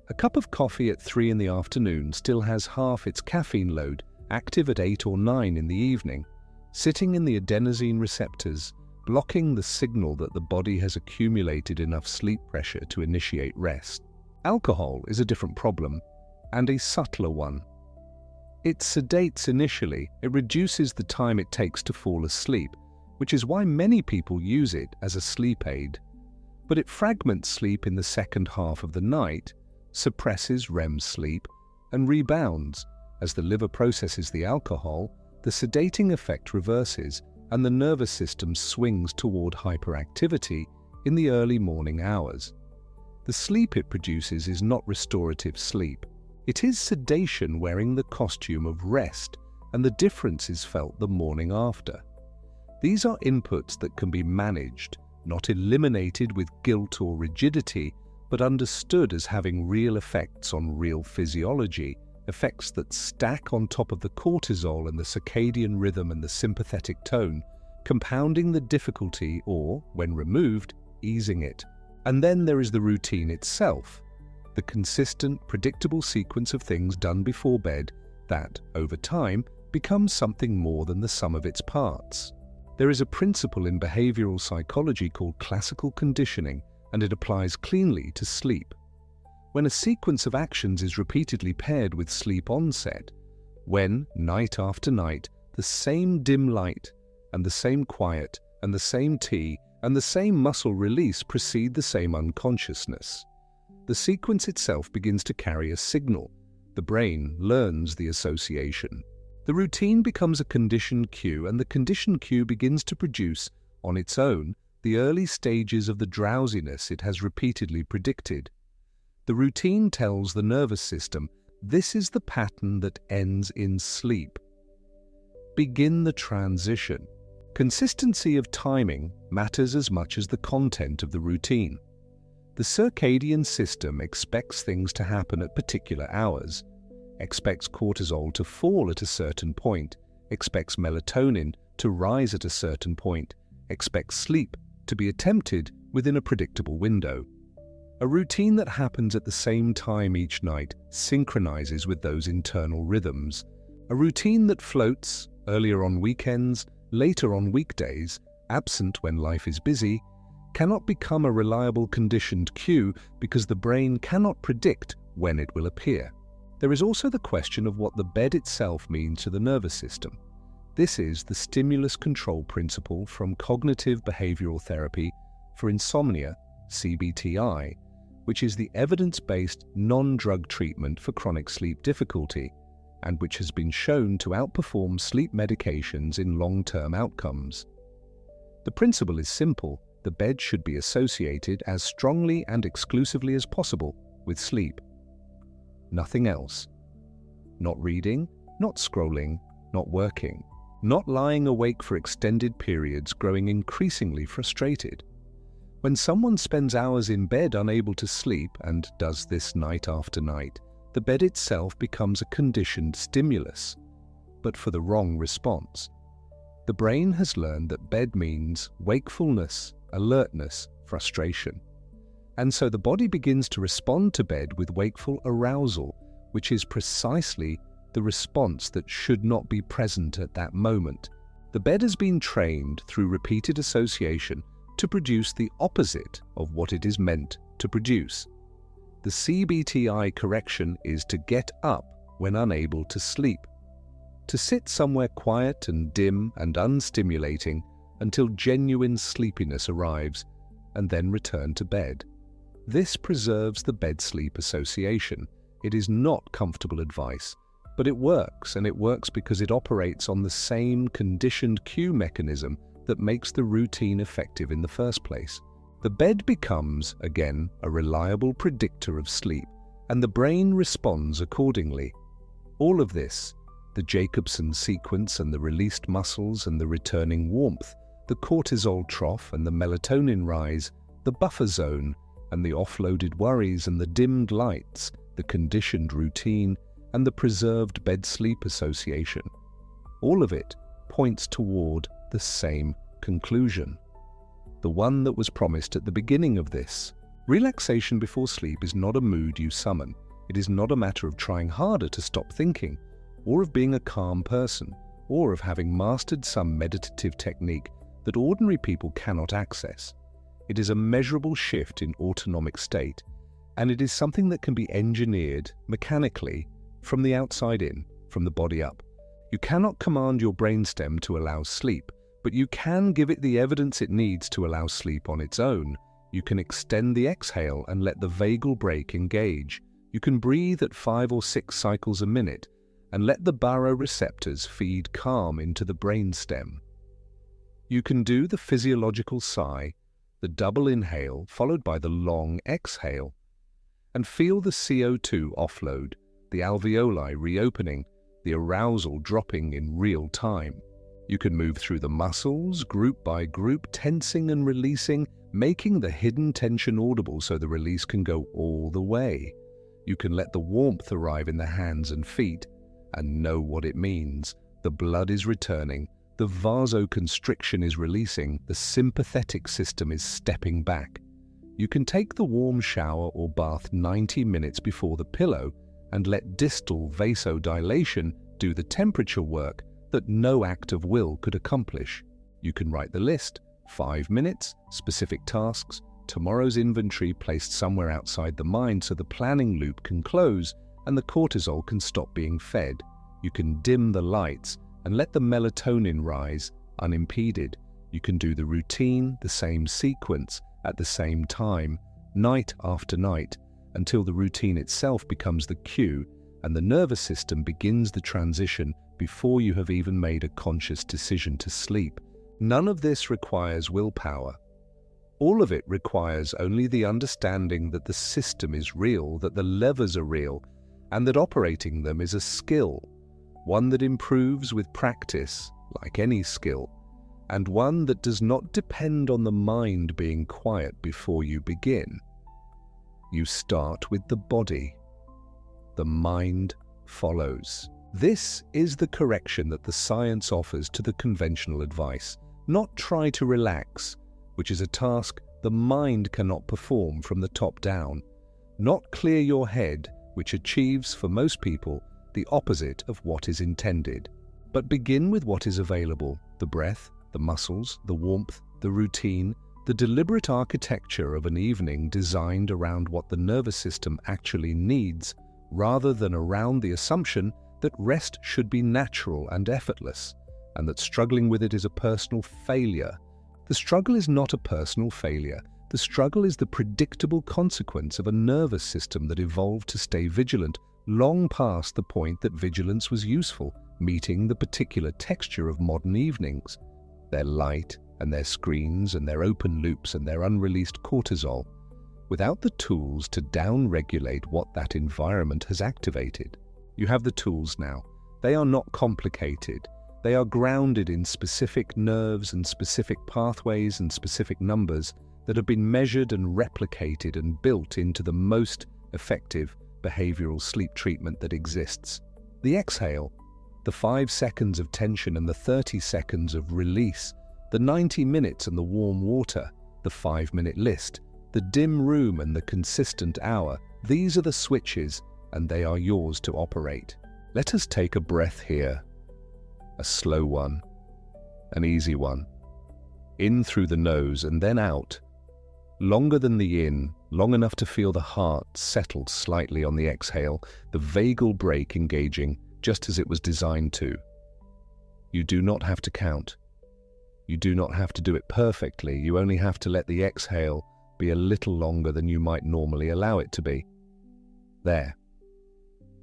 A cup of coffee at 3 in the afternoon still has half its caffeine load active at 8 or 9 in the evening, sitting in the adenosine receptors, blocking the signal that the body has accumulated enough sleep pressure to initiate rest. Alcohol is a different problem, and a subtler one. It sedates initially, it reduces the time it takes to fall asleep, which is why many people use it as a sleep aid. But it fragments sleep in the second half of the night, suppresses REM sleep, and rebounds. As the liver processes the alcohol, the sedating effect reverses and the nervous system swings toward hyperactivity in the early morning hours. The sleep it produces is not restorative sleep. It is sedation wearing the costume of rest, and the difference is felt the morning after. These are inputs that can be managed, not eliminated with guilt or rigidity, but understood as having real effects on real physiology, effects that stack on top of the cortisol and the circadian rhythm and the sympathetic tone, compounding the difficulty or, when removed, easing it. And then there is the routine itself, the consistent, predictable sequence of things done before bed that, over time, becomes something more than the sum of its parts. There is a principle in behavioral psychology called classical conditioning, and it applies cleanly to sleep. When a sequence of actions is repeatedly paired with sleep onset, when, night after night, the same dim light and the same quiet and the same tea and the same muscle release precede the same unconsciousness, the sequence itself begins to carry a signal. The brain learns the association. The routine becomes a conditioned cue, and the conditioned cue begins to produce, on its own, the early stages of the drowsiness it has repeatedly predicted. The routine tells the nervous system, this is the pattern that ends in sleep. Begin the transition. Consistency of timing matters as much as the content of the routine. The circadian system expects things to happen at particular hours, expects cortisol to fall at a certain point, expects melatonin to rise at a certain point, expects sleep to be attempted within a predictable window. A routine that happens at the same time each night synchronizes with those internal rhythms. A routine that floats, earlier on weekends, later on weekdays, absent when life is busy, cannot become a reliable conditioned cue because the brain cannot predict when it will appear. There is also the question of what the bed itself means to the nervous system. This is the stimulus control principle from cognitive behavioral therapy for insomnia, CBTI, which is the evidence-based non-drug treatment for chronic sleep difficulty, and which has been shown to outperform sleep medications in long-term outcomes. The principle is simple. The bed should be associated as strongly and exclusively as possible with sleep. Nothing else. Not reading, not scrolling, not working, not lying awake for extended periods, growing increasingly frustrated. When someone spends hours in bed unable to sleep and does this night after night, the bed itself becomes a conditioned stimulus, but for the wrong response. The brain has learned that bed means wakefulness, alertness, frustration. And so the body begins to respond to bed with wakeful arousal, which is precisely the response that should not be present at that moment. The bed has been trained through repeated association to produce the opposite of what it is meant to produce. The CBTI correction is to get up when unable to sleep, to sit somewhere quiet and dim and unstimulating until genuine sleepiness arrives, and then return to bed. This preserves the bed-sleep association. It is not comfortable advice, but it works, and it works because it operates on the same conditioned cue mechanism that makes the routine effective in the first place. The bed becomes, again, a reliable predictor of sleep, and the brain responds accordingly. All of this, the Jacobson sequence and the released muscles and the returning warmth, the cortisol trough and the melatonin rise, the buffer zone and the offloaded worries and the dimmed lights, the conditioned routine and the preserved bed-sleep association. All of it points toward the same conclusion, the one that was promised at the beginning of this. Relaxation before sleep is not a mood you summon. It is not a matter of trying harder to stop thinking, or of being a calm person, or of having mastered some meditative technique that ordinary people cannot access. It is a measurable shift in autonomic state, and it is something that can be engineered mechanically from the outside in, from the body up. You cannot command your brainstem to allow sleep, but you can give it the evidence it needs to allow sleep on its own. You can extend the exhale and let the vagal brake engage. You can breathe at 5 or 6 cycles a minute and let the baroreceptors feed calm into the brainstem. You can do the physiological sigh, the double inhale followed by the long exhale, and feel the CO2 offload, the alveoli reopening, the arousal dropping in real time. You can move through the muscles, group by group, tensing and releasing, making the hidden tension audible so the release can go all the way. You can let the warmth arrive in the hands and feet and know what it means. The blood is returning, the vasoconstriction is releasing, the sympathetic system is stepping back. You can take the warm shower or bath 90 minutes before the pillow and let distal vasodilation do the temperature work that no act of will could accomplish. You can write the list, 5 minutes, specific tasks, tomorrow's inventory placed somewhere outside the mind so the planning loop can close and the cortisol can stop being fed. You can dim the lights and let the melatonin rise unimpeded. You can do the routine, the same sequence, at the same time, night after night, until the routine itself becomes the cue and the nervous system begins the transition before you have even made a conscious decision to sleep. None of this requires willpower. All of it requires only the understanding that the system is real, that the levers are real, and that operating them is a skill, one that improves with practice, like any skill, and one that does not depend on the mind being quiet before you begin. You start with the body. The mind follows. This is the correction that the science offers to the conventional advice. Not try to relax, which is a task the mind cannot perform from the top down. Not clear your head, which achieves for most people the opposite of what is intended. But begin with what is available: the breath, the muscles, the warmth, the routine, The deliberate architecture of an evening designed around what the nervous system actually needs, rather than around the assumption that rest should be natural and effortless, and that struggling with it is a personal failure. The struggle is not a personal failure. The struggle is the predictable consequence of a nervous system that evolved to stay vigilant long past the point that vigilance was useful, meeting the particular texture of modern evenings, their light and their screens and their open loops and their unreleased cortisol, without the tools to down-regulate what that environment has activated. You have the tools now. They are not complicated. They are grounded in specific nerves and specific pathways and specific numbers that have been measured and replicated and built into the most effective behavioral sleep treatment that exists. The exhale, the 5 seconds of tension and the 30 seconds of release, the 90 minutes and the warm water, the 5-minute list, the dim room and the consistent hour, these are the switches and they are yours to operate. Let us take a breath here. A slow one, an easy one. In through the nose and then out. Longer than the in, long enough to feel the heart settle slightly on the exhale, the vagal brake engaging just as it was designed to. You do not have to count. You do not have to do it perfectly. You only have to let the exhale be a little longer than you might normally allow it to be. There.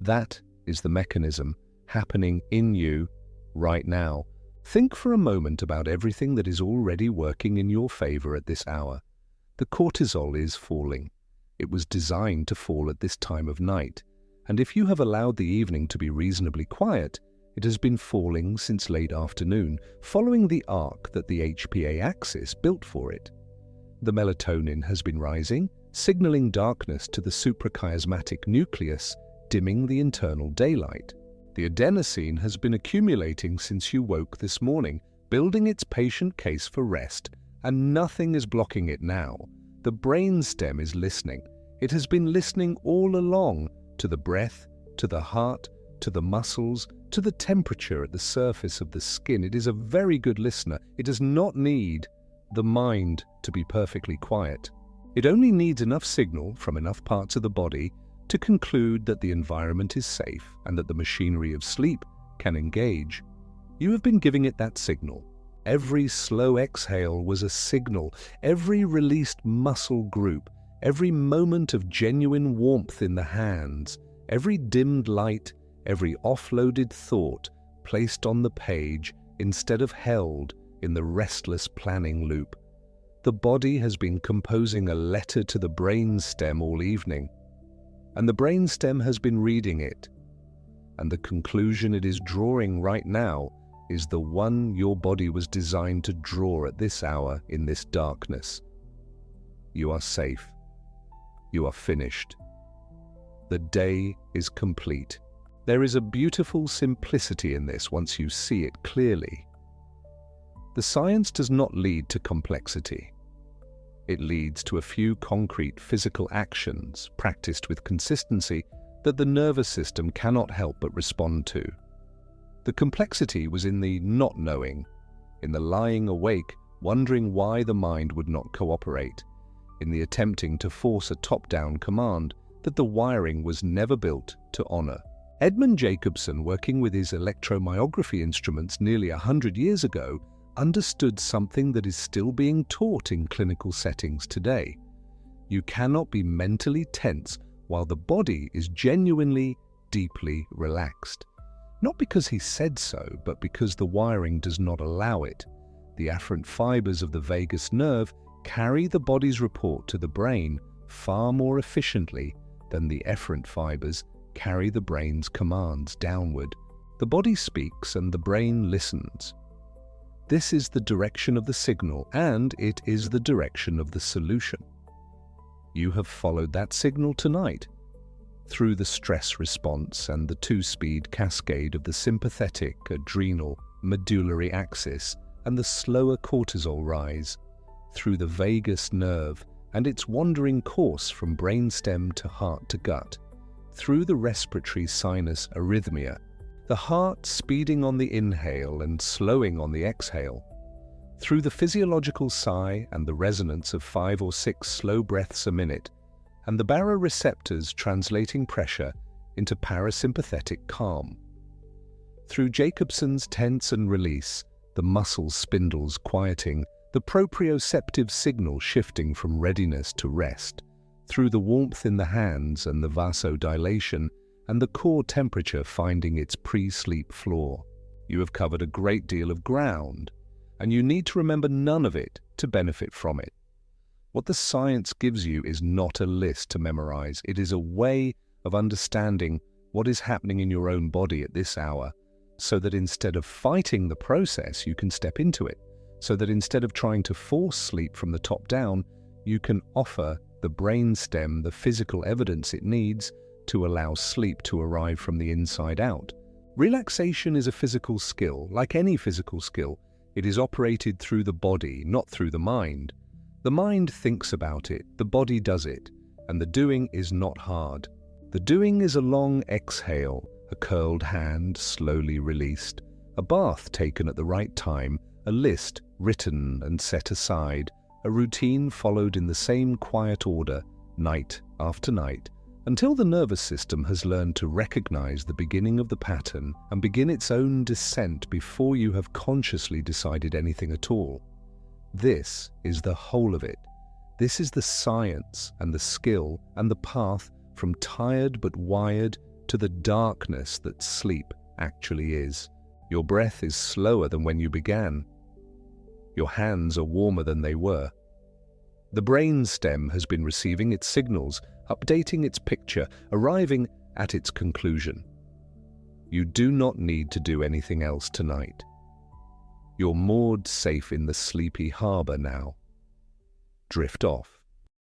That is the mechanism happening in you right now. Think for a moment about everything that is already working in your favor at this hour. The cortisol is falling. It was designed to fall at this time of night, and if you have allowed the evening to be reasonably quiet, it has been falling since late afternoon, following the arc that the HPA axis built for it. The melatonin has been rising, signaling darkness to the suprachiasmatic nucleus, dimming the internal daylight. The adenosine has been accumulating since you woke this morning, building its patient case for rest, and nothing is blocking it now. The brainstem is listening. It has been listening all along to the breath, to the heart, to the muscles, to the temperature at the surface of the skin. It is a very good listener. It does not need the mind to be perfectly quiet. It only needs enough signal from enough parts of the body to conclude that the environment is safe and that the machinery of sleep can engage. You have been giving it that signal. Every slow exhale was a signal. Every released muscle group, every moment of genuine warmth in the hands, every dimmed light, every offloaded thought placed on the page instead of held in the restless planning loop. The body has been composing a letter to the brainstem all evening, and the brainstem has been reading it. And the conclusion it is drawing right now is the one your body was designed to draw at this hour in this darkness. You are safe. You are finished. The day is complete. There is a beautiful simplicity in this once you see it clearly. The science does not lead to complexity. It leads to a few concrete physical actions practiced with consistency that the nervous system cannot help but respond to. The complexity was in the not knowing, in the lying awake, wondering why the mind would not cooperate, in the attempting to force a top-down command that the wiring was never built to honor. Edmund Jacobson, working with his electromyography instruments nearly 100 years ago, understood something that is still being taught in clinical settings today. You cannot be mentally tense while the body is genuinely, deeply relaxed. Not because he said so, but because the wiring does not allow it. The afferent fibers of the vagus nerve carry the body's report to the brain far more efficiently than the efferent fibers carry the brain's commands downward. The body speaks and the brain listens. This is the direction of the signal, and it is the direction of the solution. You have followed that signal tonight through the stress response and the two-speed cascade of the sympathetic, adrenal, medullary axis and the slower cortisol rise, through the vagus nerve and its wandering course from brainstem to heart to gut, through the respiratory sinus arrhythmia, the heart speeding on the inhale and slowing on the exhale, Through the physiological sigh and the resonance of 5 or 6 slow breaths a minute, and the baroreceptors translating pressure into parasympathetic calm. Through Jacobson's tense and release, the muscle spindles quieting, the proprioceptive signal shifting from readiness to rest, through the warmth in the hands and the vasodilation, and the core temperature finding its pre-sleep floor. You have covered a great deal of ground, and you need to remember none of it to benefit from it. What the science gives you is not a list to memorize. It is a way of understanding what is happening in your own body at this hour, so that instead of fighting the process, you can step into it. So that instead of trying to force sleep from the top down, you can offer the brainstem the physical evidence it needs to allow sleep to arrive from the inside out. Relaxation is a physical skill. Like any physical skill, it is operated through the body, not through the mind. The mind thinks about it, the body does it, and the doing is not hard. The doing is a long exhale, a curled hand slowly released, a bath taken at the right time, a list written and set aside, a routine followed in the same quiet order, night after night, until the nervous system has learned to recognize the beginning of the pattern and begin its own descent before you have consciously decided anything at all. This is the whole of it. This is the science and the skill and the path from tired but wired to the darkness that sleep actually is. Your breath is slower than when you began. Your hands are warmer than they were. The brainstem has been receiving its signals, updating its picture, arriving at its conclusion. You do not need to do anything else tonight. You're moored safe in the sleepy harbor now. Drift off.